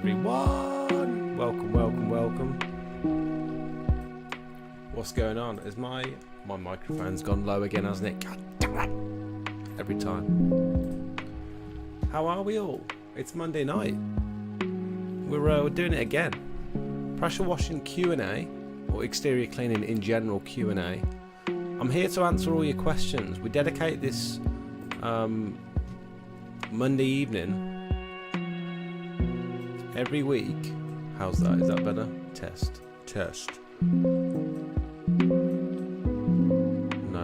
everyone. Welcome. What's going on? Is my microphone's gone low again, hasn't it? God damn it. Every time. How are we all? It's Monday night. We're doing it again. Pressure washing Q&A, or exterior cleaning in general Q&A. I'm here to answer all your questions. We dedicate this Monday evening every week. How's that? Is that better? Test. No,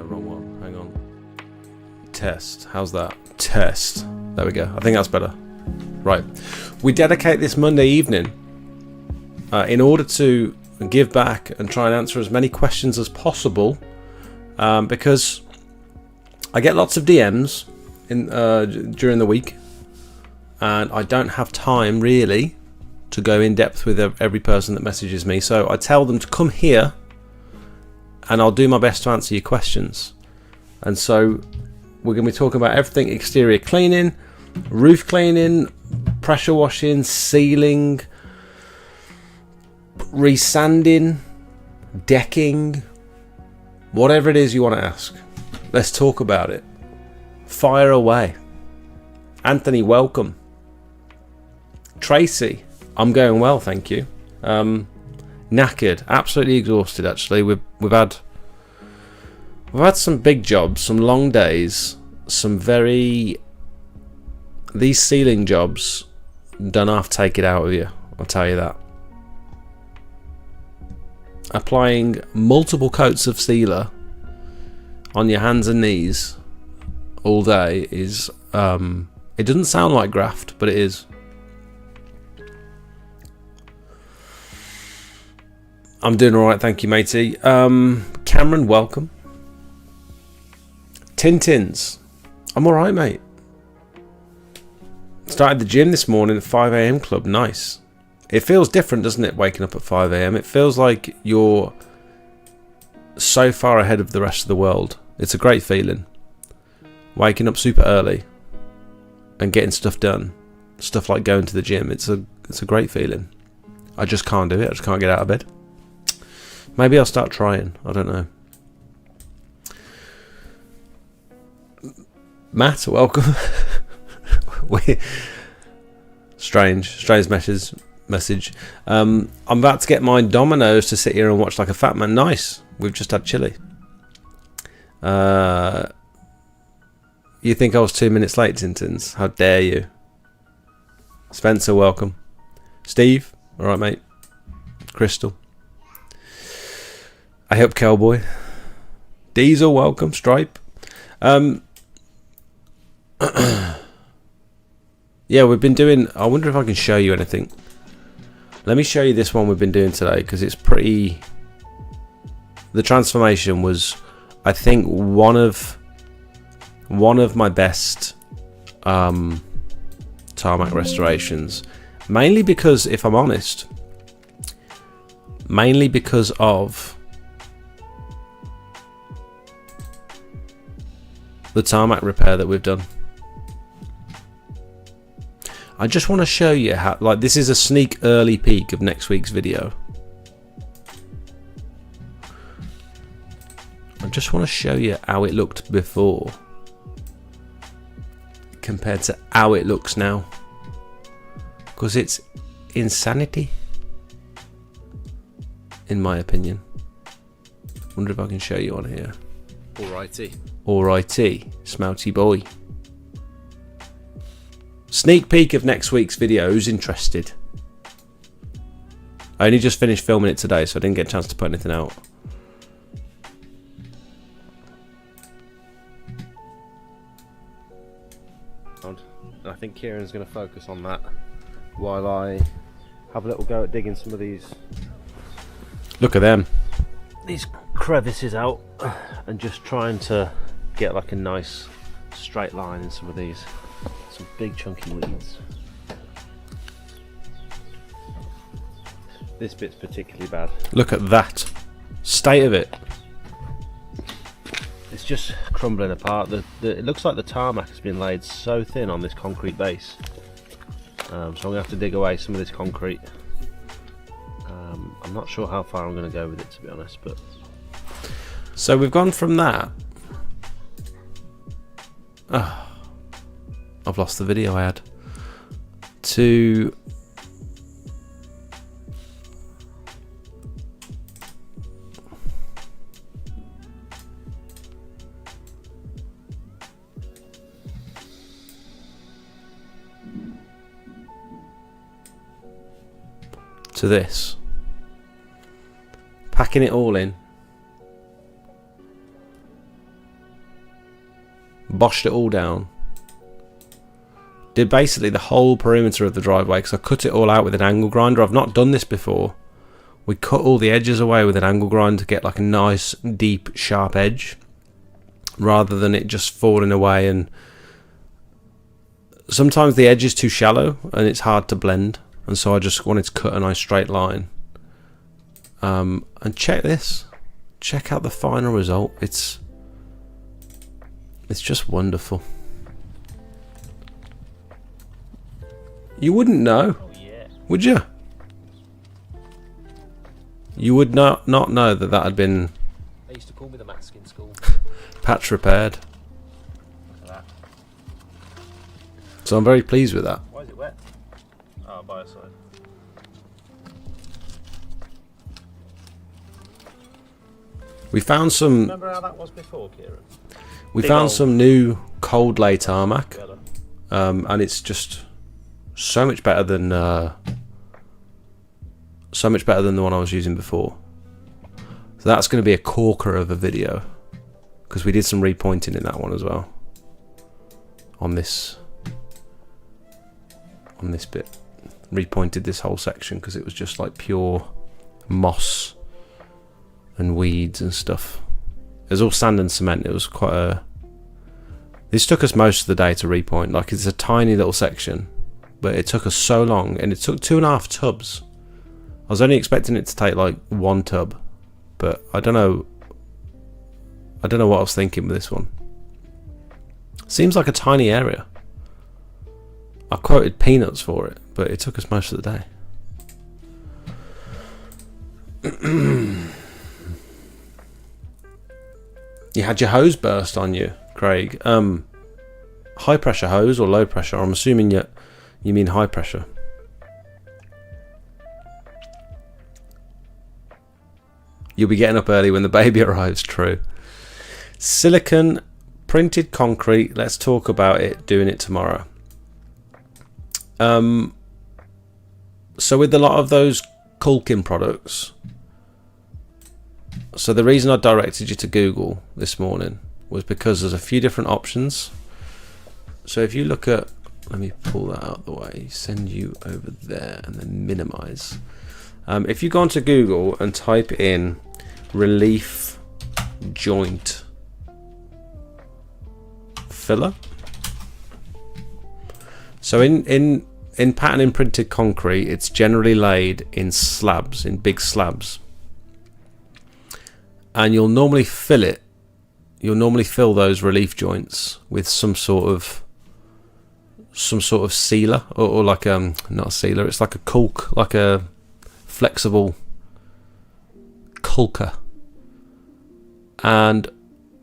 wrong one. Hang on. Test. How's that? Test. There we go. I think that's better. Right. We dedicate this Monday evening in order to give back and try and answer as many questions as possible, because I get lots of DMs during the week, and I don't have time really to go in depth with every person that messages me. So I tell them to come here, and I'll do my best to answer your questions. And so we're going to be talking about everything: exterior cleaning, roof cleaning, pressure washing, sealing, resanding, decking, whatever it is you want to ask. Let's talk about it. Fire away. Anthony, welcome. Tracy, I'm going well, thank you. Knackered, absolutely exhausted. Actually, we've had some big jobs, some long days, these ceiling jobs don't half take it out of you, I'll tell you that. Applying multiple coats of sealer on your hands and knees all day is it doesn't sound like graft, but it is. I'm doing alright, thank you, matey. Cameron, welcome. Tintins, I'm alright, mate. Started the gym this morning at 5 a.m. club. Nice. It feels different, doesn't it, waking up at 5 a.m? It feels like you're so far ahead of the rest of the world. It's a great feeling. Waking up super early and getting stuff done. Stuff like going to the gym. It's a great feeling. I just can't do it. I just can't get out of bed. Maybe I'll start trying. I don't know. Matt, welcome. Strange message. I'm about to get my Domino's to sit here and watch like a fat man. Nice. We've just had chili. You think I was 2 minutes late, Tintins? How dare you? Spencer, welcome. Steve, alright, mate. Crystal. I hope Cowboy. Diesel, welcome. Stripe. Yeah, we've been doing... I wonder if I can show you anything. Let me show you this one we've been doing today, because it's pretty... The transformation was, I think, one of my best tarmac restorations. Mainly because, if I'm honest, because of the tarmac repair that we've done. I just want to show you how, like, this is a sneak early peek of next week's video. I just want to show you how it looked before compared to how it looks now, because it's insanity, in my opinion. Wonder if I can show you on here. Alrighty, Smouty boy. Sneak peek of next week's video. Who's interested? I only just finished filming it today, so I didn't get a chance to put anything out. I think Kieran's going to focus on that while I have a little go at digging some of these. Look at them. These crevices out, and just trying to get like a nice straight line in some of these. Some big chunky weeds. This bit's particularly bad. Look at that state of it. It's just crumbling apart. It looks like the tarmac has been laid so thin on this concrete base So I'm going to have to dig away some of this concrete. I'm not sure how far I'm going to go with it, to be honest, but... So we've gone from that... Oh, I've lost the video I had. To... to this. Packing it all in. Boshed it all down. Did basically the whole perimeter of the driveway because I cut it all out with an angle grinder. I've not done this before. We cut all the edges away with an angle grinder to get like a nice deep sharp edge rather than it just falling away, and sometimes the edge is too shallow and it's hard to blend, and so I just wanted to cut a nice straight line. And check this. Check out the final result. It's just wonderful. You wouldn't know, would you? You would not know that that had been... They used to call me the mask in school. patch repaired. Look at that. So I'm very pleased with that. Why is it wet? Oh, by a side. We found some... Remember how that was before, Kieran? We Big found old- some new cold lay tarmac, Better. and it's just so much better than the one I was using before. So that's going to be a corker of a video because we did some repointing in that one as well. On this bit, repointed this whole section because it was just like pure moss and weeds and stuff. It was all sand and cement. It was quite a... This took us most of the day to repoint. Like, it's a tiny little section, but it took us so long, and it took 2.5 tubs. I was only expecting it to take like 1 tub, but I don't know what I was thinking with this one. Seems like a tiny area. I quoted peanuts for it, but it took us most of the day. You had your hose burst on you, Craig. High pressure hose or low pressure? I'm assuming you mean high pressure. You'll be getting up early when the baby arrives, true. Silicon printed concrete. Let's talk about it, doing it tomorrow. So with a lot of those caulking products, so the reason I directed you to Google this morning was because there's a few different options. So if you look at, let me pull that out of the way, send you over there and then minimize. If you go onto Google and type in relief joint filler. So in pattern imprinted concrete, it's generally laid in slabs, in big slabs. And you'll normally fill it. You'll normally fill those relief joints with some sort of sealer, or like not a sealer. It's like a caulk, like a flexible caulker. And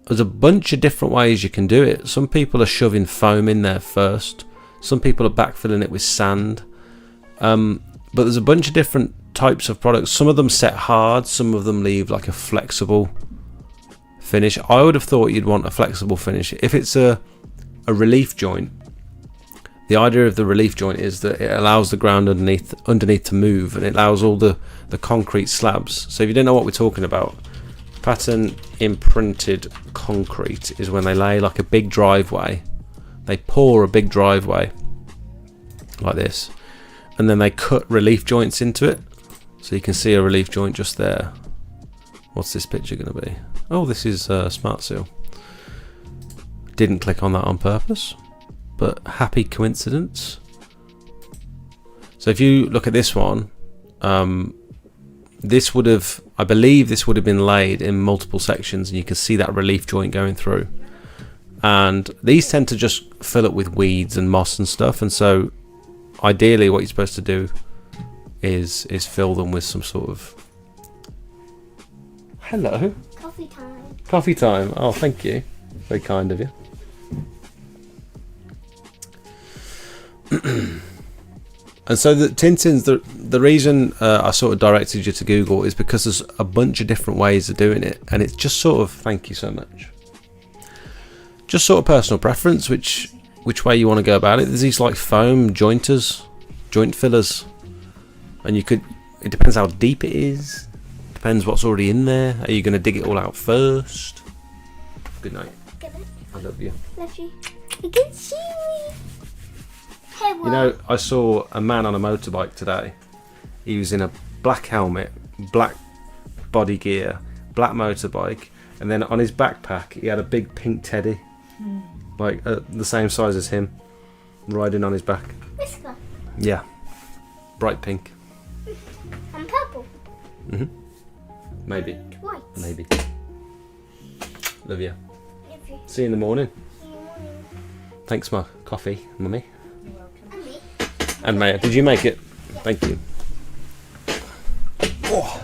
there's a bunch of different ways you can do it. Some people are shoving foam in there first. Some people are backfilling it with sand. But there's a bunch of different types of products. Some of them set hard, some of them leave like a flexible finish. I would have thought you'd want a flexible finish. If it's a relief joint, the idea of the relief joint is that it allows the ground underneath to move, and it allows all the concrete slabs. So if you don't know what we're talking about, pattern imprinted concrete is when they lay like a big driveway. They pour a big driveway like this, and then they cut relief joints into it. So you can see a relief joint just there. What's this picture going to be? Oh, this is Smart Seal. Didn't click on that on purpose, but happy coincidence. So if you look at this one, this would have, I believe this would have been laid in multiple sections, and you can see that relief joint going through. And these tend to just fill up with weeds and moss and stuff, and so ideally what you're supposed to do is fill them with some sort of... Hello. Coffee time. Coffee time. Oh, thank you. Very kind of you. And so the Tintins, the reason I sort of directed you to Google is because there's a bunch of different ways of doing it, and it's just sort of, thank you so much, just sort of personal preference, which way you want to go about it. There's these like foam jointers, joint fillers, and it depends how deep it is, depends what's already in there. Are you going to dig it all out first? Good night. Good night. I love you. Love you. You can see me. Hey, You know, I saw a man on a motorbike today. He was in a black helmet, black body gear, black motorbike, and then on his backpack he had a big pink teddy, like the same size as him, riding on his back. Whisker. Yeah, bright pink. And purple. Maybe. And white. Maybe. Love you. Love you. See you in the morning. See you morning. Thanks, my coffee, mummy. And me. And Maya, did you make it? Thank you. Oh.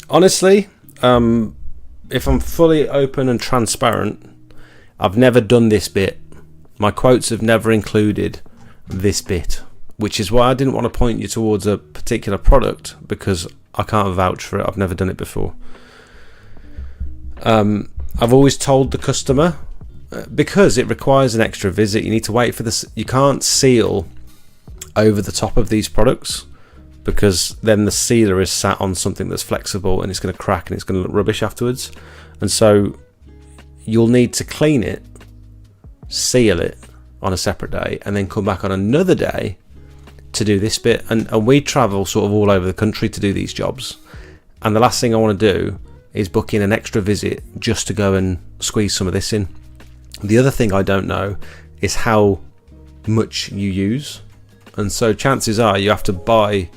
Honestly, if I'm fully open and transparent, I've never done this bit. My quotes have never included this bit, which is why I didn't want to point you towards a particular product, because I can't vouch for it. I've never done it before. I've always told the customer, because it requires an extra visit, you need to wait for this. You can't seal over the top of these products, because then the sealer is sat on something that's flexible and it's going to crack and it's going to look rubbish afterwards. And so you'll need to clean it, seal it on a separate day, and then come back on another day to do this bit. And we travel sort of all over the country to do these jobs, and the last thing I want to do is book in an extra visit just to go and squeeze some of this in. The other thing I don't know is how much you use, and so chances are you have to buy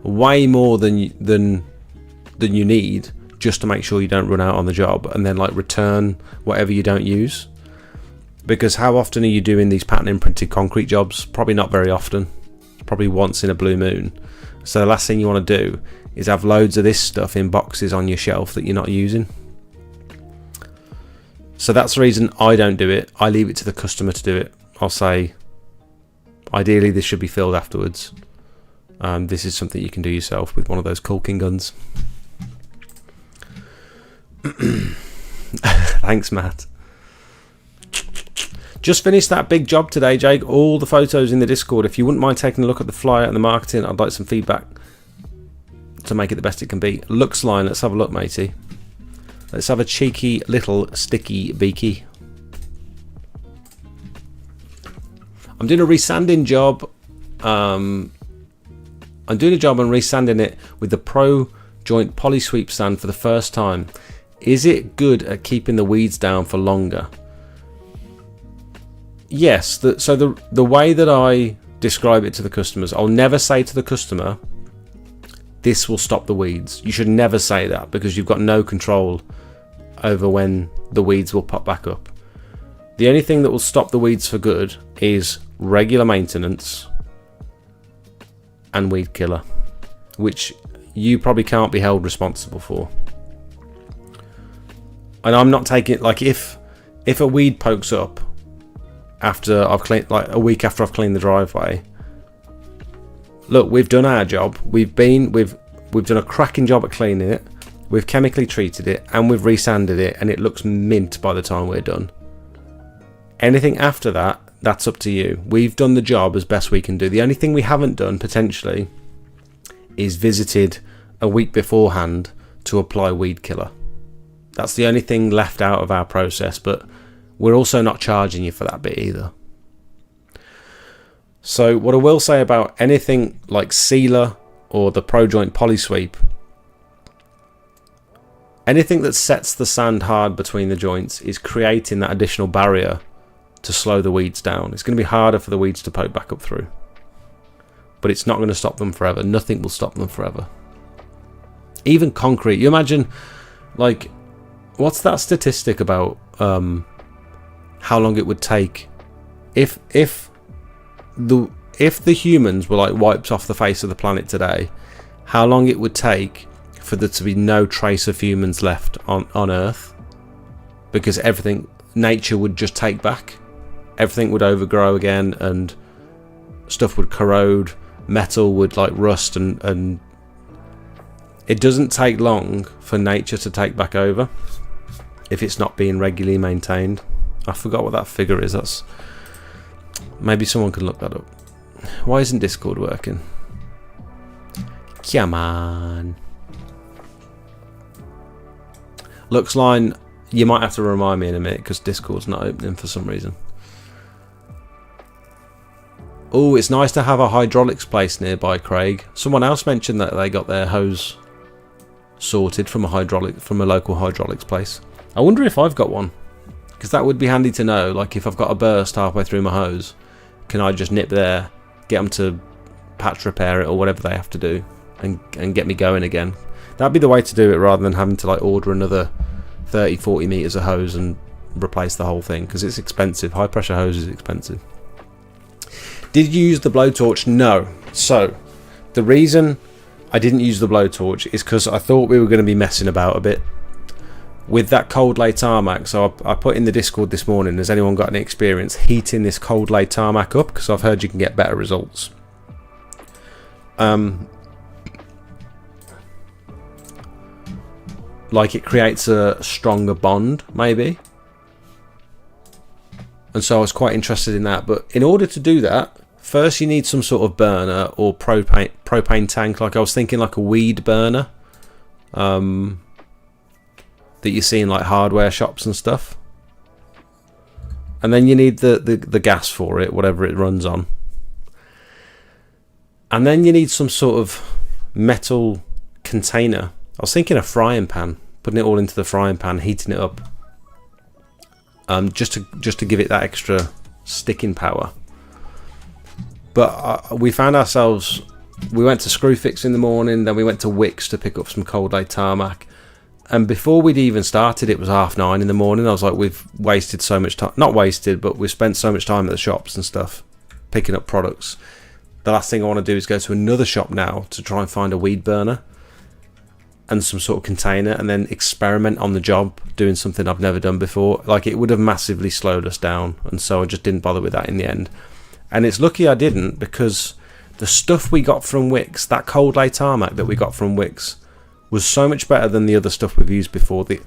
way more than you need just to make sure you don't run out on the job, and then like return whatever you don't use. Because how often are you doing these pattern imprinted concrete jobs? Probably not very often, probably once in a blue moon. So the last thing you want to do is have loads of this stuff in boxes on your shelf that you're not using. So that's the reason I don't do it. I leave it to the customer to do it. I'll say, ideally this should be filled afterwards. This is something you can do yourself with one of those caulking guns. Thanks, Matt. Just finished that big job today, Jake. All the photos in the Discord. If you wouldn't mind taking a look at the flyer and the marketing, I'd like some feedback to make it the best it can be. Looks line, let's have a look, matey. Let's have a cheeky little sticky beaky. I'm doing a resanding job. I'm doing a job on resanding it with the Pro Joint Poly Sweep sand for the first time. Is it good at keeping the weeds down for longer? Yes. So the way that I describe it to the customers, I'll never say to the customer, this will stop the weeds. You should never say that, because you've got no control over when the weeds will pop back up. The only thing that will stop the weeds for good is regular maintenance and weed killer, which you probably can't be held responsible for. And I'm not taking, like, if a weed pokes up after I've cleaned, like a week after I've cleaned the driveway, look, we've done our job. We've done a cracking job at cleaning it. We've chemically treated it and we've resanded it, and it looks mint by the time we're done. Anything after that, that's up to you. We've done the job as best we can do. The only thing we haven't done potentially is visited a week beforehand to apply weed killer. That's the only thing left out of our process, but we're also not charging you for that bit either. So what I will say about anything like sealer or the Pro Joint Poly Sweep, anything that sets the sand hard between the joints is creating that additional barrier to slow the weeds down. It's going to be harder for the weeds to poke back up through, but it's not going to stop them forever. Nothing will stop them forever. Even concrete. You imagine, like, what's that statistic about how long it would take if the humans were like wiped off the face of the planet today, how long it would take for there to be no trace of humans left on Earth, because nature would just take back. Everything would overgrow again, and stuff would corrode, metal would like rust, and it doesn't take long for nature to take back over if it's not being regularly maintained. I forgot what that figure is. That's maybe someone can look that up. Why isn't Discord working? Come on. Looks like you might have to remind me in a minute because Discord's not opening for some reason. Oh, it's nice to have a hydraulics place nearby, Craig. Someone else mentioned that they got their hose sorted from a local hydraulics place. I wonder if I've got one, because that would be handy to know. Like if I've got a burst halfway through my hose, can I just nip there, get them to patch repair it or whatever they have to do, and get me going again? That'd be the way to do it, rather than having to like order another 30-40 meters of hose and replace the whole thing, because it's expensive. High pressure hose is expensive. Did you use the blowtorch? No. So the reason I didn't use the blowtorch is because I thought we were going to be messing about a bit with that cold lay tarmac. So I put in the Discord this morning, has anyone got any experience heating this cold lay tarmac up? Because I've heard you can get better results. Like it creates a stronger bond, maybe. And so I was quite interested in that. But in order to do that, first you need some sort of burner or propane tank. Like I was thinking like a weed burner that you see in like hardware shops and stuff. And then you need the gas for it, whatever it runs on. And then you need some sort of metal container. I was thinking a frying pan, putting it all into the frying pan, heating it up. Just to give it that extra sticking power. But we found ourselves, we went to Screwfix in the morning, then we went to Wickes to pick up some cold lay tarmac, and before we'd even started it was 9:30 in the morning. I was like, we've wasted so much time, not wasted, but we've spent so much time at the shops and stuff picking up products. The last thing I want to do is go to another shop now to try and find a weed burner and some sort of container, and then experiment on the job doing something I've never done before. Like it would have massively slowed us down, and so I just didn't bother with that in the end. And it's lucky I didn't, because the stuff we got from Wickes, that cold lay tarmac that we got from Wickes, was so much better than the other stuff we've used before. The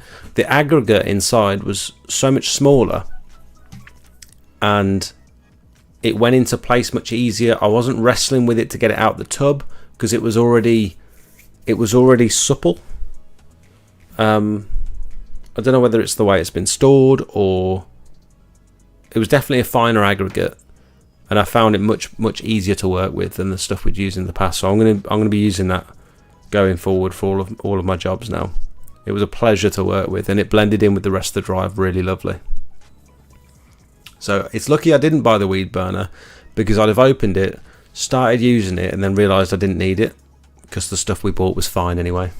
aggregate inside was so much smaller, and it went into place much easier. I wasn't wrestling with it to get it out the tub because it was already supple. I don't know whether it's the way it's been stored, or it was definitely a finer aggregate, and I found it much easier to work with than the stuff we'd used in the past. So I'm gonna be using that going forward for all of my jobs now. It was a pleasure to work with, and it blended in with the rest of the drive really lovely. So it's lucky I didn't buy the weed burner, because I'd have opened it, started using it, and then realised I didn't need it, because the stuff we bought was fine anyway.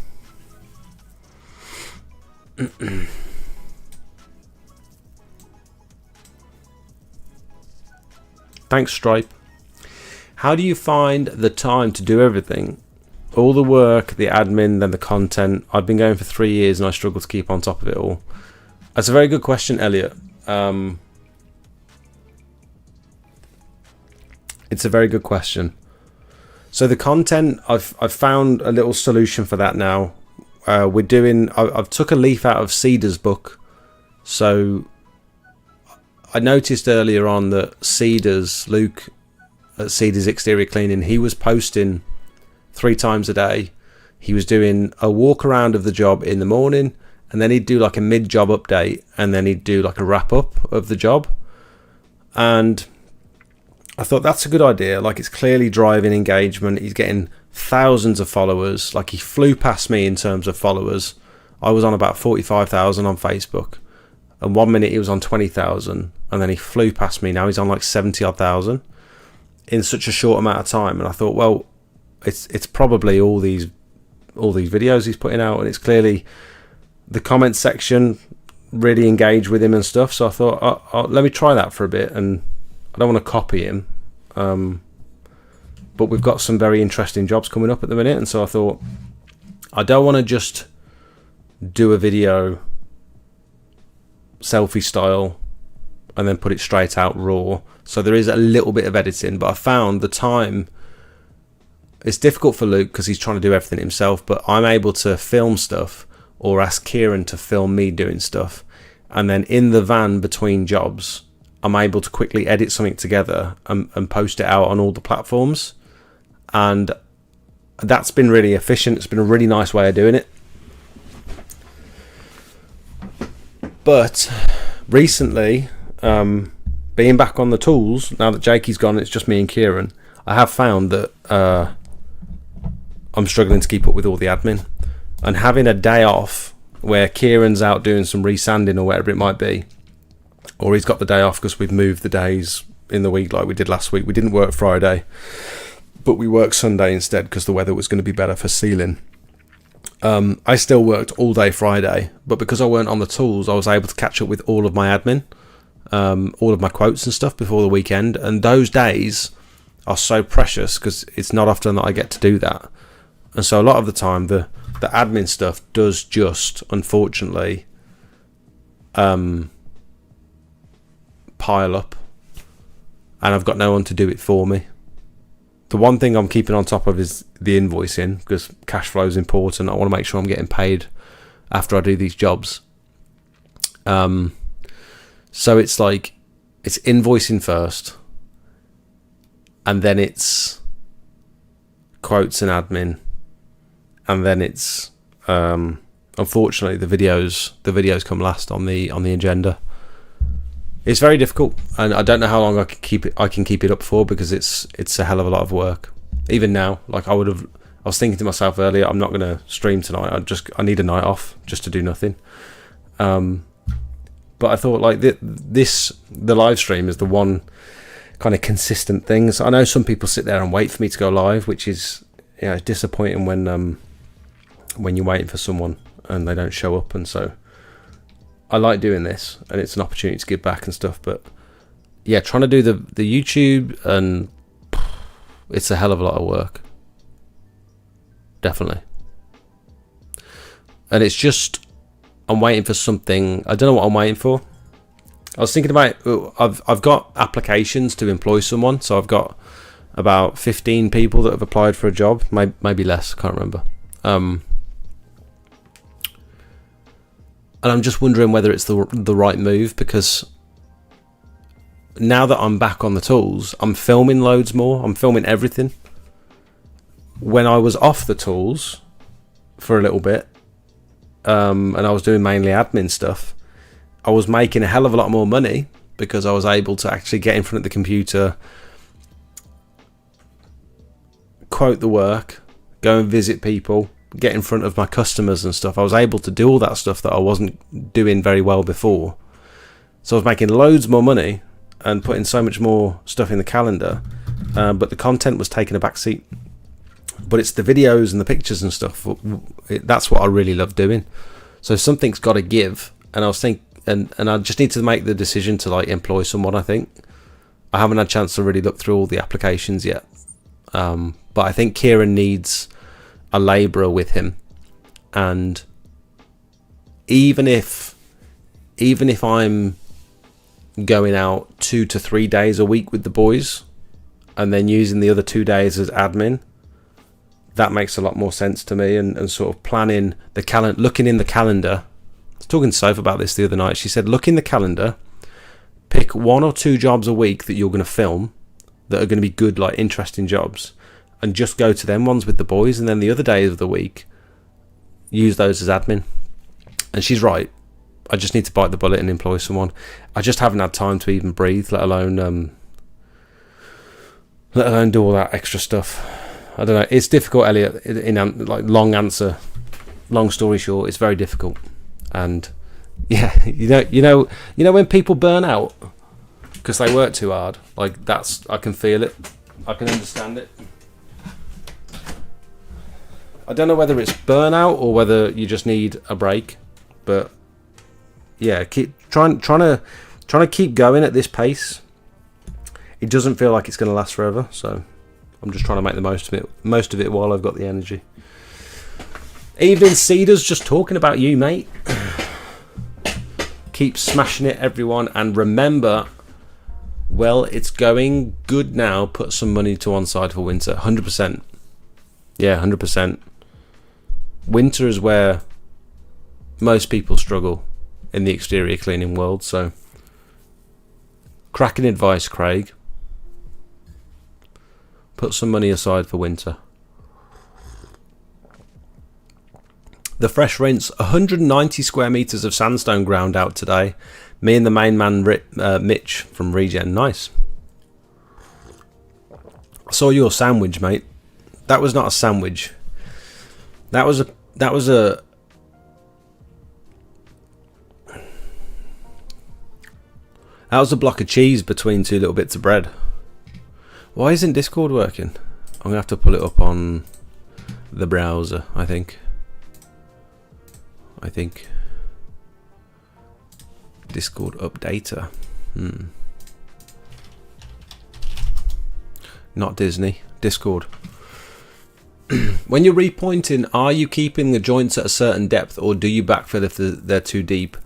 Thanks, Stripe. How do you find the time to do everything? All the work, the admin, then the content. I've been going for 3 years and I struggle to keep on top of it all. That's a very good question, Elliot. It's a very good question. So the content, I've found a little solution for that now. I've took a leaf out of Cedar's book. So I noticed earlier on that Luke at Cedar's Exterior Cleaning, he was posting 3 times a day. He was doing a walk around of the job in the morning, and then he'd do like a mid-job update, and then he'd do like a wrap-up of the job. And I thought that's a good idea. Like, it's clearly driving engagement. He's getting thousands of followers. Like, he flew past me in terms of followers. I was on about 45,000 on Facebook, and 1 minute he was on 20,000, and then he flew past me. Now he's on like 70-odd thousand in such a short amount of time. And I thought, well, it's probably all these videos he's putting out, and it's clearly the comment section really engaged with him and stuff. So I thought, let me try that for a bit, and I don't want to copy him. But we've got some very interesting jobs coming up at the minute, and so I thought I don't want to just do a video selfie style and then put it straight out raw. So there is a little bit of editing, but I found the time, it's difficult for Luke because he's trying to do everything himself, but I'm able to film stuff or ask Kieran to film me doing stuff, and then in the van between jobs I'm able to quickly edit something together and post it out on all the platforms, and that's been really efficient. It's been a really nice way of doing it. But recently, being back on the tools, now that Jakey's gone, it's just me and Kieran, I have found that I'm struggling to keep up with all the admin. And having a day off where Kieran's out doing some resanding or whatever it might be, or he's got the day off because we've moved the days in the week like we did last week. We didn't work Friday, but we worked Sunday instead because the weather was going to be better for sealing. I still worked all day Friday, but because I weren't on the tools, I was able to catch up with all of my admin, all of my quotes and stuff before the weekend. And those days are so precious because it's not often that I get to do that. And so a lot of the time, the admin stuff does just, unfortunately, pile up, and I've got no one to do it for me. The one thing I'm keeping on top of is the invoicing, because cash flow is important. I want to make sure I'm getting paid after I do these jobs. So it's like, it's invoicing first, and then it's quotes and admin, and then it's unfortunately the videos come last on the agenda. It's very difficult, and I don't know how long I can keep it up for, because it's a hell of a lot of work. Even now, like I was thinking to myself earlier, I'm not going to stream tonight. I need a night off just to do nothing. But I thought like the live stream is the one kind of consistent thing. So I know some people sit there and wait for me to go live, which is, you know, it's disappointing when you're waiting for someone and they don't show up. And so I like doing this, and it's an opportunity to give back and stuff. But yeah, trying to do the YouTube, and it's a hell of a lot of work, definitely. And it's just, I'm waiting for something. I don't know what I'm waiting for. I was thinking about, I've got applications to employ someone, so I've got about 15 people that have applied for a job, maybe less, I can't remember. And I'm just wondering whether it's the right move, because now that I'm back on the tools, I'm filming loads more. I'm filming everything. When I was off the tools for a little bit, and I was doing mainly admin stuff, I was making a hell of a lot more money because I was able to actually get in front of the computer, quote the work, go and visit people, get in front of my customers and stuff. I was able to do all that stuff that I wasn't doing very well before. So I was making loads more money and putting so much more stuff in the calendar, but the content was taking a back seat. But it's the videos and the pictures and stuff, that's what I really love doing. So something's got to give, and I was thinking, and I just need to make the decision to like employ someone. I think I haven't had a chance to really look through all the applications yet, but I think Kieran needs a labourer with him. And even if I'm going out 2 to 3 days a week with the boys and then using the other 2 days as admin, that makes a lot more sense to me. And sort of planning the calendar, looking in the calendar. I was talking to Soph about this the other night. She said, look in the calendar, pick 1 or 2 jobs a week that you're going to film that are going to be good, like interesting jobs, and just go to them ones with the boys, and then the other days of the week use those as admin. And she's right. I just need to bite the bullet and employ someone. I just haven't had time to even breathe, let alone do all that extra stuff. I don't know. It's difficult, Elliot. Like long answer, long story short, it's very difficult. And yeah, you know when people burn out because they work too hard. Like I can feel it. I can understand it. I don't know whether it's burnout or whether you just need a break, but yeah, keep trying to keep going at this pace. it doesn't feel like it's going to last forever, so I'm just trying to make the most of it while I've got the energy. Evening Cedars, just talking about you, mate. Keep smashing it, everyone, and remember, well, it's going good now. Put some money to one side for winter. 100%. Yeah, 100%. Winter is where most people struggle in the exterior cleaning world, so cracking advice, Craig. Put some money aside for winter. The Fresh Rinse, 190 square metres of sandstone ground out today. Me and the main man, Mitch from Regen. Nice. I saw your sandwich, mate. That was not a sandwich. That was a block of cheese between two little bits of bread. Why isn't Discord working? I'm gonna have to pull it up on the browser, I think. Discord updater. Not Disney. Discord. When you're repointing, are you keeping the joints at a certain depth, or do you backfill if they're too deep?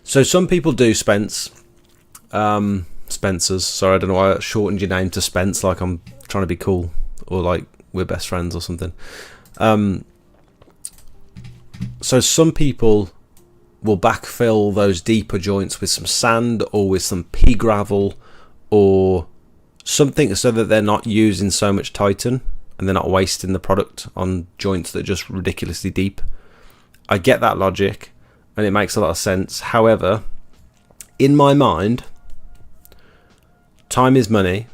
So some people do, Spencer's. Sorry, I don't know why I shortened your name to Spence, like I'm trying to be cool, or like we're best friends or something. So some people will backfill those deeper joints with some sand or with some pea gravel or something, so that they're not using so much Titan and they're not wasting the product on joints that are just ridiculously deep. I get that logic and it makes a lot of sense. However, in my mind, time is money.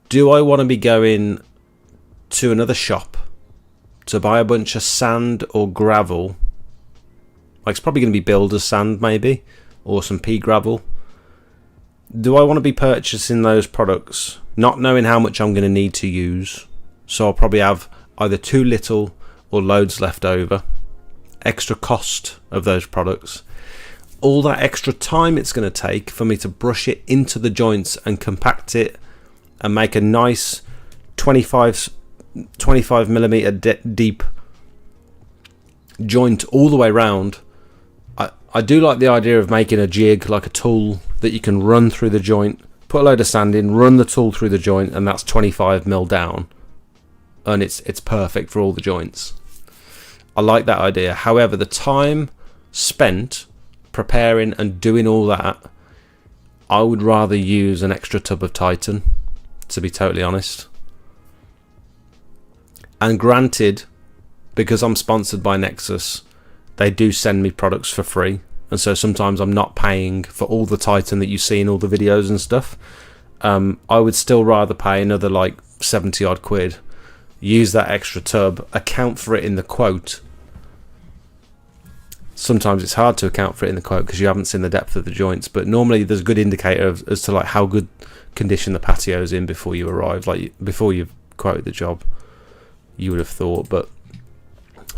Do I want to be going to another shop to buy a bunch of sand or gravel? Like, it's probably going to be builder's sand maybe, or some pea gravel. Do I want to be purchasing those products not knowing how much I'm going to need to use? So I'll probably have either too little or loads left over. Extra cost of those products. All that extra time it's going to take for me to brush it into the joints and compact it and make a nice 25mm deep joint all the way round. I do like the idea of making a jig, like a tool that you can run through the joint, put a load of sand in, run the tool through the joint, and that's 25mm down, and it's perfect for all the joints. I like that idea. However, the time spent preparing and doing all that, I would rather use an extra tub of Titan, to be totally honest. And granted, because I'm sponsored by Nexus, they do send me products for free, and so sometimes I'm not paying for all the Titan that you see in all the videos and stuff. I would still rather pay another like 70 odd quid, use that extra tub, account for it in the quote. Sometimes it's hard to account for it in the quote because you haven't seen the depth of the joints, but normally there's a good indicator as to like how good condition the patio is in before you arrive, like before you've quoted the job, you would have thought. But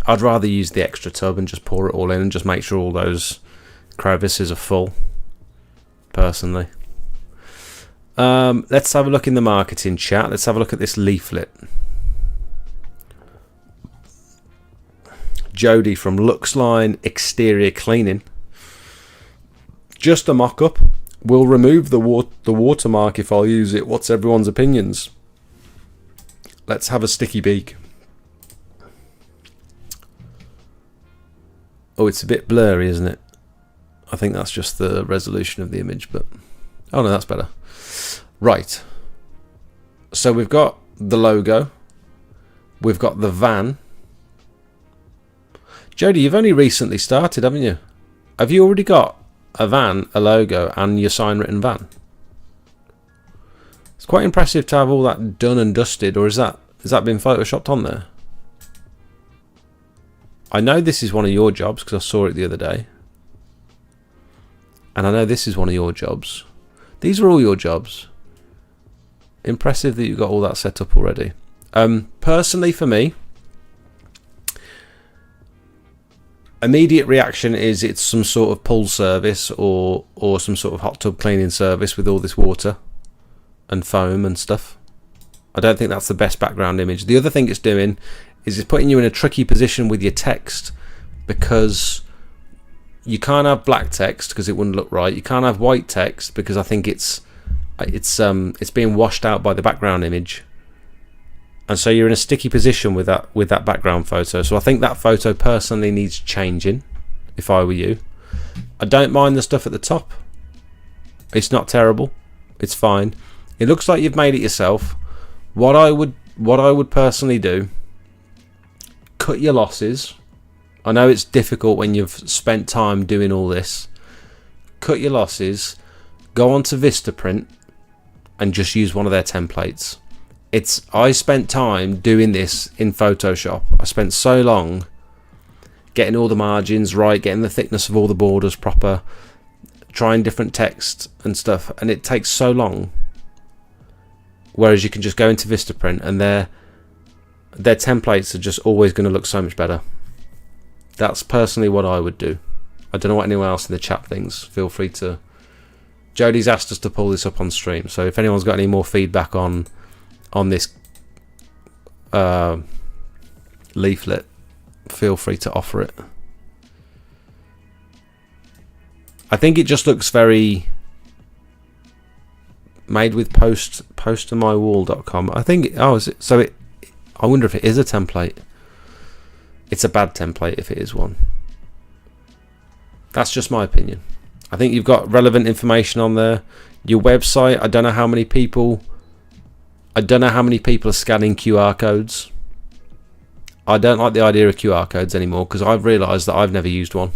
I'd rather use the extra tub and just pour it all in and just make sure all those crevices are full, personally. Let's have a look in the marketing chat. Let's have a look at this leaflet. Jody from Luxline Exterior Cleaning. Just a mock-up. We'll remove the watermark if I'll use it. What's everyone's opinions? Let's have a sticky beak. Oh, it's a bit blurry, isn't it? I think that's just the resolution of the image, but... oh no, that's better. Right. So we've got the logo. We've got the van. Jody, you've only recently started, haven't you? Have you already got a van, a logo, and your sign written van? It's quite impressive to have all that done and dusted, or has that been photoshopped on there? I know this is one of your jobs because I saw it the other day. And I know this is one of your jobs. These are all your jobs. Impressive that you got all that set up already. Personally, for me, immediate reaction is it's some sort of pull service or some sort of hot tub cleaning service with all this water. and foam and stuff. I don't think that's the best background image. The other thing it's doing is it's putting you in a tricky position with your text, because you can't have black text because it wouldn't look right. You can't have white text because I think it's being washed out by the background image, and so you're in a sticky position with that background photo. So I think that photo personally needs changing. If I were you, I don't mind the stuff at the top. It's not terrible. It's fine. It looks like you've made it yourself. What I would personally do: cut your losses. I know it's difficult when you've spent time doing all this. Cut your losses. Go on to Vistaprint and just use one of their templates. I spent time doing this in Photoshop. I spent so long getting all the margins right, getting the thickness of all the borders proper, trying different text and stuff, and it takes so long. Whereas you can just go into Vistaprint and their templates are just always going to look so much better. That's personally what I would do. I don't know what anyone else in the chat thinks. Feel free to. Jodie's asked us to pull this up on stream, so if anyone's got any more feedback on this leaflet, feel free to offer it. I think it just looks very made with postermywall.com. I think I wonder if it is a template. It's a bad template if it is one. That's just my opinion. I think you've got relevant information on there. Your website, I don't know how many people are scanning QR codes. I don't like the idea of QR codes anymore because I've realised that I've never used one.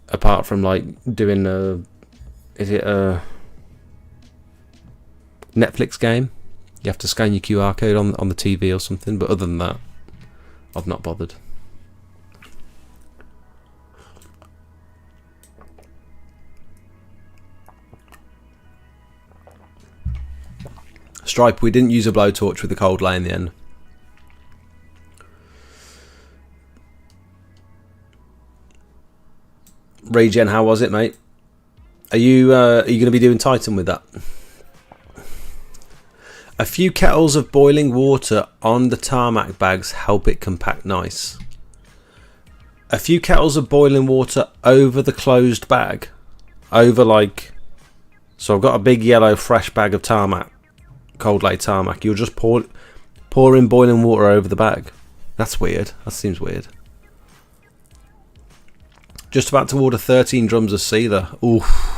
Apart from like doing a Netflix game? You have to scan your QR code on the TV or something, but other than that, I've not bothered. Stripe, we didn't use a blowtorch with the cold lay in the end. Regen, how was it, mate? Are you going to be doing Titan with that? A few kettles of boiling water on the Tarmac bags help it compact nice. A few kettles of boiling water over the closed bag. So I've got a big yellow fresh bag of Tarmac, cold lay Tarmac. You'll just pour in boiling water over the bag. That's weird. That seems weird. Just about to order 13 drums of sealer. Oof.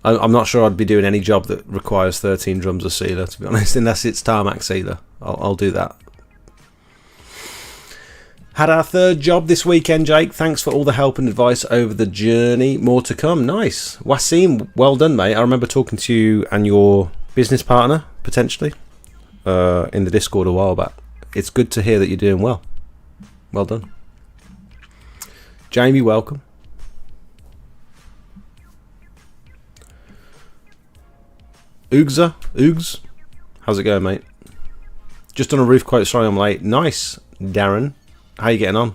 I'm not sure I'd be doing any job that requires 13 drums of sealer, to be honest, unless it's Tarmac sealer. I'll do that. Had our third job this weekend, Jake. Thanks for all the help and advice over the journey. More to come. Nice. Wasim, well done, mate. I remember talking to you and your business partner, potentially, in the Discord a while back. It's good to hear that you're doing well. Well done. Jamie, welcome. Oogs, how's it going, mate? Just on a roof quote, sorry I'm late. Nice, Darren. How you getting on?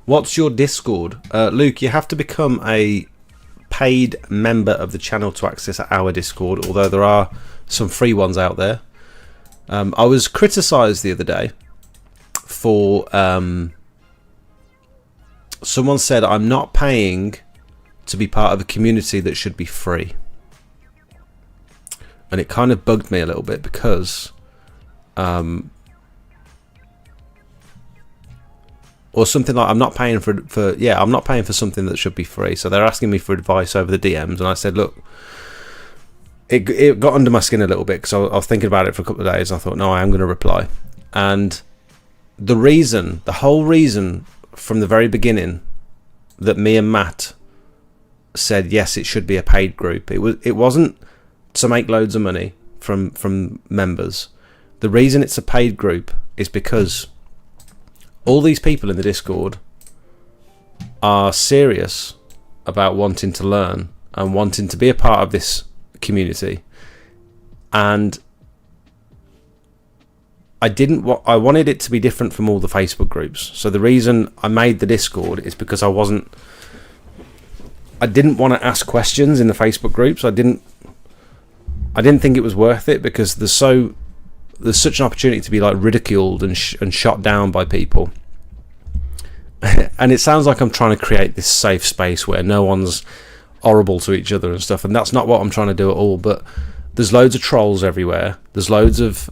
What's your Discord? Luke, you have to become a paid member of the channel to access our Discord, although there are some free ones out there. I was criticised the other day for someone said I'm not paying to be part of a community that should be free. And it kind of bugged me a little bit because or something like I'm not paying for I'm not paying for something that should be free. So they're asking me for advice over the DMs, and I said, look, it got under my skin a little bit because I was thinking about it for a couple of days, and I thought, no, I am going to reply. And the whole reason from the very beginning that me and Matt said yes, it should be a paid group, it wasn't to make loads of money from members. The reason it's a paid group is because all these people in the Discord are serious about wanting to learn and wanting to be a part of this community, and I wanted it to be different from all the Facebook groups. So the reason I made the Discord is because I wasn't I didn't want to ask questions in the Facebook groups. I didn't think it was worth it, because there's such an opportunity to be like ridiculed and shot down by people. And it sounds like I'm trying to create this safe space where no one's horrible to each other and stuff, and that's not what I'm trying to do at all. But there's loads of trolls everywhere. There's loads of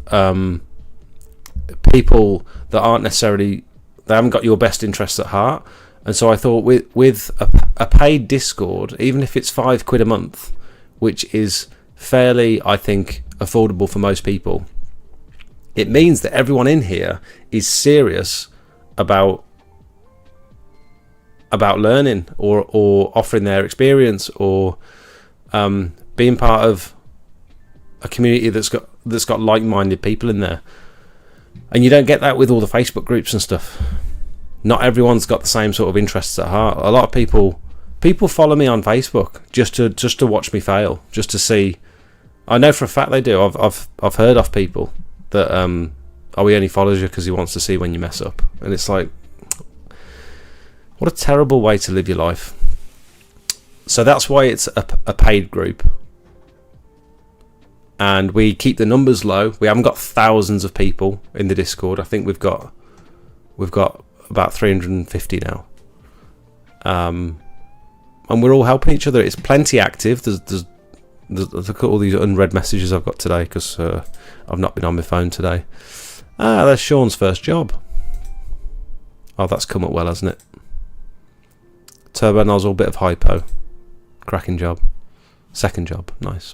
people that aren't necessarily, they haven't got your best interests at heart. And so I thought with a paid Discord, even if it's £5 a month, which is fairly, I think, affordable for most people, it means that everyone in here is serious about learning or offering their experience, or being part of a community that's got like-minded people in there. And you don't get that with all the Facebook groups and stuff. Not everyone's got the same sort of interests at heart. A lot of people follow me on Facebook just to watch me fail, just to see. I know for a fact they do. I've heard of people that he only follows you because he wants to see when you mess up, and it's like, what a terrible way to live your life. So that's why it's a paid group, and we keep the numbers low. We haven't got thousands of people in the Discord. I think we've got about 350 now, and we're all helping each other. It's plenty active. There's look at all these unread messages I've got today, because I've not been on my phone today. There's Sean's first job. Oh, that's come up well, hasn't it? Turbo nozzle, bit of hypo, cracking job. Second job, nice.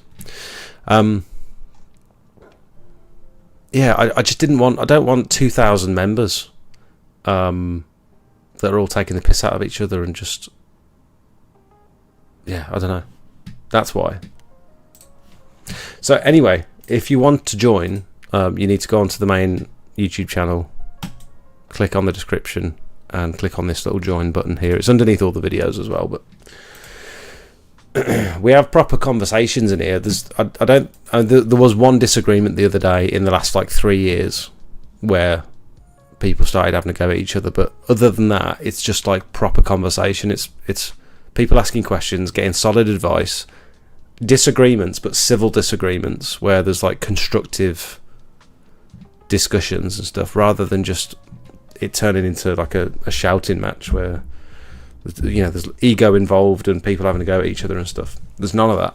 Yeah, I just didn't want. I don't want 2,000 members that are all taking the piss out of each other and just. Yeah, I don't know. That's why. So anyway, if you want to join, you need to go onto the main YouTube channel, click on the description, and click on this little join button here. It's underneath all the videos as well, but we have proper conversations in here. There was one disagreement the other day in the last like 3 years where people started having to go at each other, but other than that, it's just like proper conversation. It's people asking questions, getting solid advice, disagreements, but civil disagreements where there's like constructive discussions and stuff, rather than just it turning into like a shouting match where, you know, there's ego involved and people having to go at each other and stuff. There's none of that.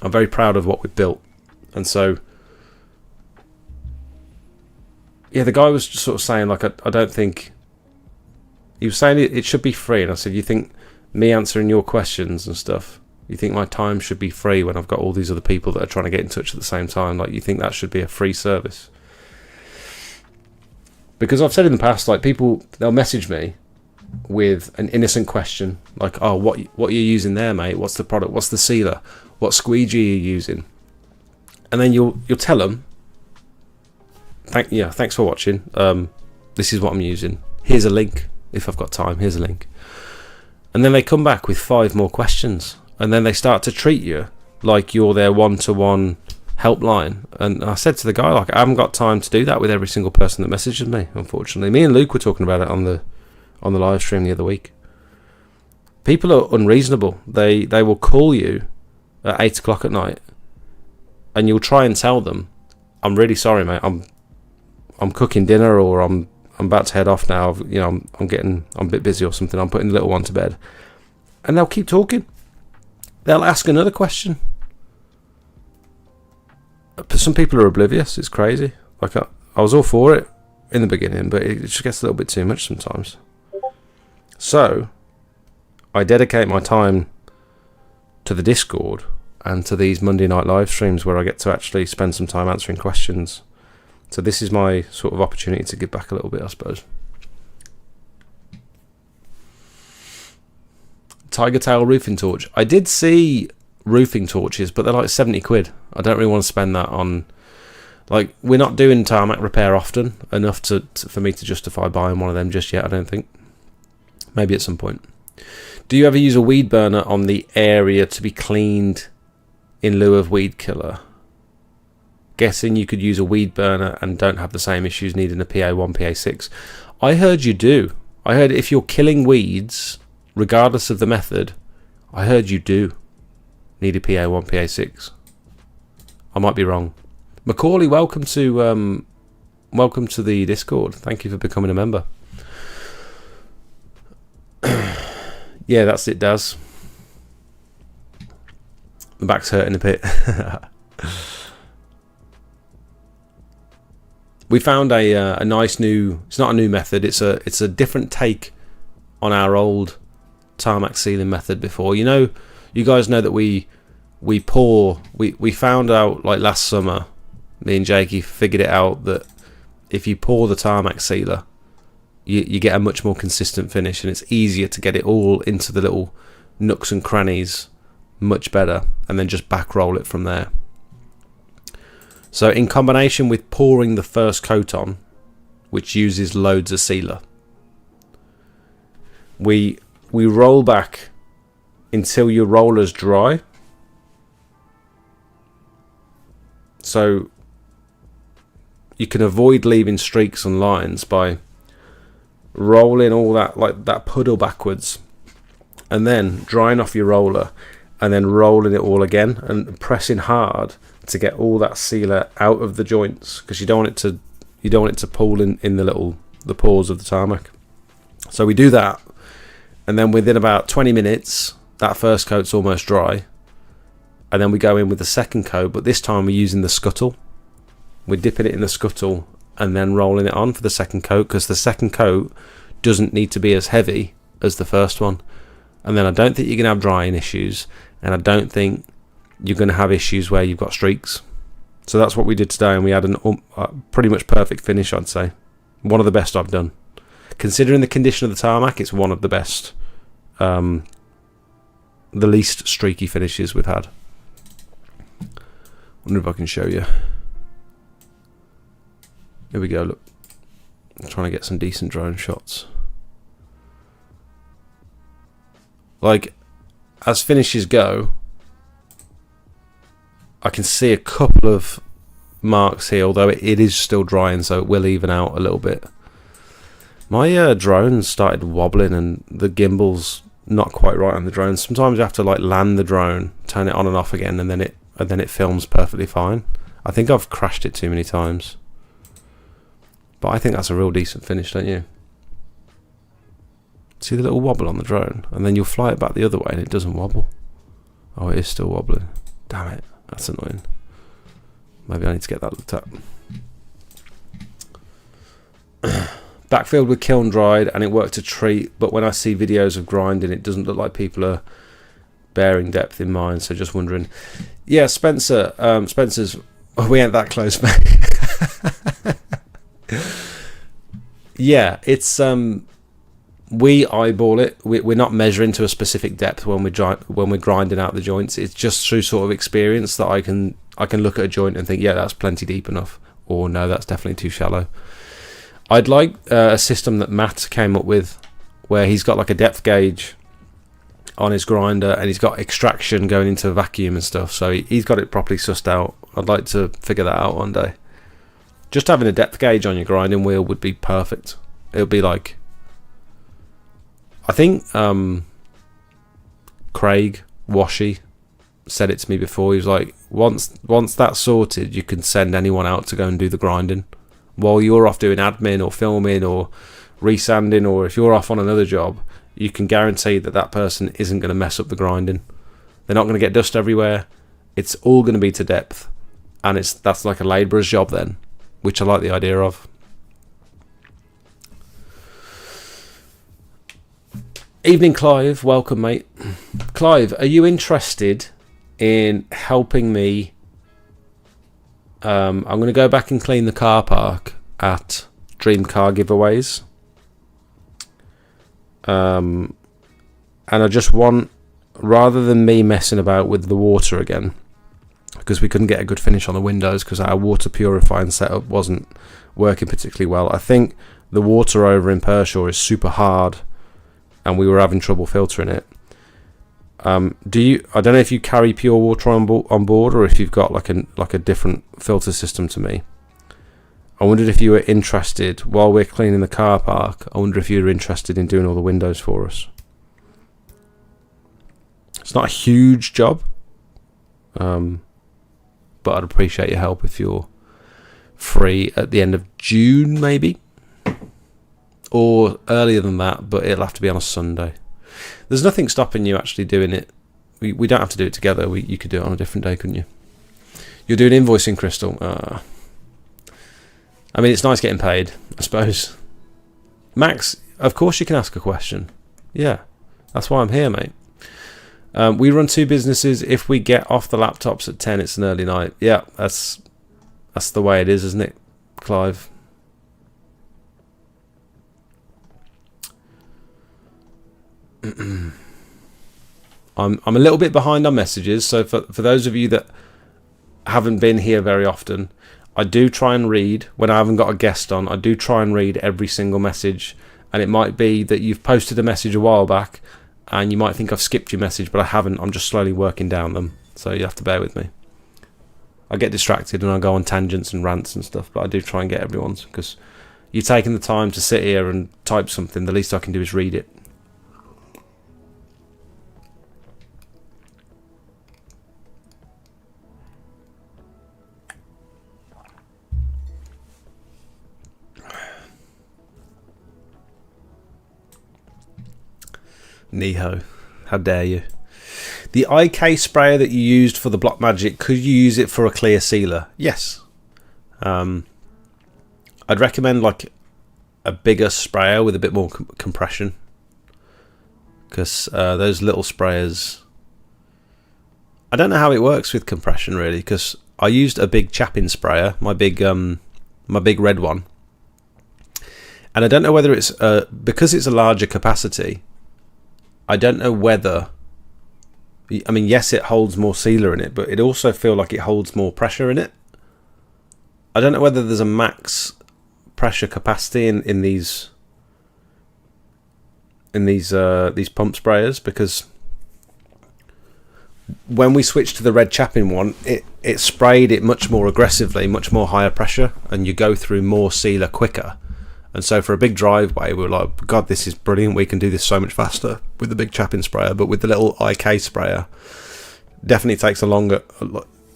I'm very proud of what we've built. And so yeah, the guy was just sort of saying like, I don't think, he was saying it should be free, and I said, you think me answering your questions and stuff, you think my time should be free when I've got all these other people that are trying to get in touch at the same time? Like, you think that should be a free service? Because I've said in the past, like, people, they'll message me with an innocent question, like, oh, what are you using there, mate? What's the product? What's the sealer? What squeegee are you using? And then you'll tell them, thanks for watching. This is what I'm using. Here's a link. If I've got time, here's a link. And then they come back with 5 more questions. And then they start to treat you like you're their one-to-one helpline. And I said to the guy, like, I haven't got time to do that with every single person that messages me, unfortunately. Me and Luke were talking about it on the live stream the other week. People are unreasonable. They will call you at 8 o'clock at night, and you'll try and tell them, I'm really sorry, mate. I'm cooking dinner, or I'm about to head off now. You know, I'm a bit busy or something. I'm putting the little one to bed. And they'll keep talking. They'll ask another question. Some people are oblivious. It's crazy. Like, I was all for it in the beginning, but it just gets a little bit too much sometimes. So I dedicate my time to the Discord and to these Monday night live streams where I get to actually spend some time answering questions. So this is my sort of opportunity to give back a little bit, I suppose. Tiger Tail roofing torch. I did see roofing torches, but they're like 70 quid. I don't really want to spend that on, like, we're not doing tarmac repair often enough for me to justify buying one of them just yet, I don't think. Maybe at some point. Do you ever use a weed burner on the area to be cleaned in lieu of weed killer? Guessing you could use a weed burner and don't have the same issues needing a PA1, PA6. I heard you do. I heard if you're killing weeds, regardless of the method, I heard you do need a PA1, PA6. I might be wrong. Macaulay, welcome to the Discord. Thank you for becoming a member. Yeah, that's it, Daz. The back's hurting a bit. We found a nice new. It's not a new method. It's a different take on our old tarmac sealing method. Before, you guys know that we pour. We found out like last summer. Me and Jakey figured it out that if you pour the tarmac sealer, you get a much more consistent finish, and it's easier to get it all into the little nooks and crannies much better, and then just back roll it from there. So in combination with pouring the first coat on, which uses loads of sealer, we roll back until your roller's dry. So you can avoid leaving streaks and lines by rolling all that, like that puddle backwards, and then drying off your roller, and then rolling it all again and pressing hard to get all that sealer out of the joints, because you don't want it to pool in the pores of the tarmac. So we do that, and then within about 20 minutes that first coat's almost dry, and then we go in with the second coat, but this time we're using the scuttle. We're dipping it in the scuttle and then rolling it on for the second coat, because the second coat doesn't need to be as heavy as the first one. And then I don't think you're going to have drying issues, and I don't think you're going to have issues where you've got streaks. So that's what we did today, and we had a pretty much perfect finish, I'd say. One of the best I've done. Considering the condition of the tarmac, it's one of the best. The least streaky finishes we've had. Wonder if I can show you. Here we go, look. I'm trying to get some decent drone shots. Like, as finishes go, I can see a couple of marks here, although it is still drying, so it will even out a little bit. My drone started wobbling, and the gimbal's not quite right on the drone. Sometimes you have to like land the drone, turn it on and off again, and then it films perfectly fine. I think I've crashed it too many times, but I think that's a real decent finish, don't you? See the little wobble on the drone, and then you'll fly it back the other way and it doesn't wobble. Oh, it is still wobbling. Damn it, that's annoying. Maybe I need to get that looked at. Backfilled with kiln dried, and it worked a treat, but when I see videos of grinding, it doesn't look like people are bearing depth in mind, so just wondering. Yeah, Spencer's, we ain't that close, mate. Yeah, it's we eyeball it. We're not measuring to a specific depth when we're grinding out the joints. It's just through sort of experience that I can look at a joint and think, yeah, that's plenty deep enough, or no, that's definitely too shallow. I'd like a system that Matt came up with, where he's got like a depth gauge on his grinder, and he's got extraction going into a vacuum and stuff, so he's got it properly sussed out. I'd like to figure that out one day. Just having a depth gauge on your grinding wheel would be perfect. It would be like, I think Craig Washy said it to me before. He was like, once that's sorted, you can send anyone out to go and do the grinding while you're off doing admin or filming or resanding, or if you're off on another job, you can guarantee that that person isn't going to mess up the grinding. They're not going to get dust everywhere. It's all going to be to depth, and that's like a labourer's job then, which I like the idea of. Evening, Clive. Welcome, mate. Clive, are you interested in helping me? I'm going to go back and clean the car park at Dream Car Giveaways. And I just want, rather than me messing about with the water again, because we couldn't get a good finish on the windows because our water purifying setup wasn't working particularly well. I think the water over in Pershaw is super hard, and we were having trouble filtering it. I don't know if you carry pure water on board, or if you've got like a different filter system to me. I wondered if you were interested, while we're cleaning the car park, I wonder if you were interested in doing all the windows for us. It's not a huge job, but I'd appreciate your help if you're free at the end of June, maybe, or earlier than that, but it'll have to be on a Sunday. There's nothing stopping you actually doing it. We don't have to do it together. You could do it on a different day, couldn't you? You're doing invoicing, Crystal. I mean, it's nice getting paid, I suppose. Max, of course you can ask a question. Yeah, that's why I'm here, mate. We run 2 businesses. If we get off the laptops at 10, it's an early night. Yeah, that's the way it is, isn't it, Clive? I'm a little bit behind on messages, so for those of you that haven't been here very often, I do try and read when I haven't got a guest on. I do try and read every single message, and it might be that you've posted a message a while back and you might think I've skipped your message, but I haven't. I'm just slowly working down them, so you have to bear with me. I get distracted and I go on tangents and rants and stuff, but I do try and get everyone's, because you're taking the time to sit here and type something. The least I can do is read it. Neho, how dare you? The IK sprayer that you used for the Block Magic, could you use it for a clear sealer? Yes. I'd recommend like a bigger sprayer with a bit more compression, because those little sprayers, I don't know how it works with compression really, because I used a big chapping sprayer, my big red one, and I don't know whether it's because it's a larger capacity, I don't know whether, I mean, yes, it holds more sealer in it, but it also feels like it holds more pressure in it. I don't know whether there's a max pressure capacity in these pump sprayers, because when we switched to the red chapping one, it sprayed it much more aggressively, much more higher pressure, and you go through more sealer quicker. And so for a big driveway, we were like, God, this is brilliant. We can do this so much faster with the big chapping sprayer. But with the little IK sprayer, definitely takes longer.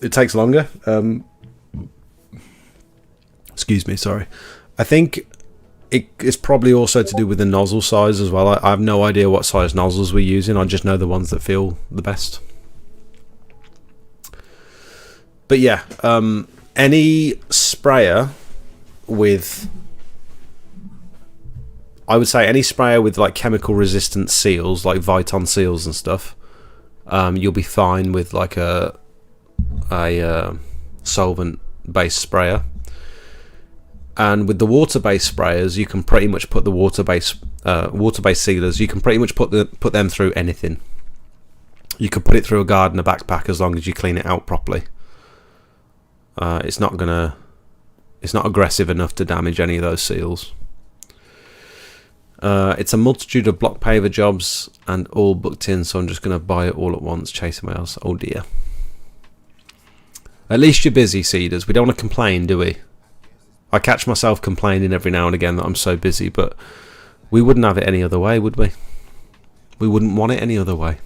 It takes longer. Excuse me, sorry. I think it's probably also to do with the nozzle size as well. I have no idea what size nozzles we're using. I just know the ones that feel the best. But yeah, any sprayer with... I would say any sprayer with like chemical resistant seals, like Viton seals and stuff, you'll be fine with like a solvent based sprayer. And with the water based sprayers, you can pretty much put the water based sealers. You can pretty much put them through anything. You can put it through a gardener backpack as long as you clean it out properly. It's not aggressive enough to damage any of those seals. It's a multitude of block paver jobs and all booked in, so I'm just going to buy it all at once, chasing my house. Oh dear. At least you're busy, Cedars. We don't want to complain, do we? I catch myself complaining every now and again that I'm so busy, but we wouldn't have it any other way, would we? We wouldn't want it any other way.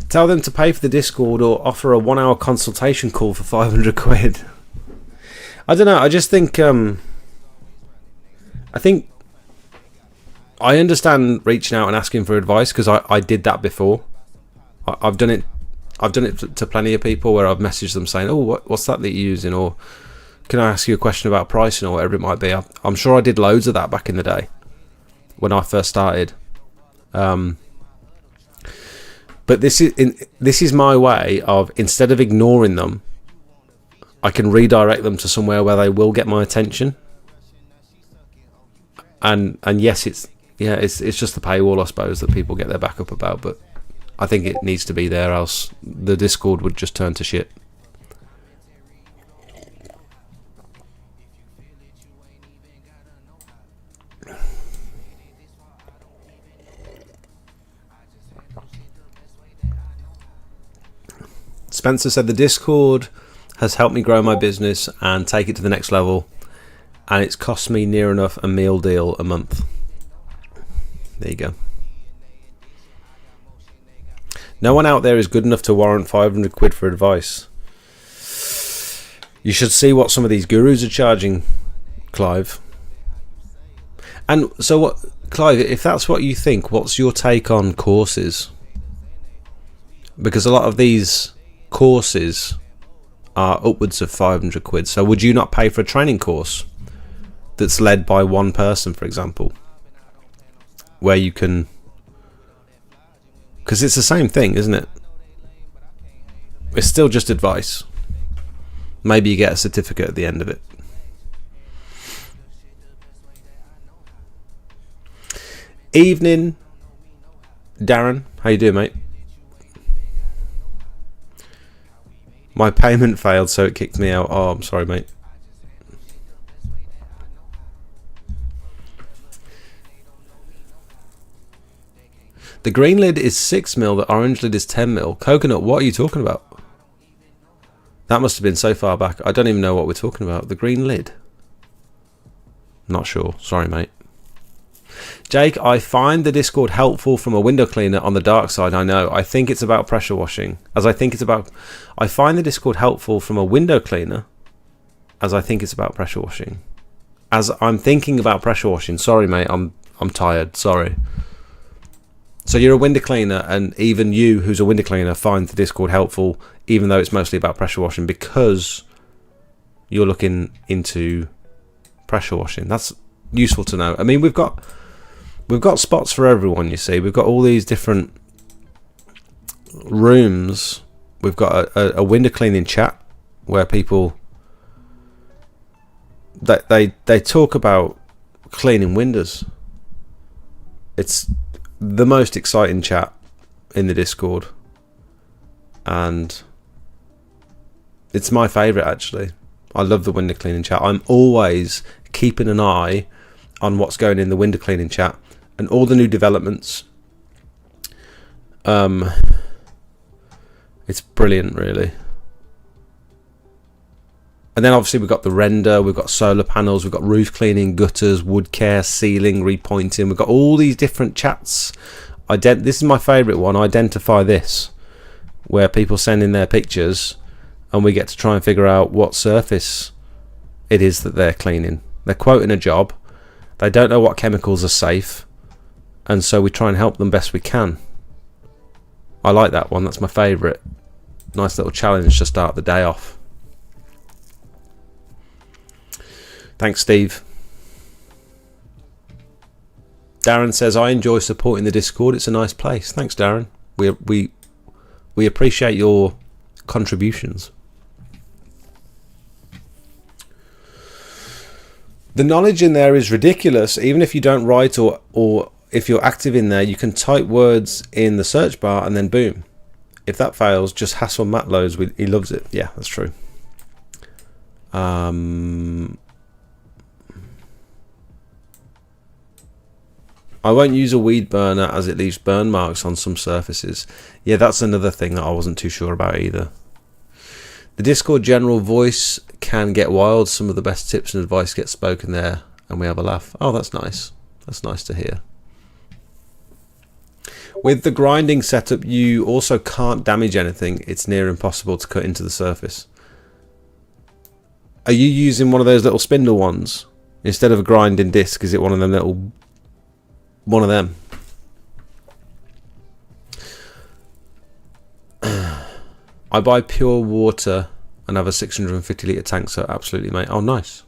Tell them to pay for the Discord or offer a 1-hour consultation call for 500 quid. I don't know, I just think... I understand reaching out and asking for advice, because I did that before. I've done it to plenty of people where I've messaged them saying, oh, what's that you're using, or can I ask you a question about pricing, or whatever it might be. I'm sure I did loads of that back in the day when I first started. But this is my way of, instead of ignoring them, I can redirect them to somewhere where they will get my attention. And yes, it's just the paywall, I suppose, that people get their back up about, but I think it needs to be there, else the Discord would just turn to shit. Spencer said the Discord has helped me grow my business and take it to the next level, and it's cost me near enough a meal deal a month. There you go. No one out there is good enough to warrant 500 quid for advice. You should see what some of these gurus are charging, Clive. And so what, Clive, if that's what you think, what's your take on courses? Because a lot of these courses are upwards of 500 quid. So would you not pay for a training course that's led by one person, for example, where you can, because it's the same thing, isn't it? It's still just advice. Maybe you get a certificate at the end of it. Evening, Darren. How you doing, mate? My payment failed, so it kicked me out. Oh, I'm sorry, mate. The green lid is 6mm, the orange lid is 10mm. Coconut, what are you talking about? That must have been so far back. I don't even know what we're talking about. The green lid? Not sure. Sorry, mate. Jake, I find the Discord helpful from a window cleaner on the dark side. I know. I think it's about pressure washing. I find the Discord helpful from a window cleaner as I think it's about pressure washing. As I'm thinking about pressure washing. Sorry, mate. I'm tired. Sorry. So you're a window cleaner, and even you, who's a window cleaner, find the Discord helpful, even though it's mostly about pressure washing, because you're looking into pressure washing. That's useful to know. I mean, we've got spots for everyone. You see, we've got all these different rooms. We've got a window cleaning chat where people they talk about cleaning windows. It's the most exciting chat in the Discord, and it's my favourite, actually. I love the window cleaning chat. I'm always keeping an eye on what's going in the window cleaning chat and all the new developments. It's brilliant, really. And then obviously we've got the render, we've got solar panels, we've got roof cleaning, gutters, wood care, ceiling, repointing. We've got all these different chats. This is my favourite one, Identify This, where people send in their pictures and we get to try and figure out what surface it is that they're cleaning. They're quoting a job. They don't know what chemicals are safe, and so we try and help them best we can. I like that one. That's my favourite. Nice little challenge to start the day off. Thanks, Steve. Darren says, I enjoy supporting the Discord. It's a nice place. Thanks, Darren. We appreciate your contributions. The knowledge in there is ridiculous. Even if you don't write or if you're active in there, you can type words in the search bar and then boom. If that fails, just hassle Matt loads. He loves it. Yeah, that's true. I won't use a weed burner as it leaves burn marks on some surfaces. Yeah, that's another thing that I wasn't too sure about either. The Discord general voice can get wild. Some of the best tips and advice get spoken there, and we have a laugh. Oh, that's nice. That's nice to hear. With the grinding setup, you also can't damage anything. It's near impossible to cut into the surface. Are you using one of those little spindle ones instead of a grinding disc? Is it one of them little... one of them? I buy pure water and have a 650 litre tank, so absolutely, mate. Oh, nice.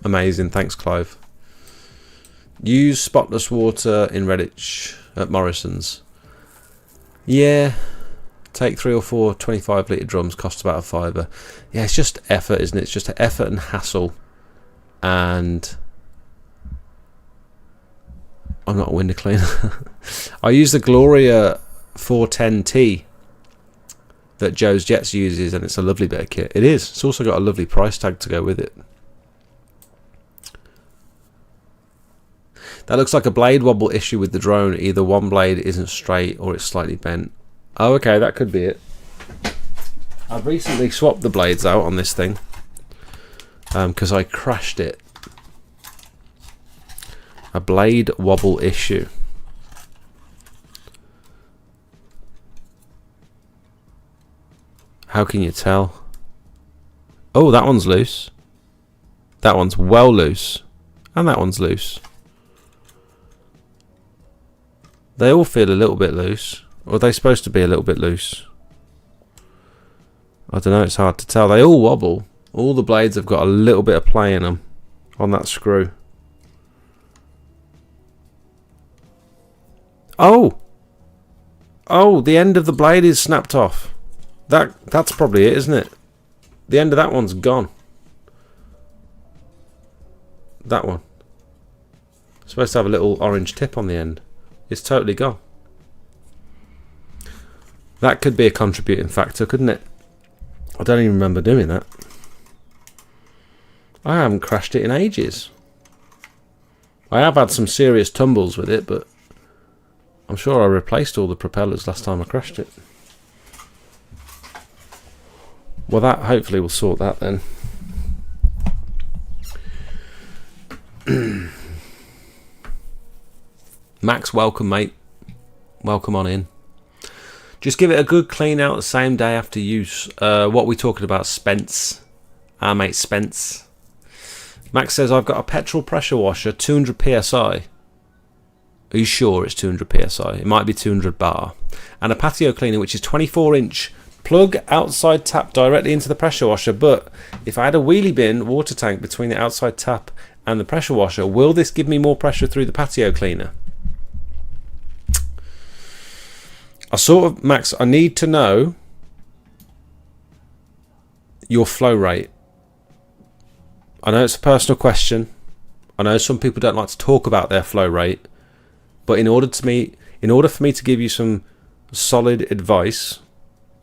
Amazing. Thanks, Clive. Use spotless water in Redditch at Morrison's. Yeah. Take 3 or 4 25 litre drums, cost about a £5. Yeah, it's just effort, isn't it? It's just effort and hassle. And I'm not a window cleaner. I use the Gloria 410T that Joe's Jets uses, and it's a lovely bit of kit. It is. It's also got a lovely price tag to go with it. That looks like a blade wobble issue with the drone. Either one blade isn't straight or it's slightly bent. Oh, okay, that could be it. I've recently swapped the blades out on this thing because I crashed it A blade wobble issue. How can you tell? Oh, that one's loose. That one's well loose. And that one's loose. They all feel a little bit loose. Or are they supposed to be a little bit loose? I don't know, it's hard to tell. They all wobble. All the blades have got a little bit of play in them on that screw. Oh! Oh, the end of the blade is snapped off. That's probably it, isn't it? The end of that one's gone. That one. It's supposed to have a little orange tip on the end. It's totally gone. That could be a contributing factor, couldn't it? I don't even remember doing that. I haven't crashed it in ages. I have had some serious tumbles with it, but I'm sure I replaced all the propellers last time I crashed it. Well, that hopefully will sort that then. Max, welcome, mate. Welcome on in. Just give it a good clean out the same day after use. What we talking about, Spence? Our mate Spence. Max says, I've got a petrol pressure washer, 200 psi. Are you sure it's 200 psi? It might be 200 bar. And a patio cleaner, which is 24-inch. Plug outside tap directly into the pressure washer. But if I had a wheelie bin water tank between the outside tap and the pressure washer, will this give me more pressure through the patio cleaner? Max, I need to know your flow rate. I know it's a personal question. I know some people don't like to talk about their flow rate, but in order for me to give you some solid advice,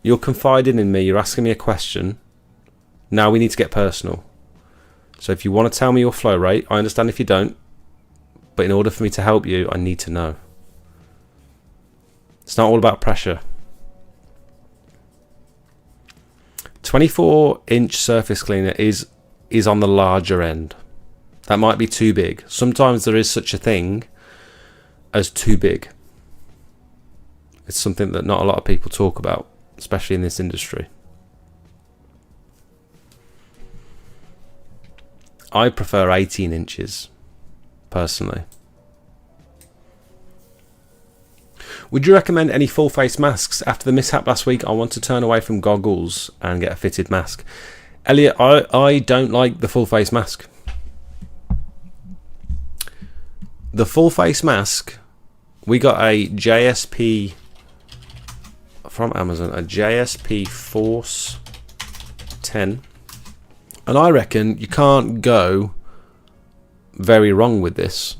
you're confiding in me, you're asking me a question. Now we need to get personal. So if you want to tell me your flow rate, I understand if you don't, but in order for me to help you, I need to know. It's not all about pressure. 24-inch surface cleaner is on the larger end. That might be too big. Sometimes there is such a thing as too big. It's something that not a lot of people talk about, especially in this industry. I prefer 18 inches, personally. Would you recommend any full face masks? After the mishap last week, I want to turn away from goggles and get a fitted mask. Elliot, I don't like the full face mask. The full face mask, we got a JSP from Amazon, a JSP Force 10. And I reckon you can't go very wrong with this.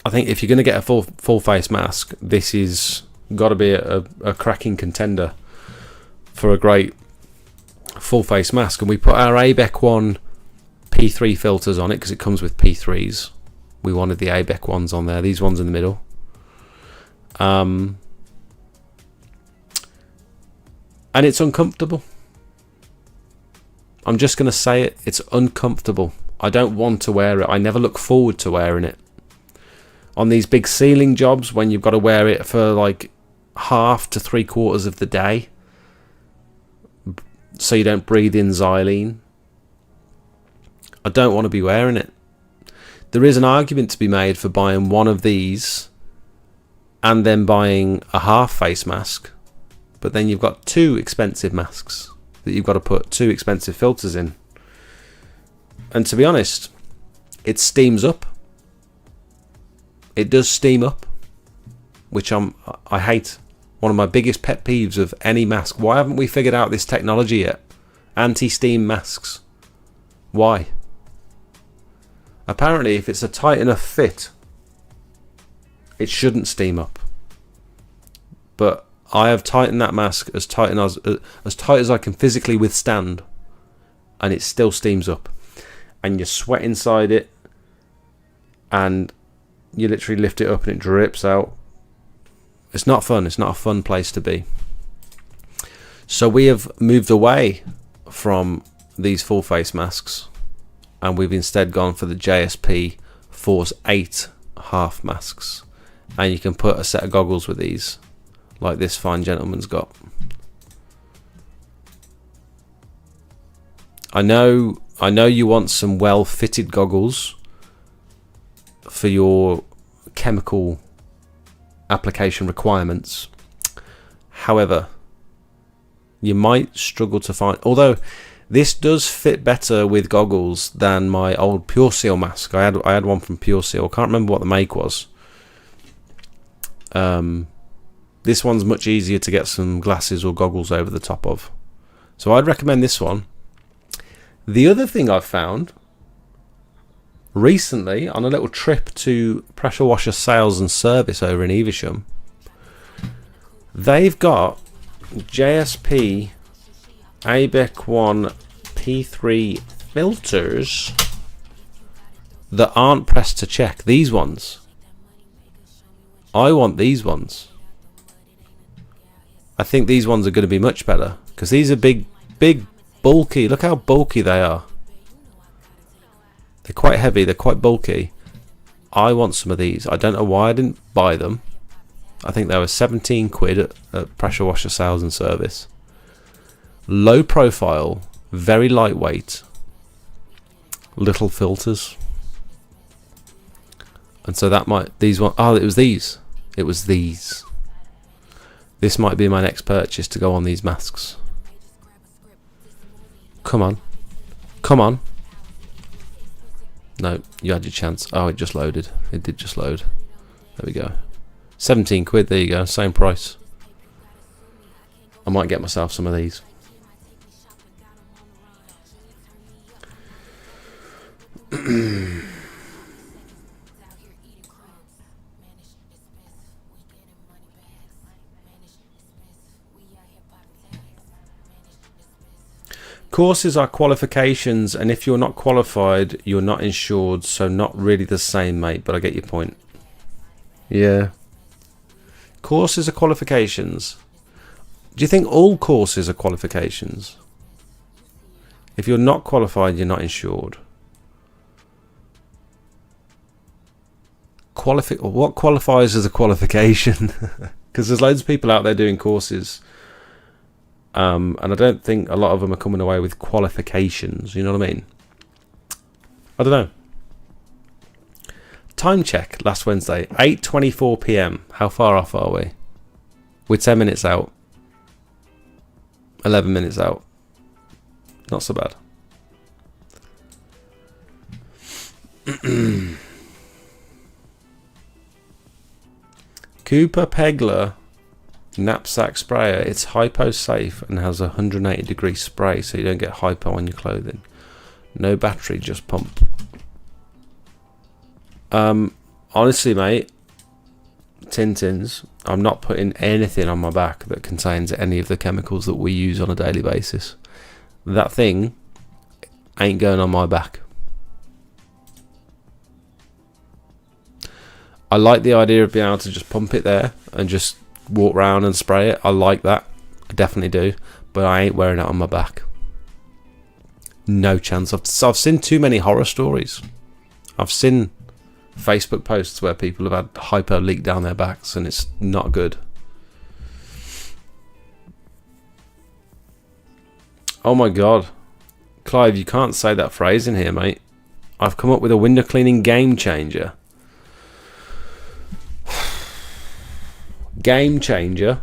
I think if you're going to get a full face mask, this is got to be a cracking contender for a great full face mask. And we put our ABEC one P3 filters on it because it comes with P3s. We wanted the ABEC ones on there. These ones in the middle. And it's uncomfortable. I'm just going to say it. It's uncomfortable. I don't want to wear it. I never look forward to wearing it. On these big ceiling jobs, when you've got to wear it for like half to 3/4 of the day, so you don't breathe in xylene, I don't want to be wearing it. There is an argument to be made for buying one of these and then buying a half face mask, but then you've got two expensive masks that you've got to put two expensive filters in. And to be honest, it steams up. It does steam up, which I hate. One of my biggest pet peeves of any mask. Why haven't we figured out this technology yet? Anti-steam masks. Why? Apparently, if it's a tight enough fit, it shouldn't steam up. But I have tightened that mask as tight as I can physically withstand, and it still steams up. And you sweat inside it, and you literally lift it up and it drips out. It's not fun. It's not a fun place to be. So we have moved away from these full face masks, and we've instead gone for the JSP force 8 half masks, and you can put a set of goggles with these, like this fine gentleman's got. I know you want some well-fitted goggles for your chemical application requirements. However, you might struggle to find, although this does fit better with goggles than my old Pure Seal mask. I had one from Pure Seal. I can't remember what the make was. This one's much easier to get some glasses or goggles over the top of. So I'd recommend this one. The other thing I've found recently on a little trip to Pressure Washer Sales and Service over in Evesham, they've got JSP ABEC 1 P3 filters that aren't pressed to check. These ones. I want these ones. I think these ones are going to be much better because these are big, bulky. Look how bulky they are. They're quite heavy. They're quite bulky. I want some of these. I don't know why I didn't buy them. I think they were 17 quid at Pressure Washer Sales and Service. Low profile, very lightweight, little filters. And so that might, these one, oh, it was these. It was these. This might be my next purchase to go on these masks. Come on. Come on. No, you had your chance. Oh, it just loaded. It did just load. There we go. 17 quid, there you go. Same price. I might get myself some of these. Courses are qualifications, and if you're not qualified, you're not insured, so not really the same, mate, but I get your point. Yeah. Courses are qualifications. Do you think all courses are qualifications? If you're not qualified, you're not insured. What qualifies as a qualification? Because there's loads of people out there doing courses. And I don't think a lot of them are coming away with qualifications. You know what I mean? I don't know. Time check last Wednesday, 8:24 p.m. How far off are we? We're 10 minutes out. 11 minutes out. Not so bad. Cooper Pegler knapsack sprayer. It's hypo safe and has a 180-degree spray, so you don't get hypo on your clothing. No battery, just pump. Honestly, mate, Tintins, I'm not putting anything on my back that contains any of the chemicals that we use on a daily basis. That thing ain't going on my back. I like the idea of being able to just pump it there and just walk around and spray it. I like that. I definitely do. But I ain't wearing it on my back. No chance. I've seen too many horror stories. I've seen Facebook posts where people have had hypo leak down their backs and it's not good. Oh my god. Clive, you can't say that phrase in here, mate. I've come up with a window cleaning game changer. Game changer.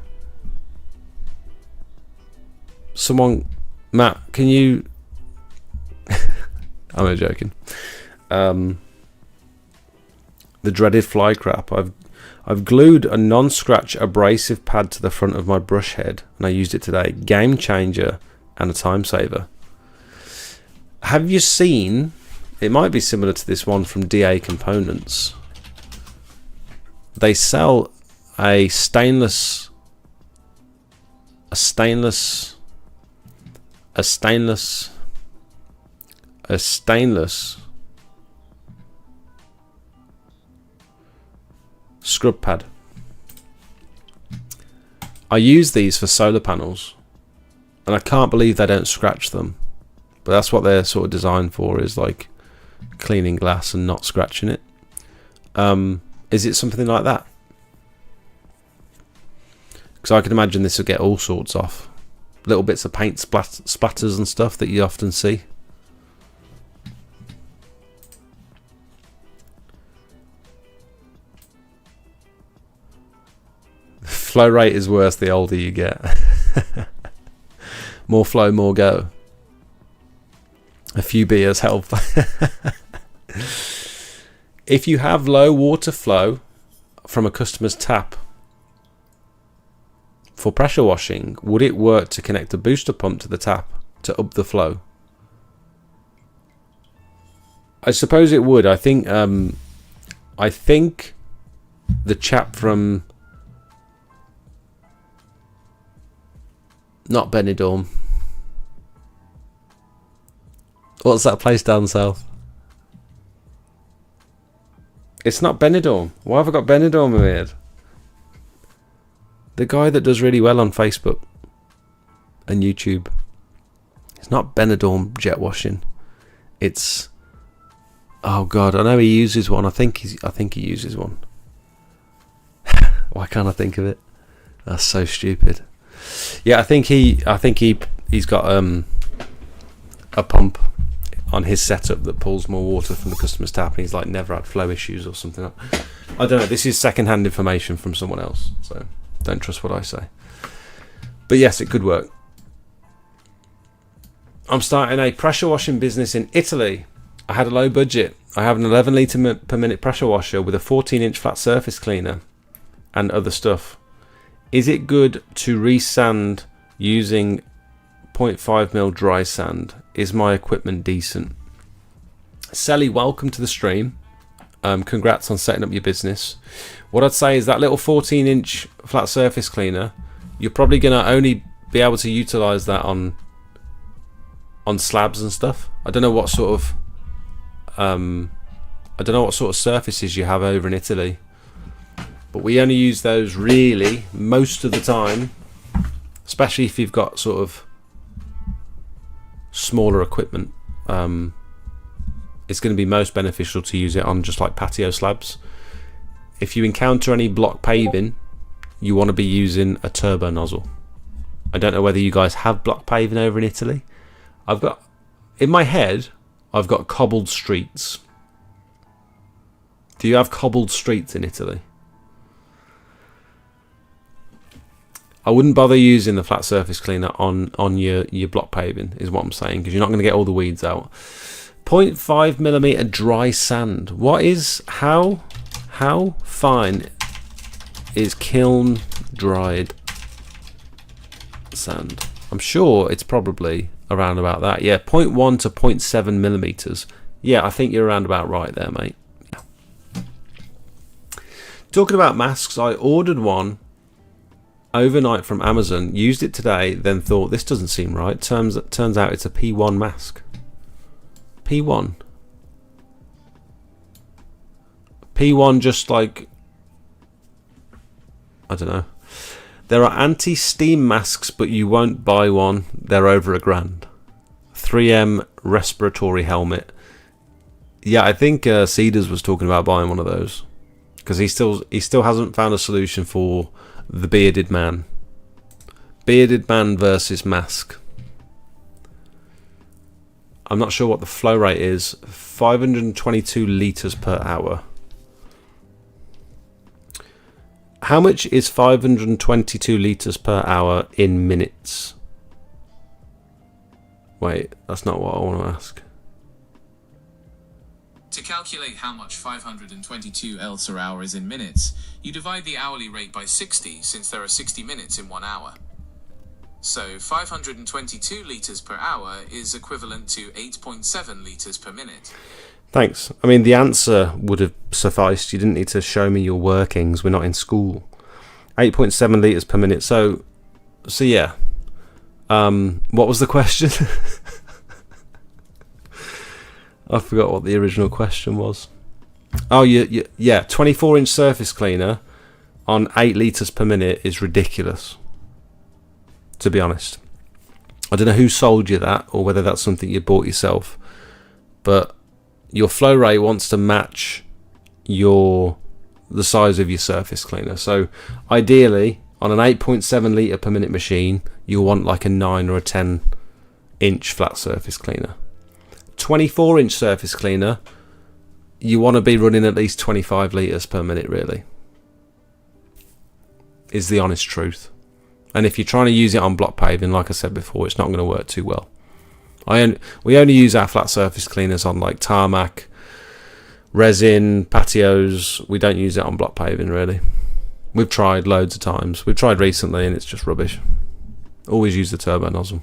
Someone, Matt, can you? I'm not joking. The dreaded fly crap. I've glued a non-scratch abrasive pad to the front of my brush head, and I used it today. Game changer and a time saver. Have you seen? It might be similar to this one from DA Components. They sell a stainless scrub pad. I use these for solar panels and I can't believe they don't scratch them, but that's what they're sort of designed for, is like cleaning glass and not scratching it. Is it something like that? Because I can imagine this will get all sorts off. Little bits of paint splatters and stuff that you often see. Flow rate is worse the older you get. More flow, more go. A few beers help. If you have low water flow from a customer's tap for pressure washing, would it work to connect a booster pump to the tap to up the flow? I suppose it would. I think the chap from not Benidorm. What's that place down south? It's not Benidorm. Why have I got Benidorm in my head? The guy that does really well on Facebook and YouTube. It's not Benidorm jet washing. It's, oh god, I know he uses one. I think he uses one. Why can't I think of it? That's so stupid. Yeah, I think he's got a pump on his setup that pulls more water from the customer's tap, and he's like never had flow issues or something. I don't know. This is second-hand information from someone else, so don't trust what I say. But yes, it could work. I'm starting a pressure washing business in Italy. I had a low budget. I have an 11 litre per minute pressure washer with a 14-inch flat surface cleaner and other stuff. Is it good to resand using 0.5mm dry sand? Is my equipment decent? Sally, welcome to the stream. Congrats on setting up your business. What I'd say is that little 14-inch flat surface cleaner, you're probably going to only be able to utilize that on slabs and stuff. I don't know what sort of surfaces you have over in Italy, but we only use those really most of the time, especially if you've got sort of smaller equipment. It's going to be most beneficial to use it on just like patio slabs. If you encounter any block paving, you want to be using a turbo nozzle. I don't know whether you guys have block paving over in Italy. In my head, I've got cobbled streets. Do you have cobbled streets in Italy? I wouldn't bother using the flat surface cleaner on your block paving, is what I'm saying, because you're not going to get all the weeds out. 0.5mm dry sand. How fine is kiln dried sand? I'm sure it's probably around about that. Yeah, 0.1 to 0.7mm. Yeah, I think you're around about right there, mate. Yeah. Talking about masks, I ordered one overnight from Amazon, used it today, then thought this doesn't seem right. Turns out it's a P1 mask. P1, just like, I don't know. There are anti-steam masks, but you won't buy one. They're over £1,000. 3M respiratory helmet. Yeah, I think Cedars was talking about buying one of those because he still hasn't found a solution for the bearded man. Bearded man versus mask. I'm not sure what the flow rate is. 522 litres per hour. How much is 522 litres per hour in minutes? Wait, that's not what I want to ask. To calculate how much 522 L per hour is in minutes, you divide the hourly rate by 60, since there are 60 minutes in 1 hour. So 522 litres per hour is equivalent to 8.7 litres per minute. Thanks. I mean, the answer would have sufficed. You didn't need to show me your workings. We're not in school. 8.7 litres per minute. So yeah. What was the question? I forgot what the original question was. Oh, yeah. 24-inch surface cleaner on 8 litres per minute is ridiculous, to be honest. I don't know who sold you that or whether that's something you bought yourself, but your flow rate wants to match the size of your surface cleaner. So ideally on an 8.7 litre per minute machine, you'll want like a 9 or a 10 inch flat surface cleaner. 24 inch surface cleaner, you want to be running at least 25 litres per minute, really, is the honest truth. And if you're trying to use it on block paving, like I said before, it's not going to work too well. We only use our flat surface cleaners on like tarmac, resin, patios. We don't use it on block paving, really. We've tried loads of times. We've tried recently and it's just rubbish. Always use the turbo nozzle.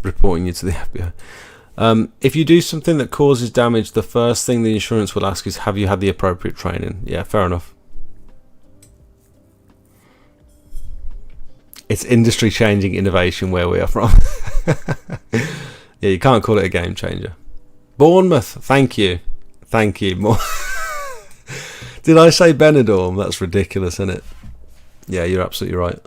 Reporting you to the FBI. If you do something that causes damage, the first thing the insurance will ask is, have you had the appropriate training? Yeah, fair enough. It's industry changing innovation where we are from. Yeah, you can't call it a game changer. Bournemouth, thank you. Thank you. More. Did I say Benidorm? That's ridiculous, isn't it? Yeah, you're absolutely right.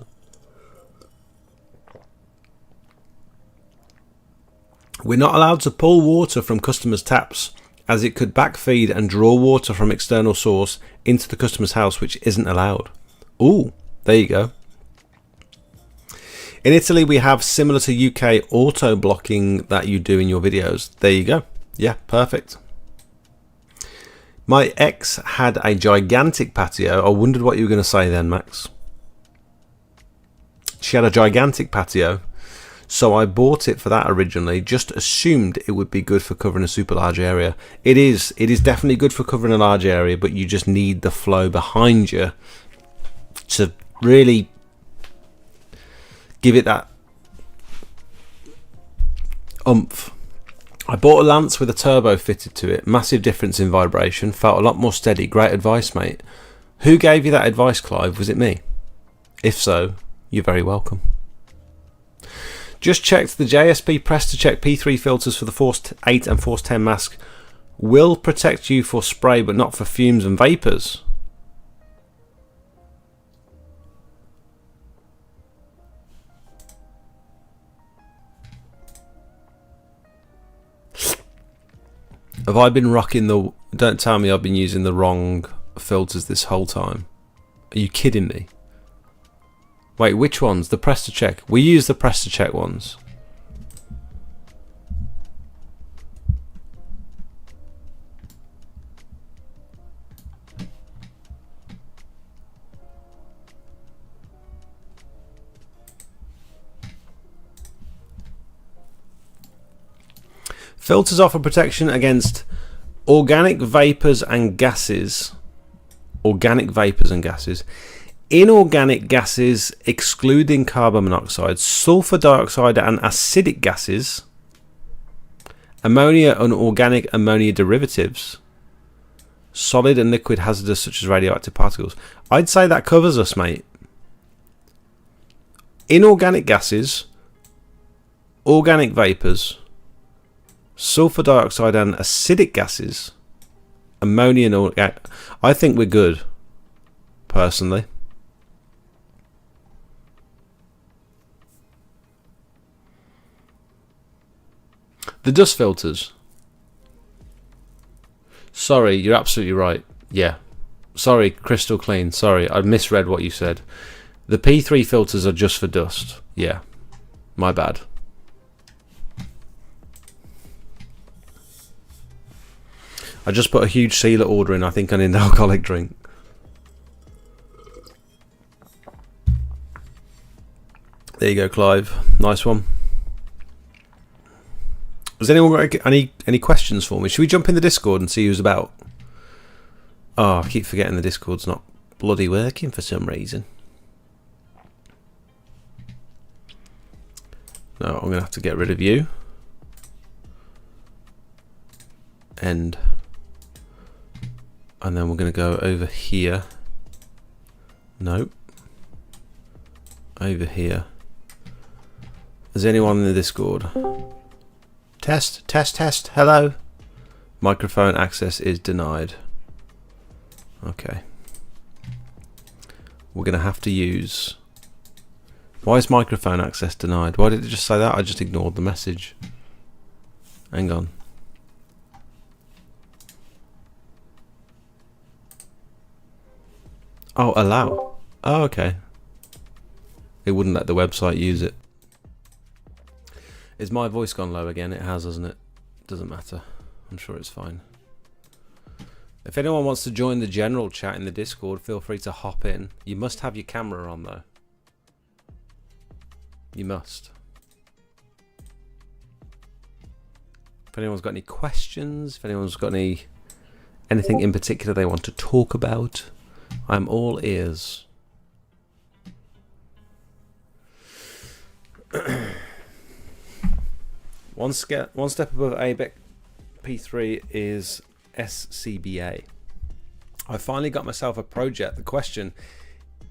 We're not allowed to pull water from customers' taps, as it could backfeed and draw water from external source into the customer's house, which isn't allowed. Ooh, there you go. In Italy, we have similar to UK auto blocking that you do in your videos. There you go. Yeah, perfect. My ex had a gigantic patio. I wondered what you were going to say then, Max. She had a gigantic patio. So I bought it for that originally, just assumed it would be good for covering a super large area. It is definitely good for covering a large area, but you just need the flow behind you to really give it that oomph. I bought a Lance with a turbo fitted to it. Massive difference in vibration. Felt a lot more steady. Great advice, mate. Who gave you that advice, Clive? Was it me? If so, you're very welcome. Just checked the JSP Press to Check P3 filters for the Force 8 and Force 10 mask will protect you for spray but not for fumes and vapours. Have I been rocking the... Don't tell me I've been using the wrong filters this whole time. Are you kidding me? Wait, which ones? The Press to Check. We use the Press to Check ones. Filters offer protection against organic vapors and gases. Organic vapors and gases. Inorganic gases excluding carbon monoxide, sulfur dioxide and acidic gases, ammonia and organic ammonia derivatives, solid and liquid hazardous such as radioactive particles. I'd say that covers us, mate. Inorganic gases, organic vapors, sulfur dioxide and acidic gases, ammonia and organic. I think we're good, personally. The dust filters. Sorry, you're absolutely right. Yeah. Sorry, crystal clean. Sorry, I misread what you said. The P3 filters are just for dust. Yeah. My bad. I just put a huge sealer order in. I think I need an alcoholic drink. There you go, Clive. Nice one. Has anyone got any questions for me? Should we jump in the Discord and see who's about? Oh, I keep forgetting the Discord's not bloody working for some reason. No, I'm going to have to get rid of you. End. And then we're going to go over here. Nope. Over here. Is anyone in the Discord? Test, test, test. Hello. Microphone access is denied. Okay. We're going to have to use... Why is microphone access denied? Why did it just say that? I just ignored the message. Hang on. Oh, allow. Oh, okay. It wouldn't let the website use it. Is my voice gone low again? It has, hasn't it? Doesn't matter. I'm sure it's fine. If anyone wants to join the general chat in the Discord, feel free to hop in. You must have your camera on though. You must. If anyone's got any questions, if anyone's got anything in particular they want to talk about, I'm all ears. One step above ABEC P3 is SCBA. I finally got myself a project. The question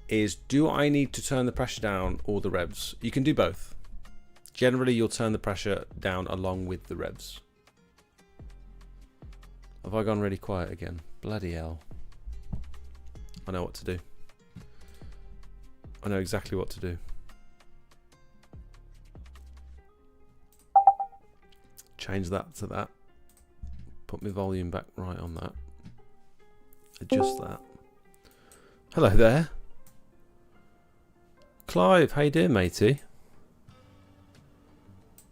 is, do I need to turn the pressure down or the revs? You can do both. Generally, you'll turn the pressure down along with the revs. Have I gone really quiet again? Bloody hell. I know what to do. I know exactly what to do. Change that to that. Put my volume back right on that. Adjust that. Hello there. Clive, how you doing, matey?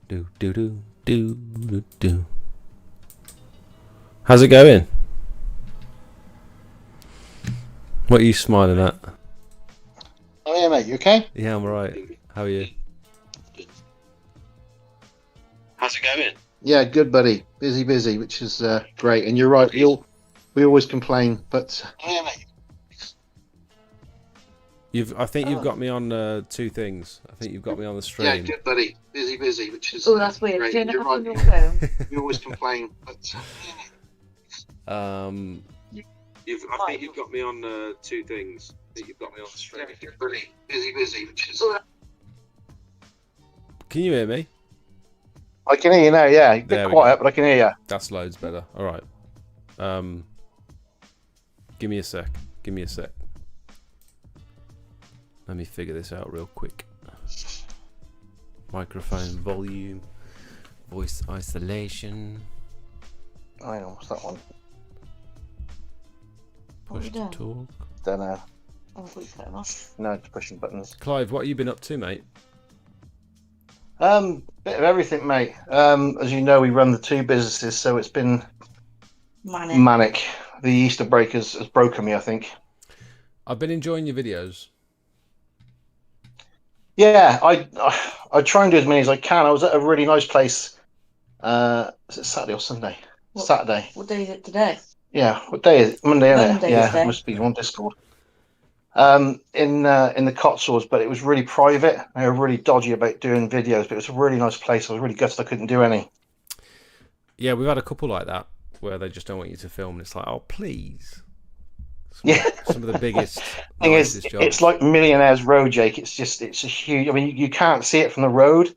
Do do do do do do. How's it going? What are you smiling at? Oh yeah, mate. You okay? Yeah, I'm alright. How are you? How's it going? Yeah, good, buddy. Busy, which is great. And you're right. We always complain, but oh yeah, mate. I think you've got me on two things. I think you've got me on the stream. Yeah, good, buddy. Busy, which is Oh, that's weird. great. Turn it You're up on right. your phone. We always complain, but I think you've got me on two things. I think you've got me on the stream. yeah, good, buddy. Busy, which is. Can you hear me? I can hear you now. Yeah, a bit There we quiet, go. but I can hear you. That's loads better. All right. Give me a sec. Let me figure this out real quick. Microphone volume, voice isolation. I know what's that one. What Push you to doing? talk. Don't know. Oh, I thought you cut him off. No, it's pushing buttons. Clive, what have you been up to, mate? Bit of everything, mate. As you know, we run the two businesses, so it's been manic. The Easter break has broken me, I think. I've been enjoying your videos. Yeah, I try and do as many as I can. I was at a really nice place. Is it Saturday or Sunday? What? Saturday. What day is it today? Yeah. What day is it? Monday, isn't it? Monday, Yeah, today. must be on Discord. In the Cotswolds, but it was really private. They were really dodgy about doing videos, but it was a really nice place. I was really gutted I couldn't do any. Yeah, we've had a couple like that where they just don't want you to film, and it's like, oh please. Some of the biggest. Thing is, nicest jobs. it's like Millionaire's Road, Jake. It's a huge. I mean, you can't see it from the road,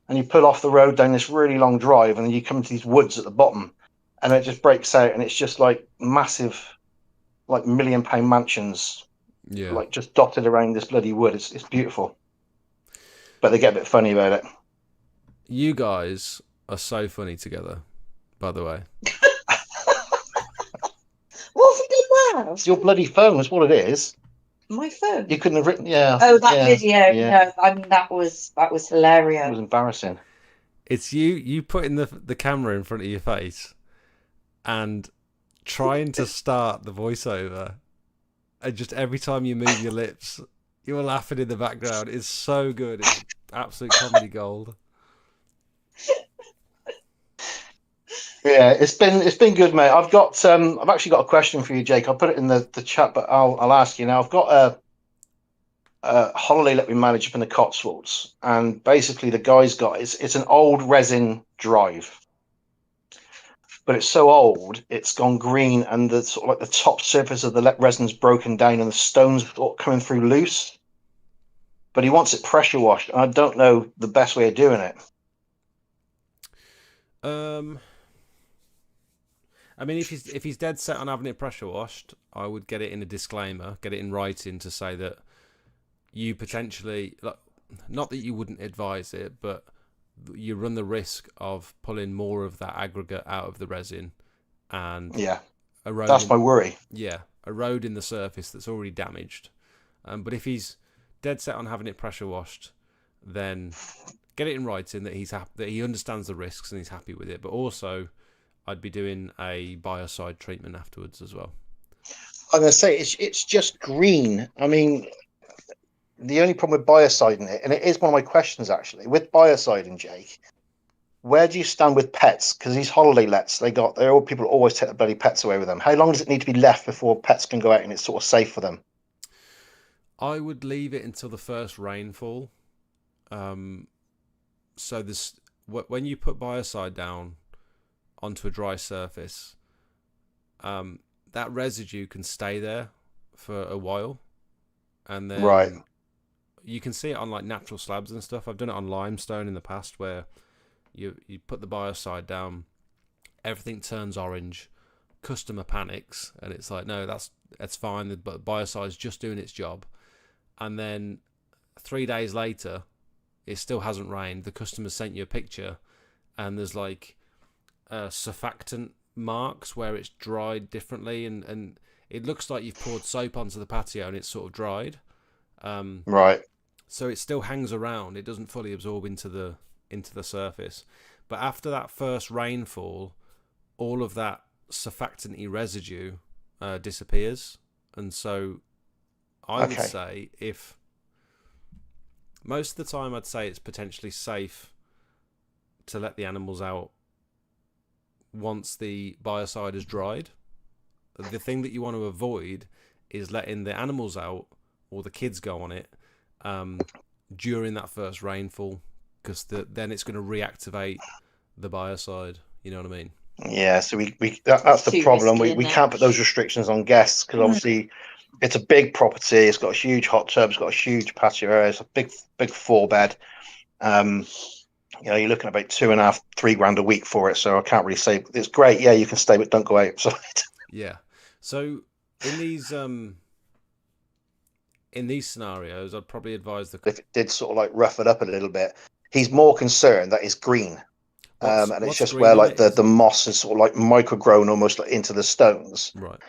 and you pull off the road down this really long drive, and then you come to these woods at the bottom, and it just breaks out, and it's just like massive, like £1 million mansions, Yeah. like just dotted around this bloody wood. It's beautiful, but they get a bit funny about it. You guys are so funny together, by the way. What's it about? It's your bloody phone. That's what it is. My phone. You couldn't have written. Yeah. Oh, that yeah, video. Yeah. No, I mean that was hilarious. It was embarrassing. It's you putting the camera in front of your face and trying to start the voiceover, and just every time you move your lips, you're laughing in the background. It's so good. It's absolute comedy gold. Yeah, it's been good, mate. I've actually got a question for you, Jake. I'll put it in the chat, but I'll ask you now. I've got a holiday that we manage up in the Cotswolds, and basically the guy's got it's an old resin drive, but it's so old it's gone green, and the sort of like the top surface of the resin's broken down, and the stones are coming through loose. But he wants it pressure washed, and I don't know the best way of doing it. I mean, if he's dead set on having it pressure washed, I would get it in a disclaimer, get it in writing to say that you potentially, like, not that you wouldn't advise it, but you run the risk of pulling more of that aggregate out of the resin and Yeah, eroding. that's my worry. Yeah, eroding the surface that's already damaged. But if he's dead set on having it pressure washed, then get it in writing that that he understands the risks and he's happy with it. But also, I'd be doing a biocide treatment afterwards as well. I'm going to say it's just green. I mean, the only problem with biociding it, and it is one of my questions actually, with biociding, Jake, where do you stand with pets? Because these holiday lets, people always take the bloody pets away with them. How long does it need to be left before pets can go out and it's sort of safe for them? I would leave it until the first rainfall. So when you put biocide down onto a dry surface, that residue can stay there for a while, and then Right. you can see it on like natural slabs and stuff. I've done it on limestone in the past where you put the biocide down, everything turns orange, customer panics, and it's like, no, that's fine, but biocide's just doing its job. And then 3 days later, it still hasn't rained. The customer sent you a picture, and there's like surfactant marks where it's dried differently, and it looks like you've poured soap onto the patio and it's sort of dried. Right. So it still hangs around. It doesn't fully absorb into the surface. But after that first rainfall, all of that surfactant-y residue disappears. And so I would say most of the time I'd say it's potentially safe to let the animals out once the biocide has dried. The thing that you want to avoid is letting the animals out or the kids go on it during that first rainfall, because then it's going to reactivate the biocide. You know what I mean? Yeah, so that's the problem. We can't put those restrictions on guests because obviously it's a big property. It's got a huge hot tub. It's got a huge patio area. It's a big 4-bed. You're looking at about 2.5, 3 grand a week for it. So I can't really say it's great. Yeah, you can stay, but don't go outside. Yeah. So in these scenarios, I'd probably advise If it did sort of like rough it up a little bit, he's more concerned that it's green. And it's just where like the moss is sort of like microgrown almost like into the stones. Right.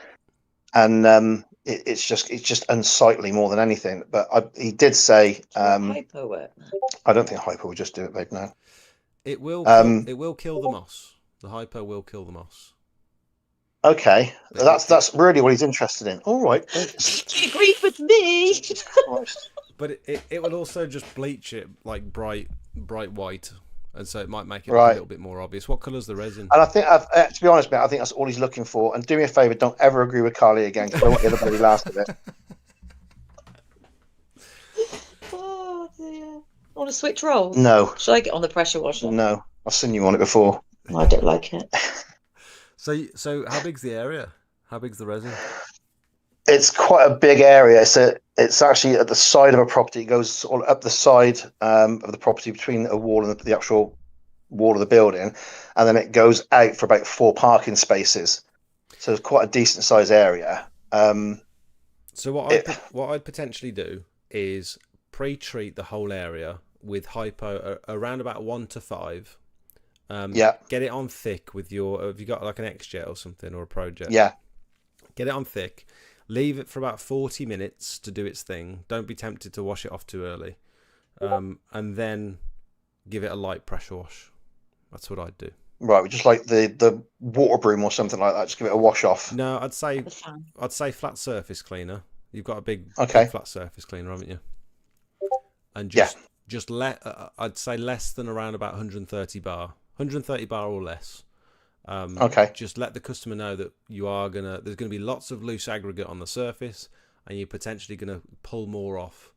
And it's just unsightly more than anything. But he did say hypo it. I don't think hypo would just do it, babe. No. It will kill the moss. The hypo will kill the moss. Okay, that's really what he's interested in. All right. He agreed with me. Jesus Christ. But it will also just bleach it like bright white, and so it might make it a little bit more obvious. What colour's the resin? And I think, to be honest, mate, I think that's all he's looking for. And do me a favour, don't ever agree with Carly again, because I don't want the other bloody last of it. Oh dear. Want to switch roles? No. Should I get on the pressure washer? No, I've seen you on it before. I don't like it. So how big's the area? How big's the resin? It's quite a big area. It's actually at the side of a property. It goes all up the side of the property between a wall and the actual wall of the building, and then it goes out for about 4 parking spaces. So it's quite a decent size area. So what I'd potentially do is pre-treat the whole area with hypo around about 1 to 5. Get it on thick with have you got like an X-Jet or something, or a Pro-Jet? Yeah. Get it on thick. Leave it for about 40 minutes to do its thing. Don't be tempted to wash it off too early. And then give it a light pressure wash. That's what I'd do. Right, just like the water broom or something like that. Just give it a wash off. No, I'd say flat surface cleaner. You've got a big flat surface cleaner, haven't you? And just I'd say less than around about 130 bar. 130 bar or less. Just let the customer know that there's gonna be lots of loose aggregate on the surface, and you're potentially gonna pull more off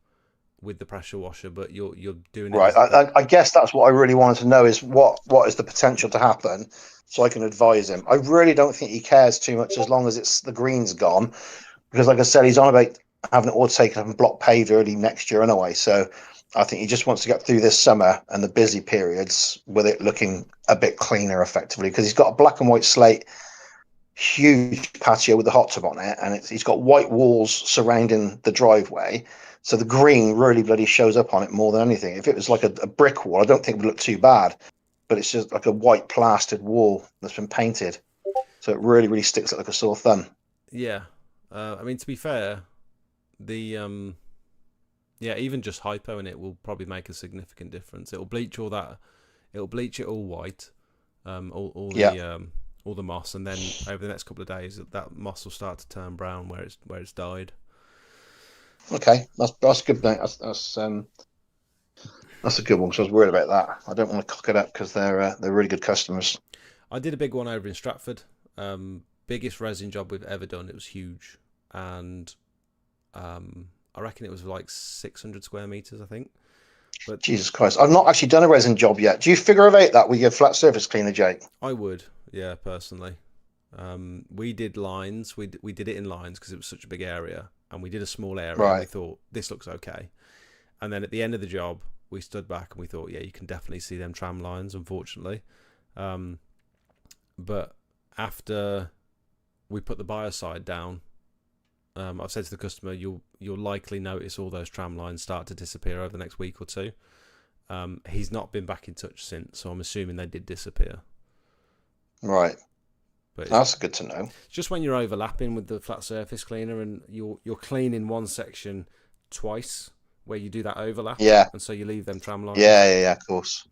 with the pressure washer, but you're doing it right. I guess that's what I really wanted to know, is what is the potential to happen, so I can advise him. I really don't think he cares too much as long as the green's gone, because like I said, he's on about having it all taken up and block paved early next year anyway. So I think he just wants to get through this summer and the busy periods with it looking a bit cleaner, effectively, because he's got a black and white slate huge patio with the hot tub on it, and it's got white walls surrounding the driveway. So the green really bloody shows up on it more than anything. If it was like a brick wall, I don't think it would look too bad. But it's just like a white plastered wall that's been painted. So it really, really sticks out like a sore thumb. Yeah. I mean, to be fair, the yeah, even just hypo in it will probably make a significant difference. It'll bleach all that. It'll bleach it all white, all the moss, and then over the next couple of days, that moss will start to turn brown where it's died. Okay, that's good, mate. That's a good one because I was worried about that. I don't want to cock it up because they're really good customers. I did a big one over in Stratford. Biggest resin job we've ever done. It was huge, and I reckon it was like 600 square meters, I think. But Jesus Christ, I've not actually done a resin job yet. Do you figure out that with your flat surface cleaner, Jake? I would, yeah, personally. We did lines. We did it in lines because it was such a big area, and we did a small area. Right. And we thought this looks okay, and then at the end of the job, we stood back and we thought, yeah, you can definitely see them tram lines. Unfortunately, but after we put the biocide down, I've said to the customer, you'll likely notice all those tram lines start to disappear over the next week or two. He's not been back in touch since, so I'm assuming they did disappear. Right. But that's good to know. It's just when you're overlapping with the flat surface cleaner and you're cleaning one section twice, where you do that overlap. Yeah. And so you leave them tram lines. Yeah, of course.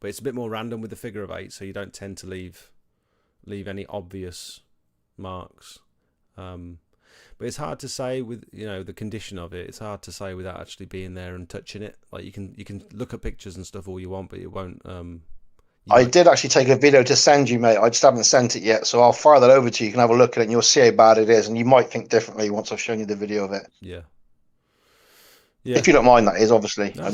But it's a bit more random with the figure of 8, so you don't tend to leave any obvious marks. But it's hard to say with the condition of it. It's hard to say without actually being there and touching it. Like you can look at pictures and stuff all you want, but it won't. I did actually take a video to send you, mate. I just haven't sent it yet, so I'll fire that over to you. You can have a look at it, and you'll see how bad it is, and you might think differently once I've shown you the video of it. Yeah. If you don't mind, that is obviously. No,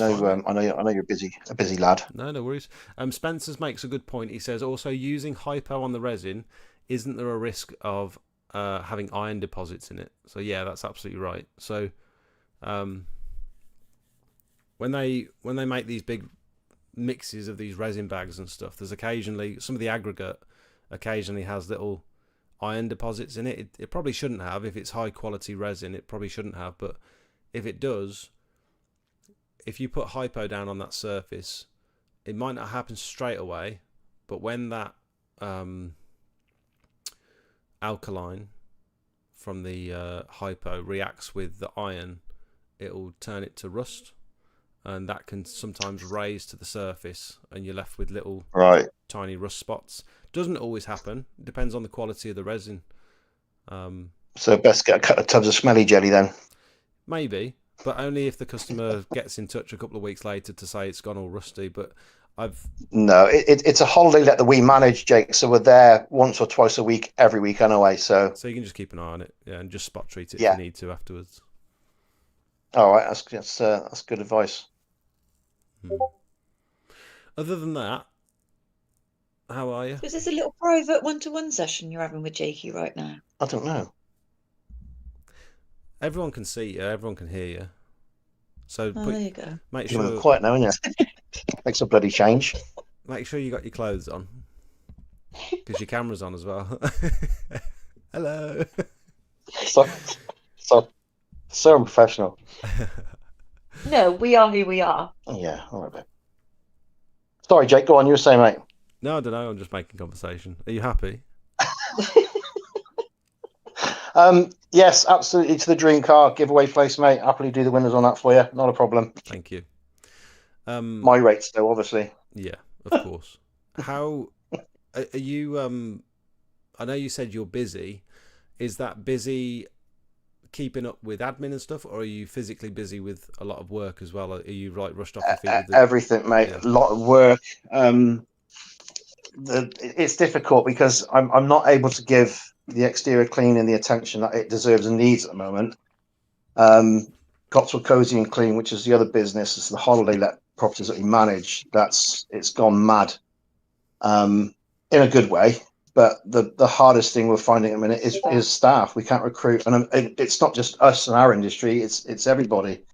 I know you're a busy lad. No worries. Spencer's makes a good point. He says also using hypo on the resin, isn't there a risk of having iron deposits in it? So yeah, that's absolutely right. So when they make these big mixes of these resin bags and stuff, there's occasionally some of the aggregate occasionally has little iron deposits in it. It probably shouldn't have. If it's high quality resin, it probably shouldn't have, but if it does, if you put hypo down on that surface, it might not happen straight away, but when that alkaline from the hypo reacts with the iron, it'll turn it to rust, and that can sometimes raise to the surface, and you're left with little tiny rust spots. Doesn't always happen. It depends on the quality of the resin. So best get a couple of tubs of smelly jelly then. Maybe, but only if the customer gets in touch a couple of weeks later to say it's gone all rusty. But No, it's a holiday let that we manage, Jake. So we're there once or twice a week, every week anyway. So you can just keep an eye on it, yeah, and just spot treat it if you need to afterwards. All right, that's good advice. Other than that, how are you? Is this a little private one-to-one session you're having with Jakey right now? I don't know. Everyone can see you. Everyone can hear you. So there you go. Make You're sure quiet now, aren't you? Makes a bloody change. Make sure you got your clothes on, because your camera's on as well. Hello. So unprofessional. No, we are who we are. Yeah, all right. Sorry, Jake. Go on. You were saying, mate. No, I don't know. I'm just making conversation. Are you happy? Yes, absolutely. To the dream car giveaway place, mate. Happily do the winners on that for you. Not a problem. Thank you. My rates, though, obviously. Yeah, of course. How are you? I know you said you're busy. Is that busy keeping up with admin and stuff, or are you physically busy with a lot of work as well? Are you like rushed off your feet with everything, mate? Yeah. A lot of work. It's difficult because I'm not able to give the exterior cleaning the attention that it deserves and needs at the moment. Cotswold Cozy and Clean, which is the other business, it's the holiday let properties that we manage. It's gone mad, in a good way. But the hardest thing we're finding at the minute is staff. We can't recruit, and it's not just us in our industry. It's everybody.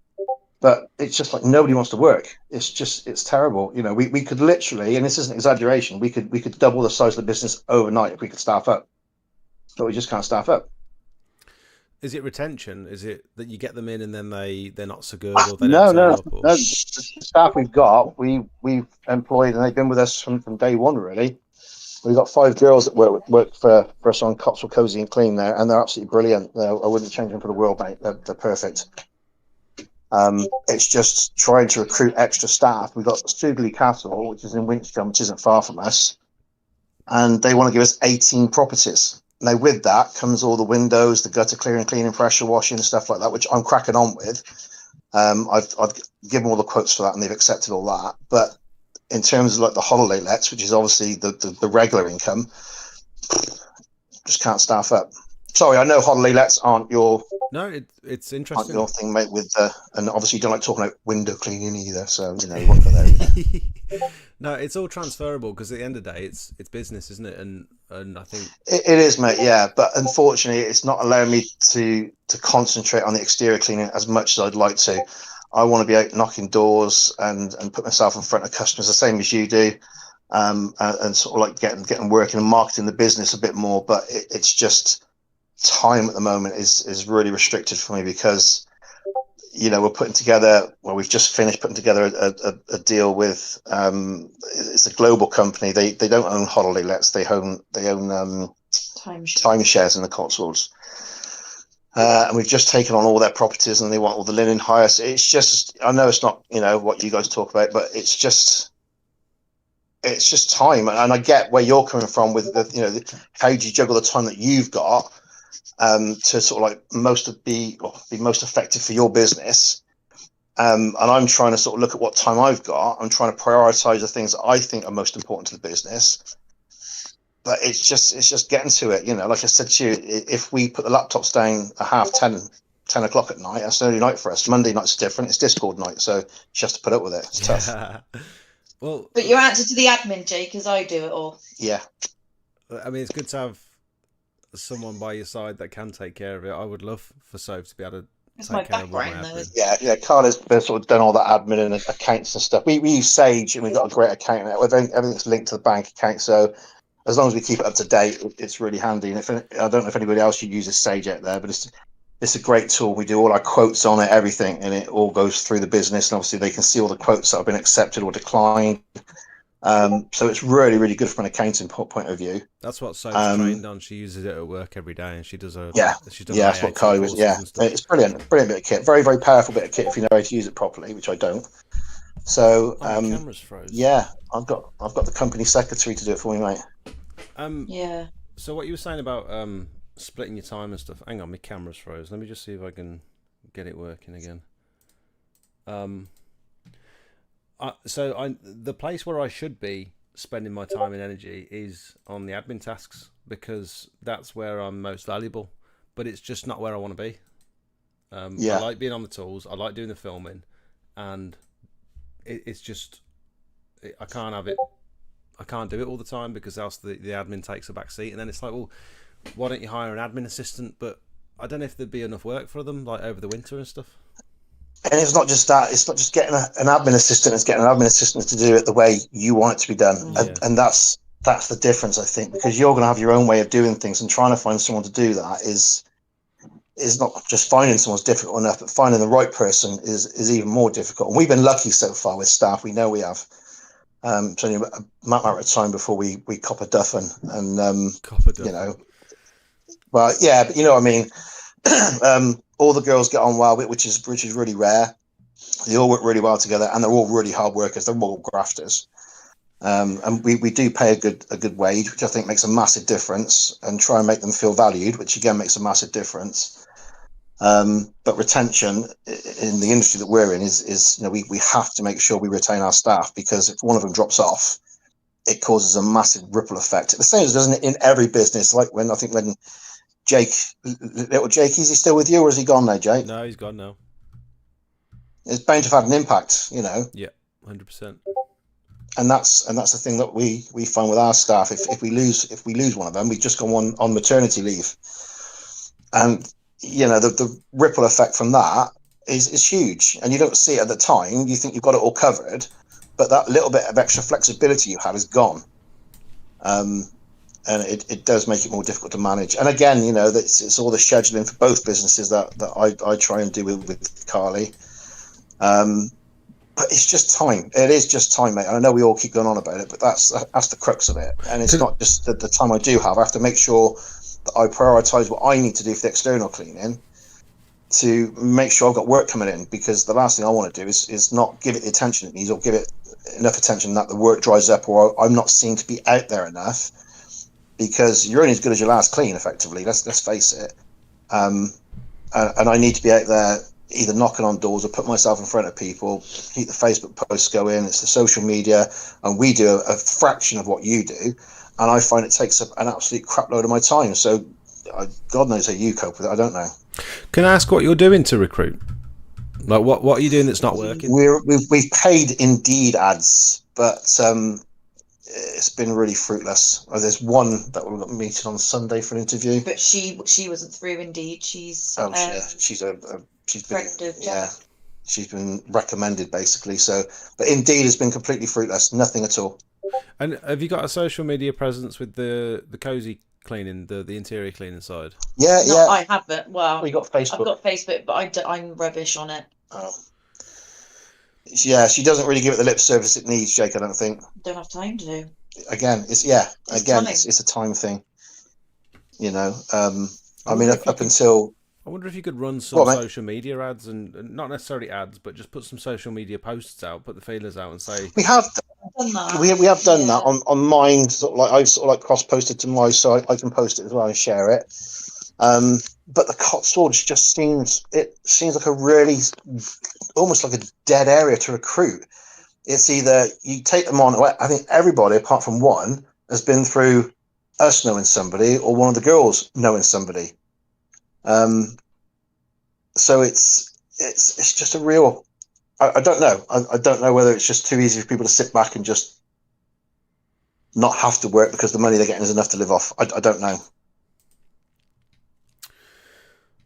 But it's just like nobody wants to work. It's terrible. You know, we could literally, and this isn't exaggeration, we could double the size of the business overnight if we could staff up. but we just can't staff up. Is it retention? Is it that you get them in and then they're not so good, or they No, don't no, turn no. up? Or... The staff we've got, we've employed, and they've been with us from day one. Really, we've got 5 girls that work for us on Cotswold Cozy and Clean there, and they're absolutely brilliant. I wouldn't change them for the world, mate. They're perfect. It's just trying to recruit extra staff. We've got Sugley Castle, which is in Winchcombe, which isn't far from us, and they want to give us 18 properties. Now, with that comes all the windows, the gutter clearing, cleaning, pressure washing, and stuff like that, which I'm cracking on with. I've given all the quotes for that, and they've accepted all that. But in terms of like the holiday lets, which is obviously the regular income, just can't staff up. Sorry, I know holiday lets aren't your interesting. Thing, mate. With and obviously you don't like talking about window cleaning either, so you won't go there either. No, it's all transferable because at the end of the day, it's business, isn't it? And I think it is, mate. Yeah, but unfortunately, it's not allowing me to concentrate on the exterior cleaning as much as I'd like to. I want to be out knocking doors and put myself in front of customers the same as you do, and sort of like getting working and marketing the business a bit more. But it's just time at the moment is really restricted for me because we're putting together. Well, we've just finished putting together a deal with. It's a global company. They don't own holiday lets. They own timeshares in the Cotswolds. And we've just taken on all their properties, and they want all the linen hire. So it's just, I know it's not what you guys talk about, but it's just time. And I get where you're coming from with how do you juggle the time that you've got to sort of like be most effective for your business. And I'm trying to sort of look at what time I've got. I'm trying to prioritize the things that I think are most important to the business. But it's just getting to it. Like I said to you, if we put the laptops down at 10 o'clock at night, that's an early night for us. Monday night's different. It's Discord night, so she has to put up with it. It's tough. Well, but you answer to the admin, Jake, as I do it all. Yeah. I mean, it's good to have someone by your side that can take care of it. I would love for Soph to be able to take care of all my admin. Yeah. Carla's sort of done all that admin and accounts and stuff. We use Sage, and we've got a great account. Everything's linked to the bank account, so as long as we keep it up to date, it's really handy. And I don't know if anybody else uses Sage out there, but it's a great tool. We do all our quotes on it, everything, and it all goes through the business. And obviously, they can see all the quotes that have been accepted or declined. So it's really, really good from an accounting point of view. That's what Soph's trained on. She uses it at work every day, and she does that's what Kai was. Yeah, it's brilliant bit of kit. Very, very powerful bit of kit if you know how to use it properly, which I don't. So cameras froze. Yeah, I've got the company secretary to do it for me, mate. Yeah. So what you were saying about splitting your time and stuff. Hang on, my camera's froze. Let me just see if I can get it working again. The place where I should be spending my time and energy is on the admin tasks because that's where I'm most valuable. But it's just not where I want to be. I like being on the tools. I like doing the filming, and it's just I can't have it. I can't do it all the time because else the admin takes a back seat, and then it's like, well, why don't you hire an admin assistant? But I don't know if there'd be enough work for them, like over the winter and stuff. And it's not just that. It's not just getting an admin assistant. It's getting an admin assistant to do it the way you want it to be done, and that's the difference, I think, because you're going to have your own way of doing things, and trying to find someone to do that is not just finding someone's difficult enough, but finding the right person is even more difficult. And we've been lucky so far with staff. We know we have. It's only a matter of time before we cop a duffin, and well, yeah, but you know what I mean. All the girls get on well, which is really rare. They all work really well together, and they're all really hard workers. They're all grafters, and we do pay a good wage, which I think makes a massive difference, and try and make them feel valued, which again makes a massive difference. But retention in the industry that we're in is we have to make sure we retain our staff, because if one of them drops off, it causes a massive ripple effect. The same as doesn't it in every business. Like when Jake, little Jake, is he still with you or is he gone now, Jake? No, he's gone now. It's bound to have had an impact, Yeah, 100%. And that's the thing that we find with our staff. If we lose one of them, we've just gone on maternity leave, and the ripple effect from that is huge, and you don't see it at the time. You think you've got it all covered, but that little bit of extra flexibility you had is gone. and it does make it more difficult to manage. And again, you know, it's all the scheduling for both businesses that I try and do with Carly. But it's just time. It is just time, mate. I know we all keep going on about it, but that's the crux of it. And it's not just the time I do have. I have to make sure that I prioritise what I need to do for the external cleaning to make sure I've got work coming in, because the last thing I want to do is not give it the attention it needs, or give it enough attention that the work dries up, or I'm not seen to be out there enough, because you're only as good as your last clean, effectively. Let's face it. And I need to be out there either knocking on doors or put myself in front of people, keep the Facebook posts going, it's the social media, and we do a fraction of what you do, and I find it takes up an absolute crap load of my time. So God knows how you cope with it. I don't know. Can I ask what you're doing to recruit? Like, what are you doing that's not working? We've paid Indeed ads, but it's been really fruitless. There's one that we've got meeting on Sunday for an interview. But she wasn't through Indeed. She's she's been, friend of Jack. she's been recommended basically. So, but Indeed has been completely fruitless. Nothing at all. And have you got a social media presence with the cozy cleaning, the interior cleaning side? Yeah, No, yeah. I haven't. Well, We got Facebook. I've got Facebook, but I'm rubbish on it. Oh. Yeah, she doesn't really give it the lip service it needs, Jake. I don't think. Don't have time to do. Again, it's a time thing. You know, I mean, up until. I wonder if you could run some social media ads, and not necessarily ads, but just put some social media posts out, put the feelers out, and say we have done that. We have done that on mine. Sort of like I've sort of like cross posted to my site. I can post it as well and share it. But the Cotswolds just seems like a really almost like a dead area to recruit. It's either you take them on. I think everybody apart from one has been through us knowing somebody or one of the girls knowing somebody. So it's just a real. I don't know. I don't know whether it's just too easy for people to sit back and just not have to work because the money they're getting is enough to live off. I don't know.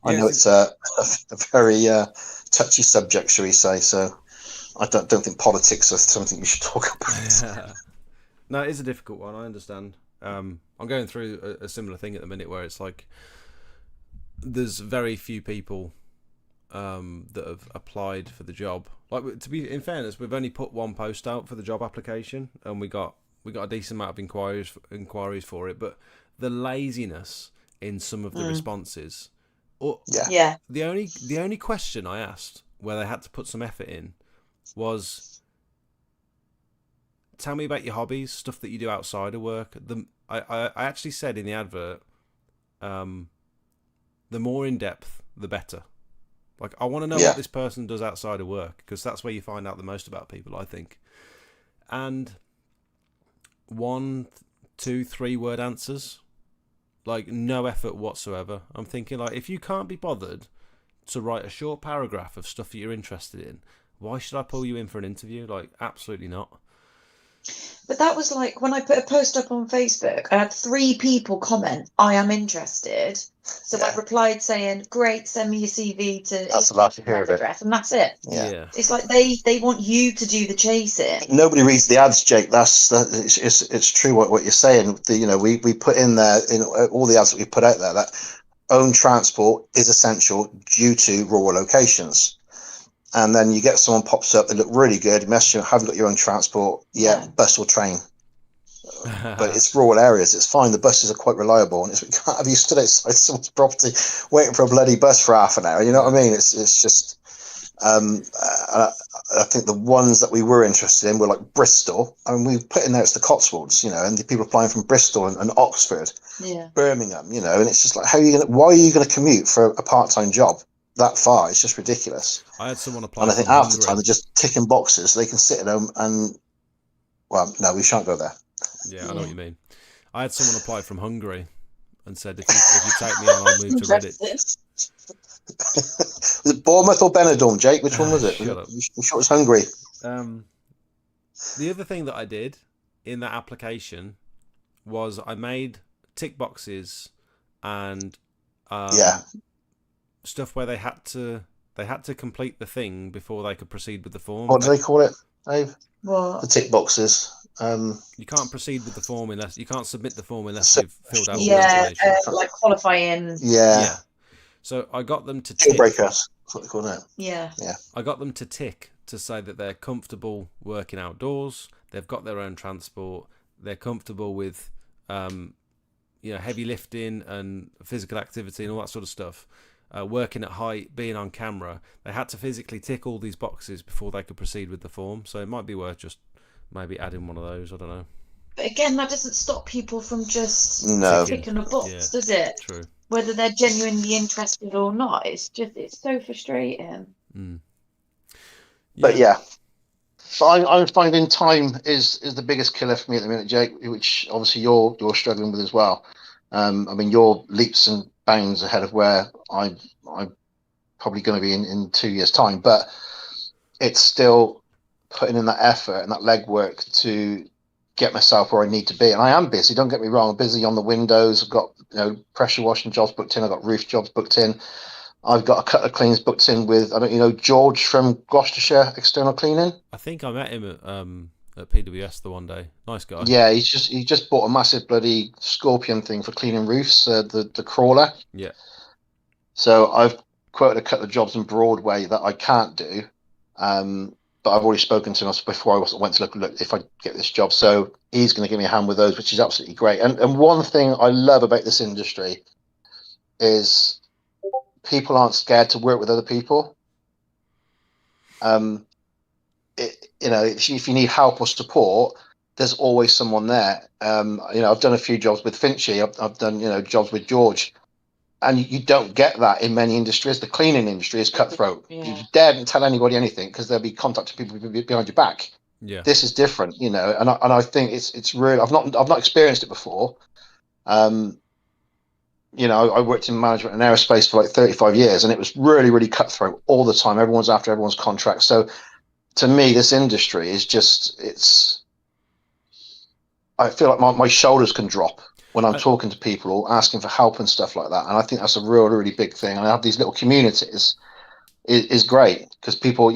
I know it's a very touchy subject, shall we say? So I don't think politics are something we should talk about. Yeah. No, it is a difficult one. I understand. I'm going through a similar thing at the minute where it's like there's very few people that have applied for the job. Like, to be in fairness, we've only put one post out for the job application, and we got a decent amount of inquiries for it. But the laziness in some of the responses. Yeah. The only question I asked where they had to put some effort in was, tell me about your hobbies, stuff that you do outside of work. I actually said in the advert, the more in depth, the better. Like, I want to know what this person does outside of work, because that's where you find out the most about people, I think. And 1, 2, 3 word answers. Like, no effort whatsoever. I'm thinking, like, if you can't be bothered to write a short paragraph of stuff that you're interested in, why should I pull you in for an interview? Like, absolutely not. But that was like when I put a post up on Facebook, I had 3 people comment, I am interested. So I replied saying, great, send me your CV to That's the last you hear of it. address, and that's it. Yeah. It's like they want you to do the chasing. Nobody reads the ads, Jake. It's true what you're saying. We put in there in all the ads that we put out there that own transport is essential due to rural locations. And then you get someone pops up, they look really good, message you, haven't got your own transport, bus or train. But it's rural areas, it's fine, the buses are quite reliable, and we can't have you stood outside someone's property waiting for a bloody bus for half an hour, you know what I mean? It's just, I think the ones that we were interested in were like Bristol, and we put in there it's the Cotswolds, and the people applying from Bristol and Oxford, Birmingham, and it's just like, why are you going to commute for a part-time job that far? It's just ridiculous. I had someone apply, and I think half the time they're just ticking boxes so they can sit at home and, well, no, we shan't go there. Yeah, I know what you mean. I had someone apply from Hungary and said, if you take me on, I'll move to Reddit. Was it Bournemouth or Benidorm, Jake? Which one was it? Shut up. You sure it was Hungary? The other thing that I did in that application was I made tick boxes and stuff where they had to complete the thing before they could proceed with the form. What do they call it, Dave? What? The tick boxes. You can't proceed with the form unless you can't submit the form unless So- you've filled out all the Yeah, information. like qualifying. Yeah. So I got them to Deal tick. breakers. That's what they call it. Yeah. I got them to tick to say that they're comfortable working outdoors. They've got their own transport. They're comfortable with, heavy lifting and physical activity and all that sort of stuff. Working at height, being on camera. They had to physically tick all these boxes before they could proceed with the form. So it might be worth just maybe adding one of those. I don't know. But again, that doesn't stop people from just No. picking a box, Yeah, does it? true. Whether they're genuinely interested or not. It's so frustrating. Mm. But yeah. So I'm finding time is the biggest killer for me at the minute, Jake, which obviously you're struggling with as well. I mean, you're leaps and bounds ahead of where I'm probably going to be in 2 years' time, but it's still putting in that effort and that legwork to get myself where I need to be. And I am busy. Don't get me wrong. I'm busy on the windows. I've got pressure washing jobs booked in. I've got roof jobs booked in. I've got a couple of cleans booked in with, I don't know, George from Gloucestershire External Cleaning. I think I met him at PWS the one day. Nice guy. Yeah, he just bought a massive bloody scorpion thing for cleaning roofs, the crawler. Yeah. So I've quoted a couple of jobs in Broadway that I can't do, but I've already spoken to him before I went to look if I get this job. So he's going to give me a hand with those, which is absolutely great. And one thing I love about this industry is people aren't scared to work with other people. If you need help or support, there's always someone there. I've done a few jobs with Finchy. I've done jobs with George, and you don't get that in many industries. The cleaning industry is cutthroat. Yeah. You daren't tell anybody anything because they'll be contacting people behind your back. Yeah. This is different, and I think it's really. I've not experienced it before. I worked in management and aerospace for like 35 years, and it was really, really cutthroat all the time. Everyone's after everyone's contract. So to me, this industry is I feel like my shoulders can drop when I'm talking to people or asking for help and stuff like that. And I think that's a really, really big thing. And I have these little communities is great because people,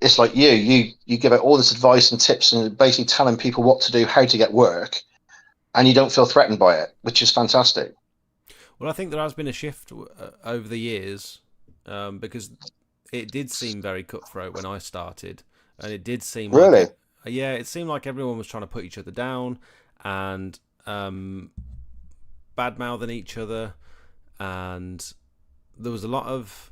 it's like you give out all this advice and tips and basically telling people what to do, how to get work, and you don't feel threatened by it, which is fantastic. Well, I think there has been a shift over the years because it did seem very cutthroat when I started, and it did seem Really? It seemed like everyone was trying to put each other down and bad-mouthing each other, and there was a lot of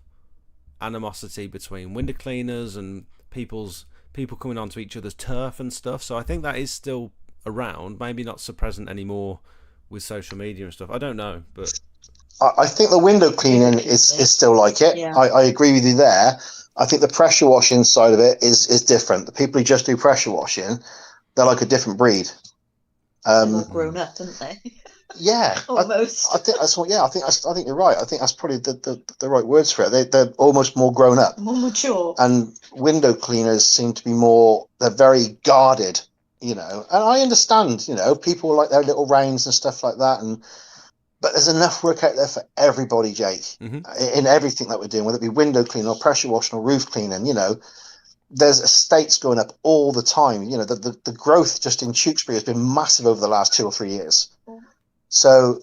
animosity between window cleaners and people coming onto each other's turf and stuff. So I think that is still around, maybe not so present anymore with social media and stuff. I don't know, but I think the window cleaning is still like it. Yeah. I agree with you there. I think the pressure washing side of it is different. The people who just do pressure washing, they're like a different breed. They've all grown up, haven't they? Yeah, Almost. I think that's what. Yeah, I think you're right. I think that's probably the right words for it. They're almost more grown up. More mature. And window cleaners seem to be more. They're very guarded, And I understand, people like their little rounds and stuff like that, but there's enough work out there for everybody, Jake, in everything that we're doing, whether it be window cleaning or pressure washing or roof cleaning. There's estates going up all the time. The growth just in Tewkesbury has been massive over the last 2 or 3 years. So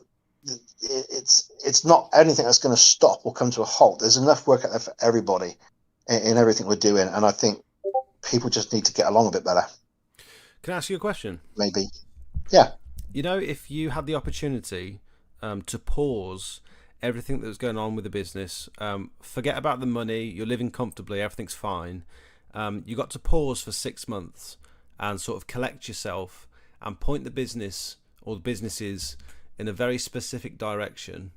it's not anything that's going to stop or come to a halt. There's enough work out there for everybody in everything we're doing, and I think people just need to get along a bit better. can I ask you a question? Maybe, yeah. If you had the opportunity to pause everything that was going on with the business, forget about the money, you're living comfortably, everything's fine. You got to pause for 6 months and sort of collect yourself and point the business or the businesses in a very specific direction.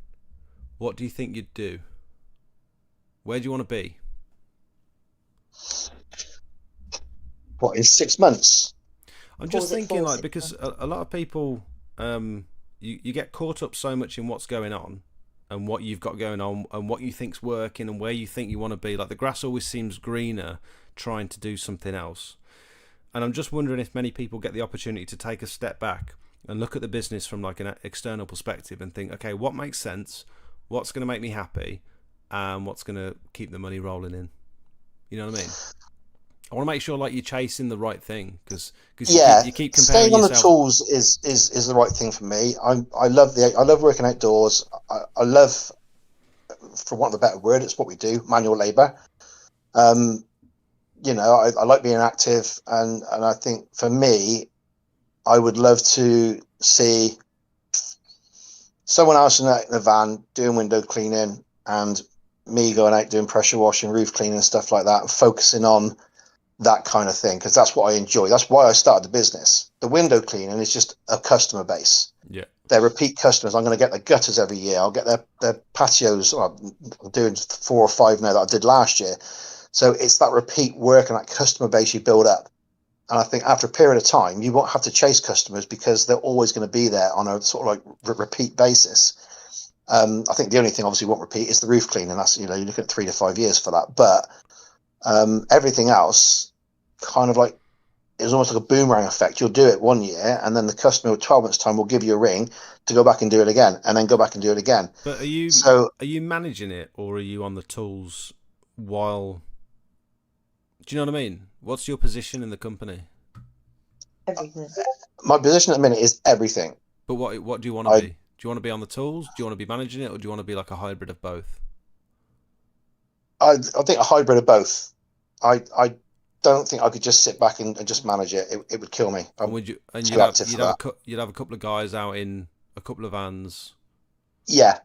What do you think you'd do? Where do you want to be? What, in 6 months? I'm just thinking, because a lot of people, you get caught up so much in what's going on and what you've got going on and what you think's working and where you think you want to be. Like, the grass always seems greener trying to do something else. And I'm just wondering if many people get the opportunity to take a step back and look at the business from like an external perspective and think, okay, what makes sense? What's going to make me happy? And what's going to keep the money rolling in? You know what I mean? I want to make sure like you're chasing the right thing because Yeah, you keep comparing staying on the yourself. tools is the right thing for me. I love working outdoors. I love, for want of a better word, it's what we do, manual labour. You know, I like being active, and I think for me, I would love to see someone else in the van doing window cleaning and me going out doing pressure washing, roof cleaning, and stuff like that, and focusing on that kind of thing, because that's what I enjoy. That's why I started the business. The window cleaning is just a customer base. Yeah. They're repeat customers. I'm going to get their gutters every year. I'll get their patios. Well, I'm doing 4 or 5 now that I did last year. So it's that repeat work and that customer base you build up. And I think after a period of time, you won't have to chase customers because they're always going to be there on a sort of like repeat basis. I think the only thing obviously won't repeat is the roof cleaning. That's, you know, you're looking at 3 to 5 years for that. But everything else kind of like, it's almost like a boomerang effect. You'll do it 1 year, and then the customer 12 months time will give you a ring to go back and do it again, and then go back and do it again. But are you managing it, or are you on the tools while? Do you know what I mean? What's your position in the company? Everything. My position at the minute is everything. But what do you want to be? Do you want to be on the tools? Do you want to be managing it, or do you want to be like a hybrid of both? I think a hybrid of both. I don't think I could just sit back and just manage it. It would kill me. And would you? And too active you'd for have that. you'd have a couple of guys out in a couple of vans. Yeah.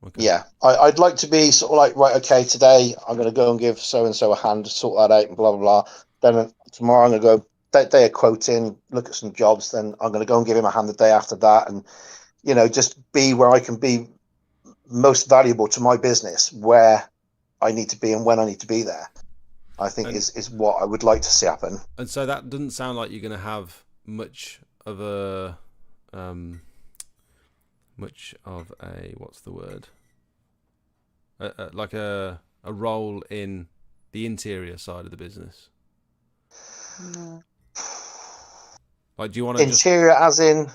Okay. Yeah, I'd like to be sort of like, right, okay, today I'm going to go and give so-and-so a hand to sort that out and blah, blah, blah. Then tomorrow I'm going to go, day of quoting, look at some jobs. Then I'm going to go and give him a hand the day after that. And, you know, just be where I can be most valuable to my business, where I need to be and when I need to be there, I think is what I would like to see happen. And so that doesn't sound like you're going to have much of a what's the word? Like a role in the interior side of the business. No. Like, do you want to interior as in?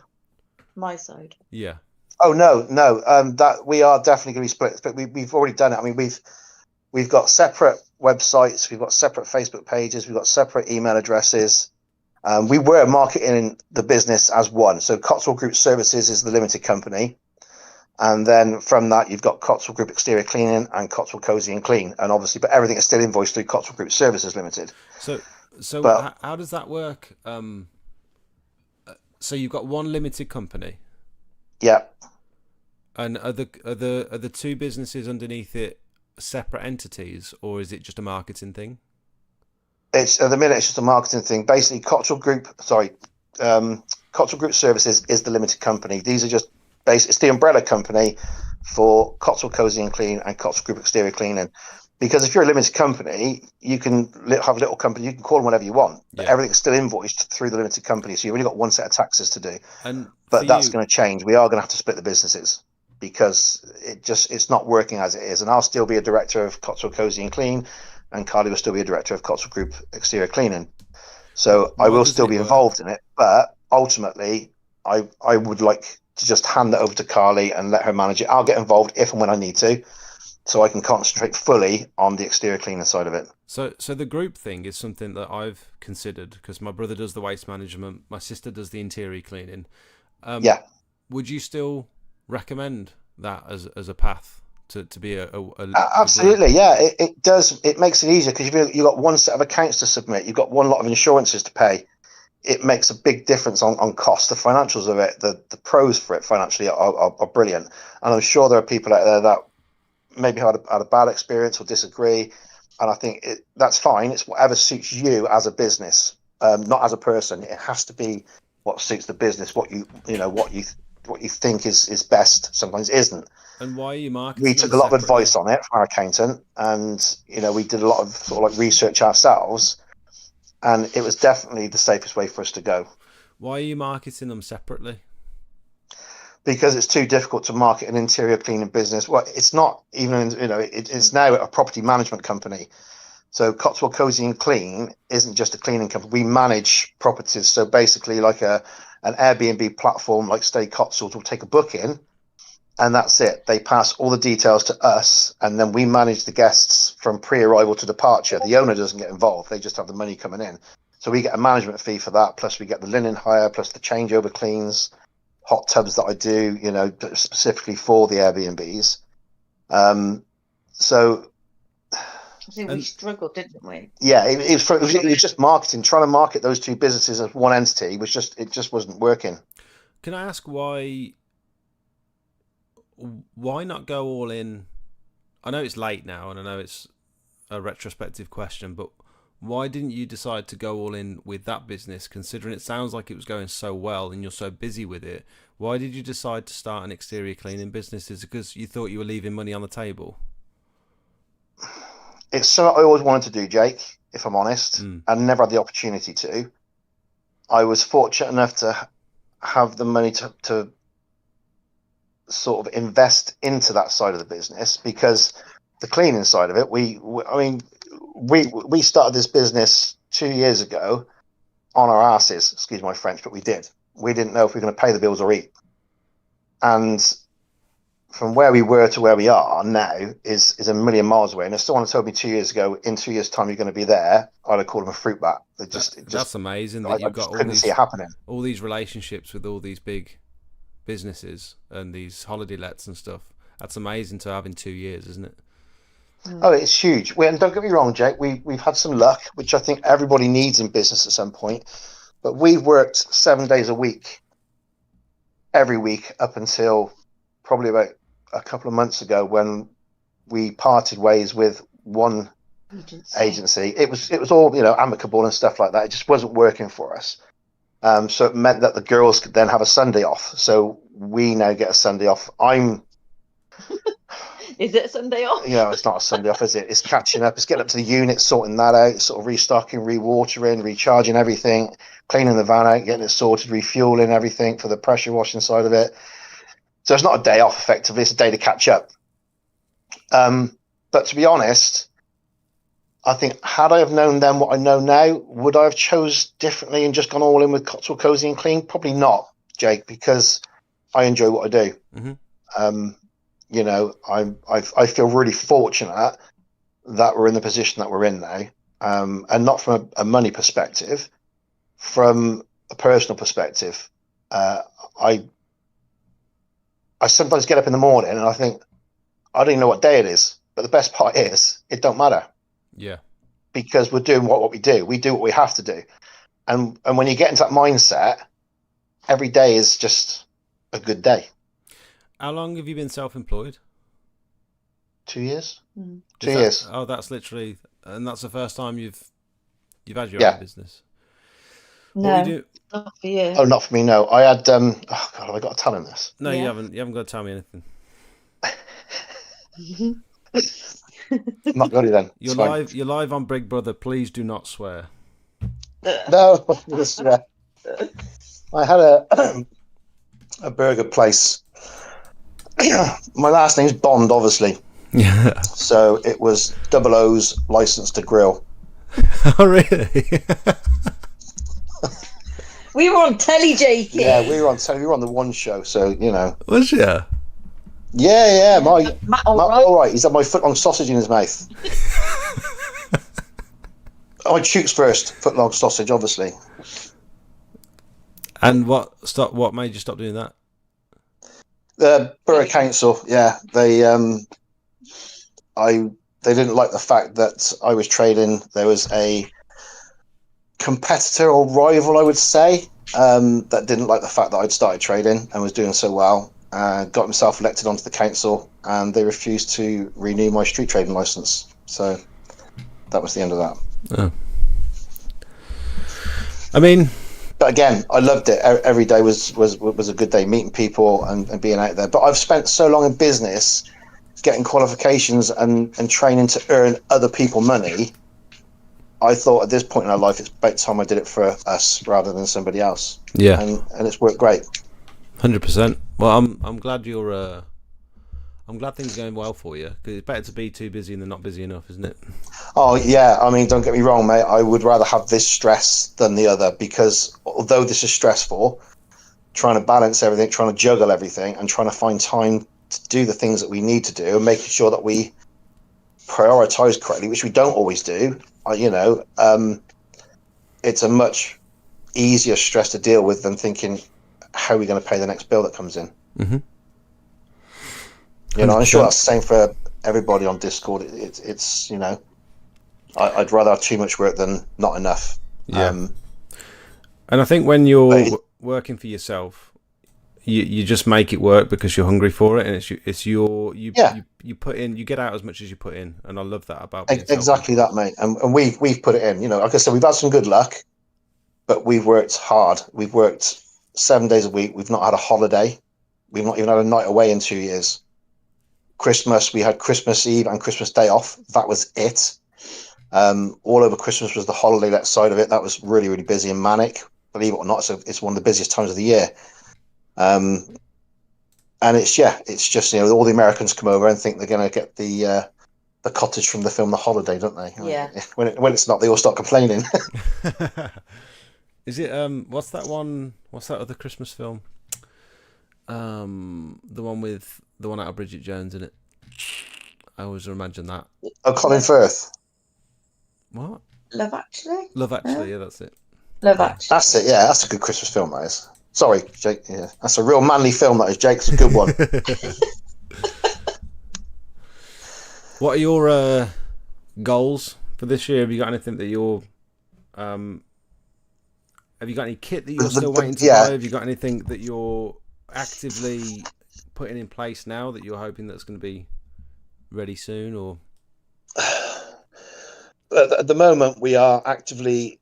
My side. Yeah. Oh no. That we are definitely going to be split. But we've already done it. I mean, we've got separate websites, we've got separate Facebook pages, we've got separate email addresses. We were marketing the business as one. So Cotswold Group Services is the limited company. And then from that, you've got Cotswold Group Exterior Cleaning and Cotswold Cozy and Clean. And obviously, but everything is still invoiced through Cotswold Group Services Limited. So but, how does that work? So you've got one limited company. Yeah. And are the two businesses underneath it separate entities, or is it just a marketing thing? It's at the minute, it's just a marketing thing. Basically, Cotswold Group Services is the limited company. These are just it's the umbrella company for Cotswold Cozy and Clean and Cotswold Group Exterior Cleaning. Because if you're a limited company, you can have a little company, you can call them whatever you want, but everything's still invoiced through the limited company. So you've only got one set of taxes to do. But that's going to change. We are going to have to split the businesses because it's not working as it is. And I'll still be a director of Cotswold Cozy and Clean, and Carly will still be a director of Cotswold Group Exterior Cleaning. So I will still be involved in it, but ultimately I would like to just hand that over to Carly and let her manage it. I'll get involved if and when I need to, so I can concentrate fully on the exterior cleaning side of it. So the group thing is something that I've considered, because my brother does the waste management, my sister does the interior cleaning. Yeah. Would you still recommend that as a path to be a absolutely? Yeah, it does. It makes it easier because you've got one set of accounts to submit. You've got one lot of insurances to pay. It makes a big difference on cost. The financials of it, the pros for it financially are brilliant. And I'm sure there are people out there that maybe had a bad experience or disagree. And I think that's fine. It's whatever suits you as a business, not as a person. It has to be what suits the business, what you think is best. Sometimes isn't. And why are you marketing? We took a lot of advice on it from our accountant, and we did a lot of sort of like research ourselves, and it was definitely the safest way for us to go. Why are you marketing them separately? Because it's too difficult to market an interior cleaning business. Well, it's not even, it's now a property management company. So Cotswold Cozy and Clean isn't just a cleaning company. We manage properties. So basically like an Airbnb platform like Stay Cotswold will take a booking, and that's it. They pass all the details to us, and then we manage the guests from pre-arrival to departure. The owner doesn't get involved; they just have the money coming in. So we get a management fee for that, plus we get the linen hire, plus the changeover cleans, hot tubs that I do, specifically for the Airbnbs. So I think we struggled, didn't we? yeah, it was just marketing. Trying to market those two businesses as one entity it just wasn't working. Can I ask why not go all in? I know it's late now, and I know it's a retrospective question, but why didn't you decide to go all in with that business, considering it sounds like it was going so well and you're so busy with it? Why did you decide to start an exterior cleaning business? Is it because you thought you were leaving money on the table? It's something I always wanted to do, Jake, if I'm honest. I never had the opportunity to. I was fortunate enough to have the money to sort of invest into that side of the business, because the cleaning side of it, we started this business 2 years ago on our asses, excuse my French, but we did. We didn't know if we were going to pay the bills or eat. And from where we were to where we are now is a million miles away. And if someone had told me 2 years ago, in 2 years' time, you're going to be there, I'd have called them a fruit bat. That's amazing that you've got all these relationships with all these big businesses and these holiday lets and stuff. That's amazing to have in 2 years, isn't it? Oh, it's huge. And don't get me wrong, Jake, we've had some luck, which I think everybody needs in business at some point. But we've worked 7 days a week, every week, up until probably about a couple of months ago, when we parted ways with one agency. It was all amicable and stuff like that. It just wasn't working for us. So it meant that the girls could then have a Sunday off. So we now get a Sunday off. Is it a Sunday off? It's not a Sunday off, is it? It's catching up. It's getting up to the unit, sorting that out, sort of restocking, rewatering, recharging everything, cleaning the van out, getting it sorted, refueling everything for the pressure washing side of it. So it's not a day off, effectively. It's a day to catch up. But to be honest, I think had I have known then what I know now, would I have chose differently and just gone all in with Cotswold Cozy and Clean? Probably not, Jake, because I enjoy what I do. Mm-hmm. I feel really fortunate that we're in the position that we're in now, and not from a money perspective, from a personal perspective. I sometimes get up in the morning and I think, I don't even know what day it is, but the best part is it don't matter. Yeah. Because we're doing what we do. We do what we have to do. And when you get into that mindset, every day is just a good day. How long have you been self-employed? 2 years. 2 years. years. Oh, that's literally, and that's the first time you've had your own business. No, not for you. Oh, not for me. No, I had. Oh God, have I got to tell him this? No, you haven't. You haven't got to tell me anything. I'm not going to then. You're live. You're live on Big Brother. Please do not swear. No, I had a burger place. My last name's Bond, obviously. Yeah. So it was Double O's license to grill. Oh, really? We were on telly, Jakey. Yeah, we were on telly. We were on the One Show, so Was you? Yeah. Matt, all right. He's had my foot-long sausage in his mouth. I shoots first. Foot-long sausage, obviously. And what made you stop doing that? The Borough Council, yeah, they didn't like the fact that I was trading. There was a competitor or rival, I would say, that didn't like the fact that I'd started trading and was doing so well. Got himself elected onto the council, and they refused to renew my street trading license. So that was the end of that. Oh. I mean, but again, I loved it. Every day was a good day, meeting people and being out there. But I've spent so long in business, getting qualifications and training to earn other people money. I thought at this point in our life, it's about time I did it for us rather than somebody else. Yeah, and it's worked great. 100%. Well, I'm glad you're. I'm glad things are going well for you, because it's better to be too busy than not busy enough, isn't it? Oh yeah, I mean, don't get me wrong, mate. I would rather have this stress than the other, because although this is stressful, trying to balance everything, trying to juggle everything, and trying to find time to do the things that we need to do and making sure that we prioritize correctly, which we don't always do. It's a much easier stress to deal with than thinking, how are we going to pay the next bill that comes in? Mm-hmm. I'm sure that's the same for everybody on Discord. It's I'd rather have too much work than not enough. Yeah. And I think when you're working for yourself, you just make it work because you're hungry for it, and you put in, you get out as much as you put in, and I love that about being exactly that, mate. And we've put it in. Like I said, we've had some good luck, but we've worked hard. We've worked 7 days a week. We've not had a holiday. We've not even had a night away in 2 years. Christmas, we had Christmas Eve and Christmas Day off. That was it. All over Christmas was the holiday let side of it. That was really, really busy and manic. Believe it or not, it's one of the busiest times of the year. And it's just all the Americans come over and think they're going to get the cottage from the film The Holiday, don't they? Yeah. When it's not, they all start complaining. Is it what's that one? What's that other Christmas film? The one out of Bridget Jones in it. I always imagine that. Oh, Colin Firth. What? Love Actually. Love Actually, yeah, that's it. Love Actually. That's it. Yeah, that's a good Christmas film. That is. Sorry, Jake. Yeah, that's a real manly film. That is, Jake. It's a good one. What are your goals for this year? Have you got anything that you're have you got any kit that you're still waiting to buy? Have you got anything that you're actively putting in place now that you're hoping that's going to be ready soon? Or at the moment, we are actively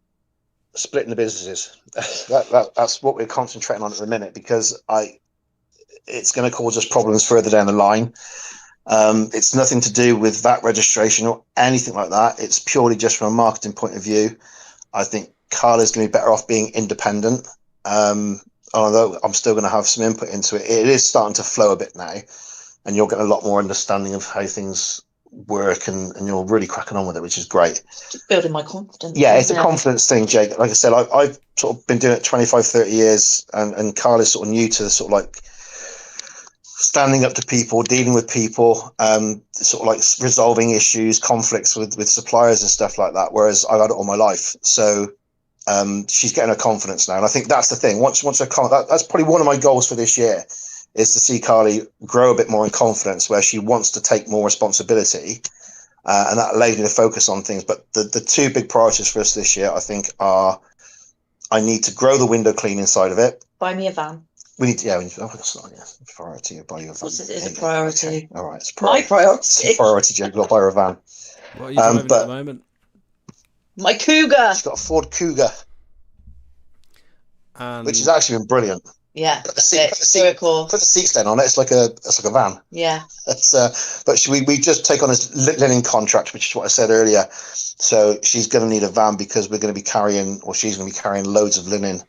splitting the businesses. That's what we're concentrating on at the minute, because it's going to cause us problems further down the line. It's nothing to do with VAT registration or anything like that. It's purely just from a marketing point of view. I think Carla's going to be better off being independent. Although I'm still going to have some input into it. It is starting to flow a bit now, and you're getting a lot more understanding of how things work, and you're really cracking on with it, which is great. Just building my confidence. Yeah, it's a confidence thing, Jake. Like I said, I've sort of been doing it 25, 30 years, and Carla's sort of new to the sort of like standing up to people, dealing with people, sort of like resolving issues, conflicts with suppliers and stuff like that, whereas I've had it all my life. So she's getting her confidence now, and I think that's the thing. Once her that's probably one of my goals for this year, is to see Carly grow a bit more in confidence, where she wants to take more responsibility, and that allows me to focus on things. But the two big priorities for us this year, I think, are I need to grow the window cleaning side of it. Buy me a van. We need that's not priority. Buy you a van. It is a priority. Okay. All right, it's My priority. It's a priority, Jake. We'll buy her a van. What are you driving at the moment? My Cougar. She's got a Ford Cougar, which has actually been brilliant. Yeah, put the seats down on it. It's like a van. Yeah. But we just take on this linen contract, which is what I said earlier. So she's going to need a van, because we're going to be carrying, or she's going to be carrying, loads of linen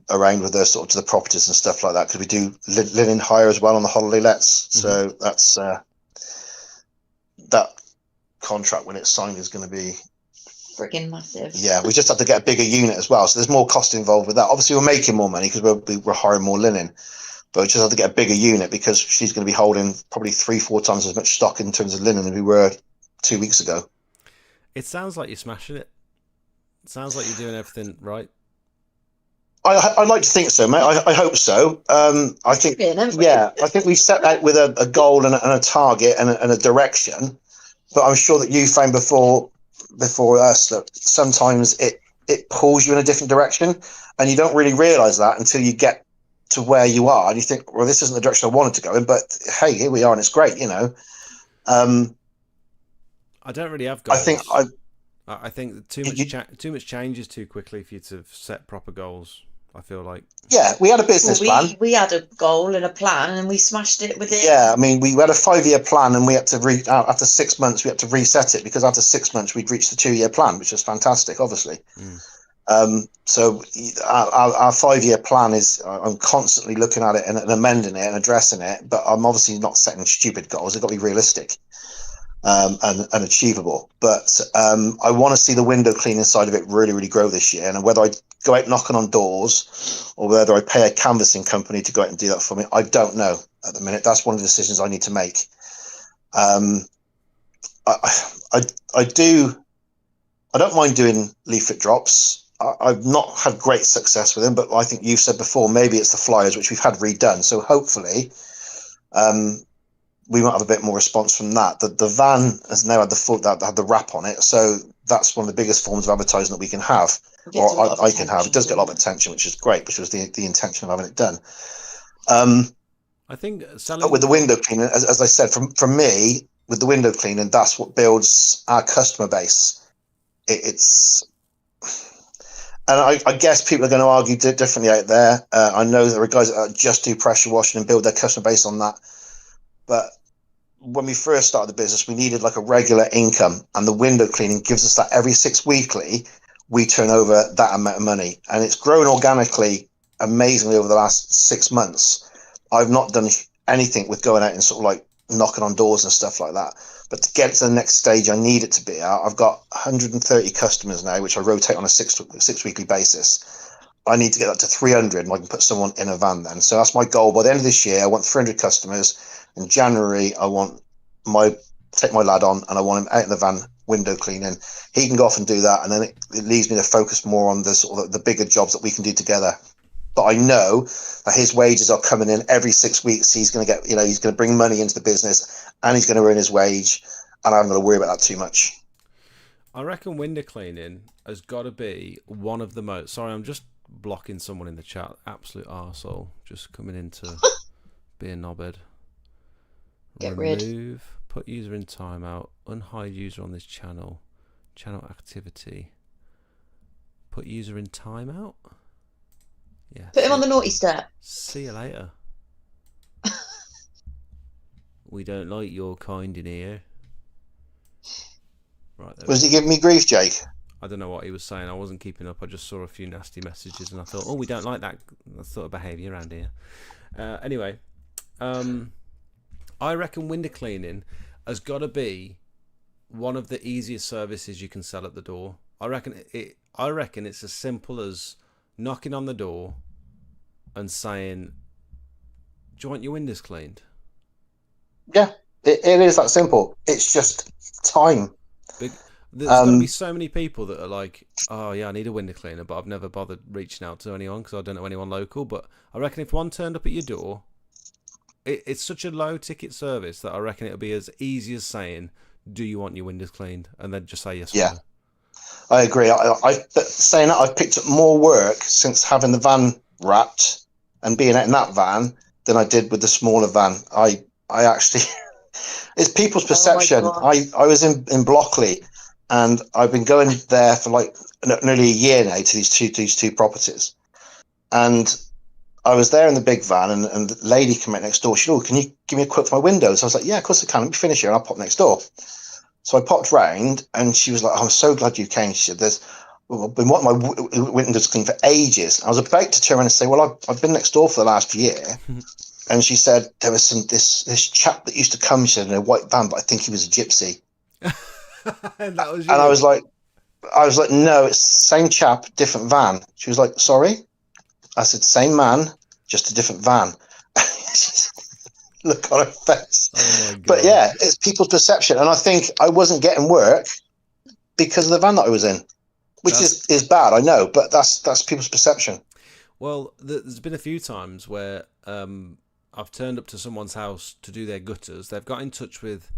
around with her sort of to the properties and stuff like that, because we do linen hire as well on the holiday lets. So that's that contract, when it's signed, is going to be friggin' massive. Yeah, we just have to get a bigger unit as well, so there's more cost involved with that. Obviously we're making more money because we're hiring more linen, but we just have to get a bigger unit, because she's going to be holding probably 3-4 times as much stock in terms of linen than we were 2 weeks ago. It sounds like you're smashing it. It sounds like you're doing everything right. I like to think so, mate. I hope so. I think I think we set out with a goal and a target and a direction, but I'm sure that you found before us that sometimes it pulls you in a different direction, and you don't really realize that until you get to where you are, and you think, well, this isn't the direction I wanted to go in, but hey, here we are, and it's great, I don't really have goals. I think too much changes too quickly for you to set proper goals, I feel like. Yeah, we had a business plan. We had a goal and a plan, and we smashed it with it. Yeah, I mean, we had a 5-year plan, and we had to after 6 months we had to reset it, because after 6 months we'd reached the 2-year plan, which was fantastic, obviously. So our 5-year plan is, I'm constantly looking at it and amending it and addressing it, but I'm obviously not setting stupid goals. They've got to be realistic and achievable. But I want to see the window cleaning side of it really, really grow this year, and whether I go out knocking on doors, or whether I pay a canvassing company to go out and do that for me. I don't know at the minute. That's one of the decisions I need to make. I don't mind doing leaflet drops. I've not had great success with them, but I think you've said before, maybe it's the flyers, which we've had redone. So hopefully we might have a bit more response from that. The van has now had the wrap on it. So that's one of the biggest forms of advertising that we can have, or I can have. It does get a lot of attention, which is great, which was the intention of having it done. I think with the window cleaning, as I said, from me, with the window cleaning, that's what builds our customer base. And I guess people are going to argue differently out there. I know there are guys that just do pressure washing and build their customer base on that. But when we first started the business, we needed like a regular income, and the window cleaning gives us that every 6 weekly. We turn over that amount of money, and it's grown organically, amazingly over the last 6 months. I've not done anything with going out and sort of like knocking on doors and stuff like that. But to get to the next stage I need it to be at, I've got 130 customers now, which I rotate on a six weekly basis. I need to get that to 300, and I can put someone in a van then. So that's my goal. By the end of this year, I want 300 customers. In January, I want take my lad on, and I want him out in the van window cleaning. He can go off and do that, and then it leaves me to focus more on the sort of the bigger jobs that we can do together. But I know that his wages are coming in every 6 weeks. He's going to get, he's going to bring money into the business, and he's going to earn his wage, and I'm going to worry about that too much. I reckon window cleaning has got to be one of the most. Sorry, I'm just blocking someone in the chat. Absolute arsehole just coming into being knobhead. Get Remove, rid. put user in timeout, unhide user on this channel, channel activity. Put user in timeout. Yeah. Put him on the naughty step. See you later. We don't like your kind in here. Right. Was he giving me grief, Jake? I don't know what he was saying. I wasn't keeping up. I just saw a few nasty messages and I thought, oh, we don't like that sort of behaviour around here. Anyway, I reckon window cleaning has got to be one of the easiest services you can sell at the door. I reckon it's as simple as knocking on the door and saying, do you want your windows cleaned? Yeah, it is that simple. It's just time. There's going to be so many people that are like, oh yeah, I need a window cleaner, but I've never bothered reaching out to anyone because I don't know anyone local. But I reckon if one turned up at your door, it's such a low ticket service that I reckon it'll be as easy as saying, do you want your windows cleaned? And then just say yes. Yeah, I agree. Saying that, I've picked up more work since having the van wrapped and being out in that van than I did with the smaller van. I actually, it's people's perception. I was in Blockley, and I've been going there for like nearly a year now to these two properties, and I was there in the big van, and the lady came out next door. She said, oh, can you give me a quote for my windows? I was like, yeah, of course I can. Let me finish here and I'll pop next door. So I popped round, and she was like, oh, I'm so glad you came. She said, I've been wanting my windows clean for ages. I was about to turn around and say, well, I've been next door for the last year. And she said, there was this chap that used to come, she said, in a white van, but I think he was a gypsy. And that was you. And I was like, no, it's the same chap, different van. She was like, sorry? I said, same man, just a different van. Look on her face. Oh my God. But yeah, it's people's perception. And I think I wasn't getting work because of the van that I was in, which is bad, I know, but that's people's perception. Well, there's been a few times where I've turned up to someone's house to do their gutters. They've got in touch with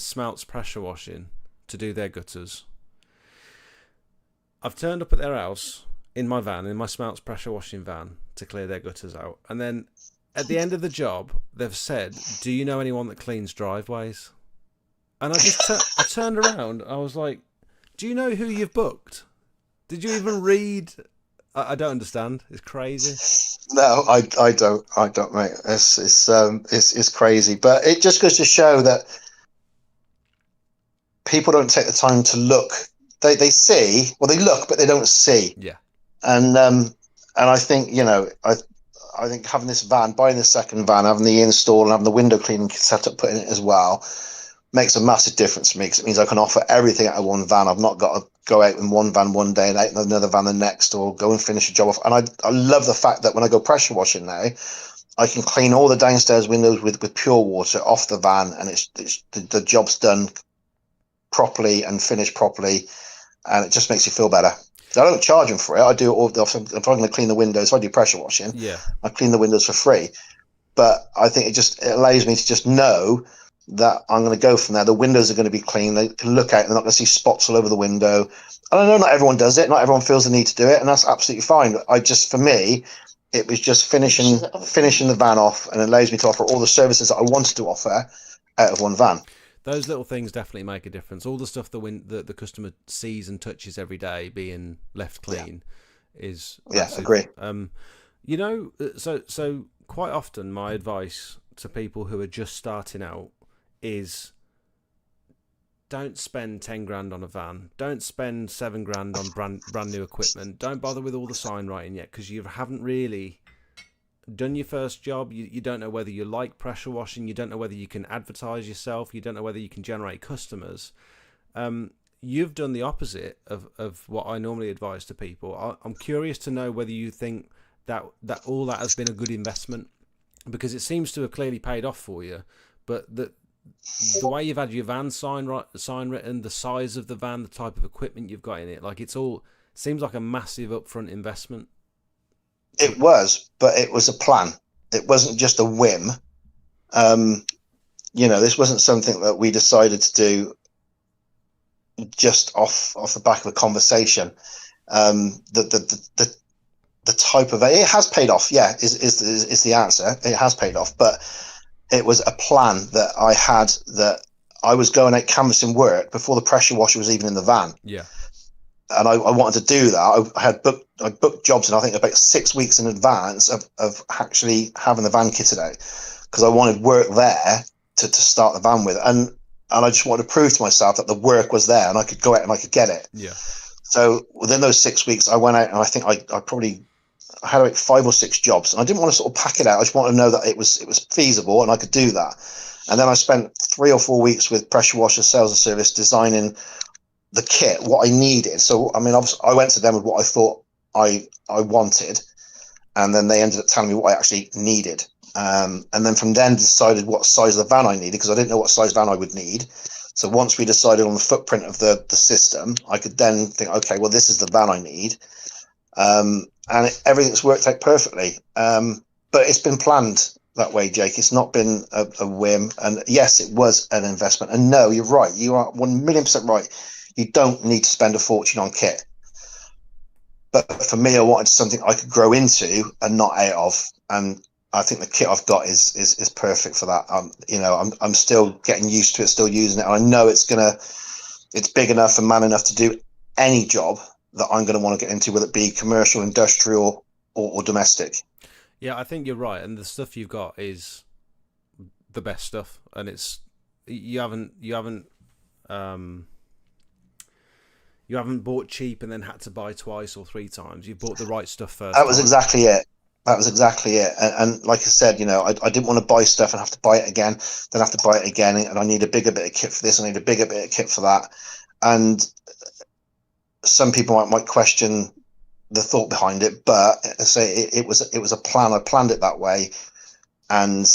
Smelts Pressure Washing to do their gutters. I've turned up at their house in my van, in my Smelts Pressure Washing van, to clear their gutters out. And then at the end of the job, they've said, do you know anyone that cleans driveways? And I turned around. I was like, do you know who you've booked? Did you even read? I don't understand. It's crazy. No, I don't, mate. It's crazy, but it just goes to show that people don't take the time to look. They see, well, they look, but they don't see. Yeah. And I think I think having this van, buying the second van, having the install, and having the window cleaning set up, put in it as well, makes a massive difference for me, because it means I can offer everything out of one van. I've not got to go out in one van one day and out in another van the next, or go and finish a job off. And I love the fact that when I go pressure washing now, I can clean all the downstairs windows with pure water off the van, and it's the job's done properly and finished properly, and it just makes you feel better. I don't charge them for it. I do it all. If I'm going to clean the windows, if I do pressure washing, I clean the windows for free. But I think it allows me to just know that I'm going to go from there. The windows are going to be clean. They can look out. They're not going to see spots all over the window. And I know not everyone does it. Not everyone feels the need to do it, and that's absolutely fine. For me, it was just finishing the van off, and it allows me to offer all the services that I wanted to offer out of one van. Those little things definitely make a difference. All the stuff the customer sees and touches every day being left clean is massive. Agree. You know, so quite often my advice to people who are just starting out is, don't spend 10 grand on a van. Don't spend 7 grand on brand new equipment. Don't bother with all the sign writing yet, because you haven't really done your first job. You don't know whether you like pressure washing. You don't know whether you can advertise yourself. You don't know whether you can generate customers. You've done the opposite of what I normally advise to people. I'm curious to know whether you think that all that has been a good investment, because it seems to have clearly paid off for you. But the way you've had your van sign written, the size of the van, the type of equipment you've got in it, like, seems like a massive upfront investment. It was, but it was a plan. It wasn't just a whim. This wasn't something that we decided to do just off the back of a conversation. The type of it has paid off. Yeah, is the answer. It has paid off, but it was a plan that I had, that I was going out canvassing work before the pressure washer was even in the van. Yeah. And I wanted to do that. I booked jobs, and I think about 6 weeks in advance of actually having the van kitted out, because I wanted work there to start the van with, and I just wanted to prove to myself that the work was there and I could go out and I could get it. Yeah. So within those 6 weeks, I went out, and I think I probably had about 5 or 6 jobs, and I didn't want to sort of pack it out. I just wanted to know that it was feasible and I could do that. And then I spent 3 or 4 weeks with pressure washer sales and service designing the kit, what I needed. So I mean, obviously, I went to them with what I thought I wanted, and then they ended up telling me what I actually needed. And then from then decided what size of the van I needed, because I didn't know what size van I would need. So once we decided on the footprint of the system, I could then think, okay, well, this is the van I need. And everything's worked out perfectly. But it's been planned that way, Jake. It's not been a whim. And yes, it was an investment. And no, you're right. You are 1,000,000% right. You don't need to spend a fortune on kit. But for me, I wanted something I could grow into and not out of. And I think the kit I've got is perfect for that. I'm still getting used to it, still using it. And I know it's big enough and man enough to do any job that I'm going to want to get into, whether it be commercial, industrial, or domestic. Yeah, I think you're right. And the stuff you've got is the best stuff. And you haven't bought cheap and then had to buy twice or 3 times. You bought the right stuff first. That was exactly it. And like I said, I didn't want to buy stuff and have to buy it again, then have to buy it again, and I need a bigger bit of kit for this, I need a bigger bit of kit for that. And some people might question the thought behind it, but I say it was a plan. I planned it that way, and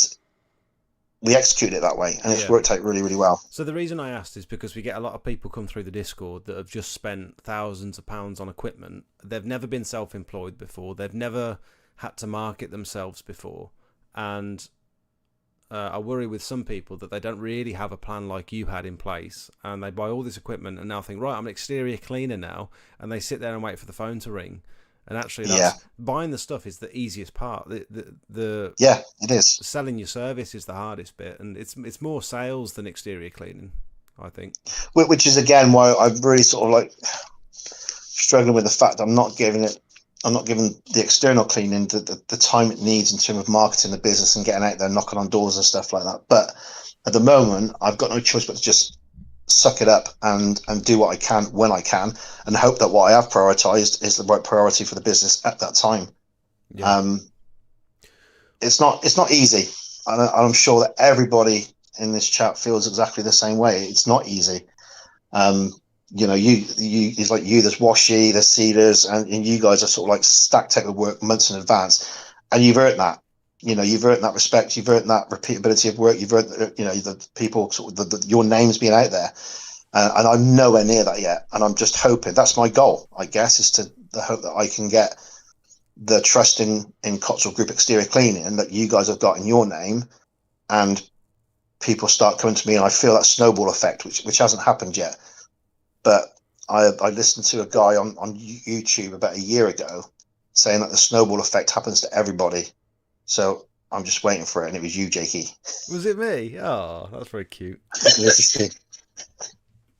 we executed it that way, and it's worked out really, really well. So the reason I asked is because we get a lot of people come through the Discord that have just spent thousands of pounds on equipment. They've never been self-employed before. They've never had to market themselves before. And I worry with some people that they don't really have a plan like you had in place, and they buy all this equipment and now think, right, I'm an exterior cleaner now, and they sit there and wait for the phone to ring. And actually, buying the stuff is the easiest part. Yeah, it is. Selling your service is the hardest bit, and it's more sales than exterior cleaning, I think. Which is again why I'm really sort of like struggling with the fact I'm not giving the external cleaning the time it needs in terms of marketing the business and getting out there, knocking on doors and stuff like that. But at the moment, I've got no choice but to just suck it up and do what I can when I can, and hope that what I have prioritized is the right priority for the business at that time. Yeah. It's not easy, and I'm sure that everybody in this chat feels exactly the same way. It's not easy. You know, it's like you, there's Washi, there's Cedars, and you guys are sort of like stacked out with work months in advance, and you've earned that. You know, you've earned that respect, you've earned that repeatability of work, you've earned, you know, the people, sort of your name's being out there, and I'm nowhere near that yet. And I'm just hoping, that's my goal, I guess, is to the hope that I can get the trust in Cotswold Group Exterior Cleaning and that you guys have got in your name, and people start coming to me, and I feel that snowball effect, which hasn't happened yet. But I listened to a guy on YouTube about a year ago saying that the snowball effect happens to everybody. So I'm just waiting for it, and it was you, Jakey. Was it me? Oh, that's very cute.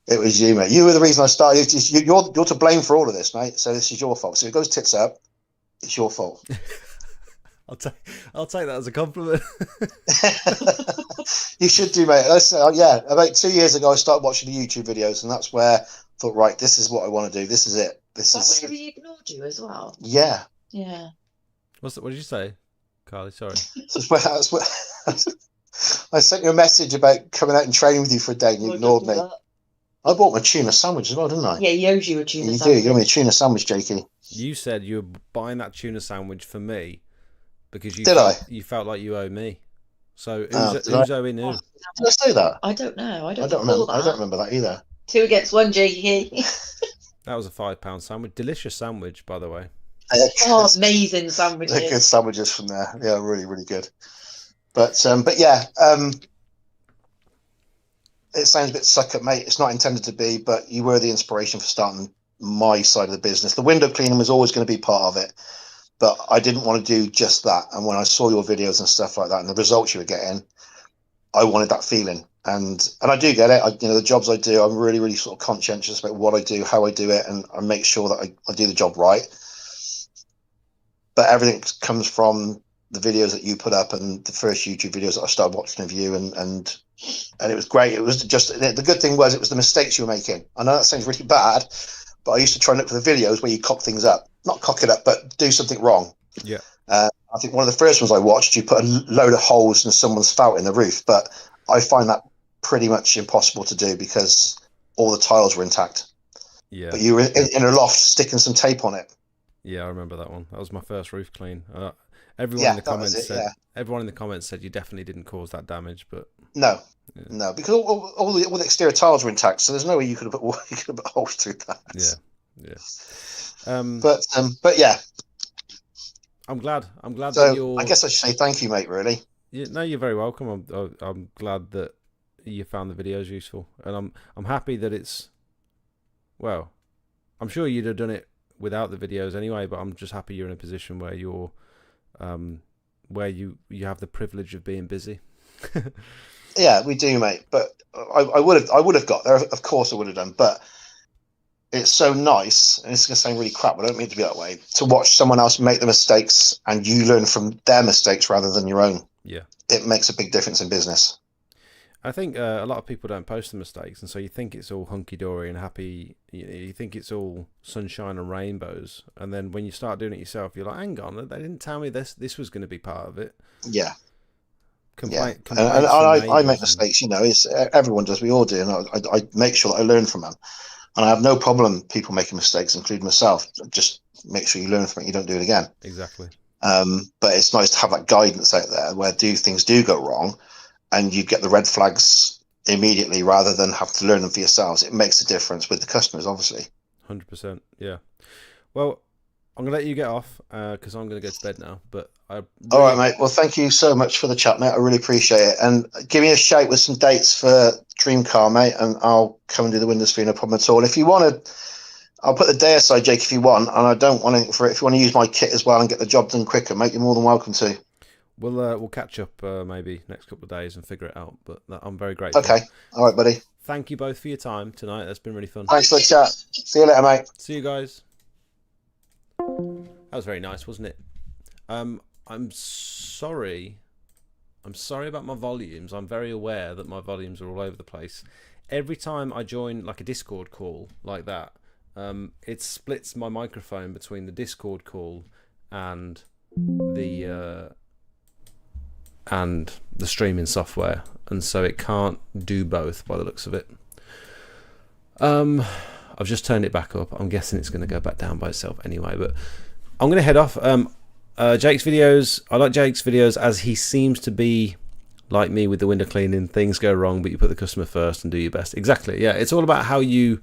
It was you, mate. You were the reason I started. You're to blame for all of this, mate. So this is your fault. So if it goes tits up, it's your fault. I'll take that as a compliment. You should do, mate. Yeah, about 2 years ago, I started watching the YouTube videos, and that's where I thought, right, this is what I want to do. This is it. That's where he ignored you as well. Yeah. Yeah. What did you say, Carly? Sorry. That's where I sent you a message about coming out and training with you for a day, and you ignored me. I bought my tuna sandwich as well, didn't I? Yeah, he owes you a tuna sandwich. sandwich. You owe me a tuna sandwich, Jakey. You said you were buying that tuna sandwich for me because you you felt like you owe me. So who's owing who? Did I say that? I don't know. I don't remember that either. 2 against 1, Jakey. That was a £5 sandwich. Delicious sandwich, by the way. Oh, amazing sandwiches. They're good sandwiches from there. Yeah, really, really good. But yeah, it sounds a bit suck up, mate. It's not intended to be, but you were the inspiration for starting my side of the business. The window cleaning was always going to be part of it, but I didn't want to do just that. And when I saw your videos and stuff like that, and the results you were getting, I wanted that feeling. And I do get it. The jobs I do, I'm really, really sort of conscientious about what I do, how I do it, and I make sure that I do the job right. But everything comes from the videos that you put up and the first YouTube videos that I started watching of you, and it was great. It was just, the good thing was it was the mistakes you were making. I know that sounds really bad, but I used to try and look for the videos where you cock things up, not cock it up, but do something wrong. Yeah. I think one of the first ones I watched, you put a load of holes in someone's spout in the roof, but I find that pretty much impossible to do because all the tiles were intact. Yeah. But you were in a loft sticking some tape on it. Yeah, I remember that one. That was my first roof clean. Everyone in the comments said you definitely didn't cause that damage, but no, because all the exterior tiles were intact, so there's no way you could have put holes through that. Yeah. But yeah, I'm glad so that you're. I guess I should say thank you, mate. Really. Yeah, no, you're very welcome. I'm glad that you found the videos useful, and I'm happy that it's. Well, I'm sure you'd have done it without the videos anyway, but I'm just happy you're in a position where you're, where you have the privilege of being busy. Yeah, we do, mate. But I would have got there. Of course, I would have done. But it's so nice, and it's going to sound really crap, but I don't mean it to be that way, to watch someone else make the mistakes and you learn from their mistakes rather than your own. Yeah. It makes a big difference in business. I think a lot of people don't post the mistakes, and so you think it's all hunky-dory and happy. You think it's all sunshine and rainbows, and then when you start doing it yourself, you're like, hang on, they didn't tell me this was going to be part of it. Yeah. And I make mistakes, everyone does, we all do, and I make sure that I learn from them. And I have no problem people making mistakes, including myself. Just make sure you learn from it, you don't do it again. Exactly. But it's nice to have that guidance out there where things do go wrong, and you get the red flags immediately rather than have to learn them for yourselves. It makes a difference with the customers, obviously. 100%, yeah. Well, I'm going to let you get off because I'm going to go to bed now. But all right, mate. Well, thank you so much for the chat, mate. I really appreciate it. And give me a shout with some dates for Dream Car, mate, and I'll come and do the windows for you, no problem at all. If you want to, I'll put the day aside, Jake, if you want, and I don't want it if you want to use my kit as well and get the job done quicker, mate, you're more than welcome to. We'll catch up maybe next couple of days and figure it out. But I'm very grateful. Okay. All right, buddy. Thank you both for your time tonight. That's been really fun. Thanks for the chat. See you later, mate. See you guys. That was very nice, wasn't it? I'm sorry. I'm sorry about my volumes. I'm very aware that my volumes are all over the place. Every time I join like a Discord call like that, it splits my microphone between the Discord call and the and the streaming software, and so it can't do both by the looks of it. I've just turned it back up. I'm guessing it's going to go back down by itself anyway, but I'm going to head off. Jake's videos, I like Jake's videos as he seems to be like me with the window cleaning. Things go wrong, but you put the customer first and do your best. Exactly, yeah. It's all about how you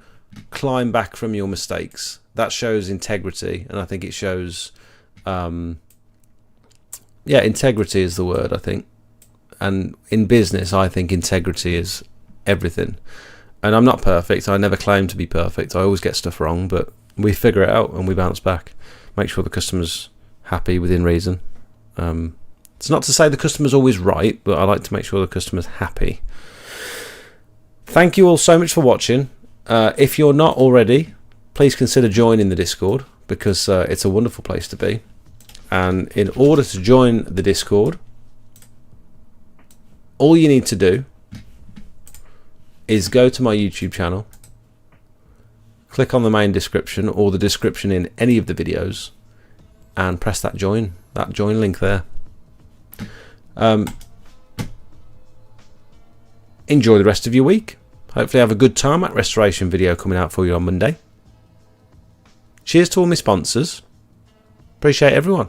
climb back from your mistakes. That shows integrity, and I think it shows... integrity is the word, I think. And in business, I think integrity is everything. And I'm not perfect. I never claim to be perfect. I always get stuff wrong, but we figure it out and we bounce back. Make sure the customer's happy within reason. It's not to say the customer's always right, but I like to make sure the customer's happy. Thank you all so much for watching. If you're not already, please consider joining the Discord, because it's a wonderful place to be. And in order to join the Discord, all you need to do is go to my YouTube channel, click on the main description or the description in any of the videos, and press that join link there. Enjoy the rest of your week. Hopefully have a good tarmac restoration video coming out for you on Monday. Cheers to all my sponsors. Appreciate everyone.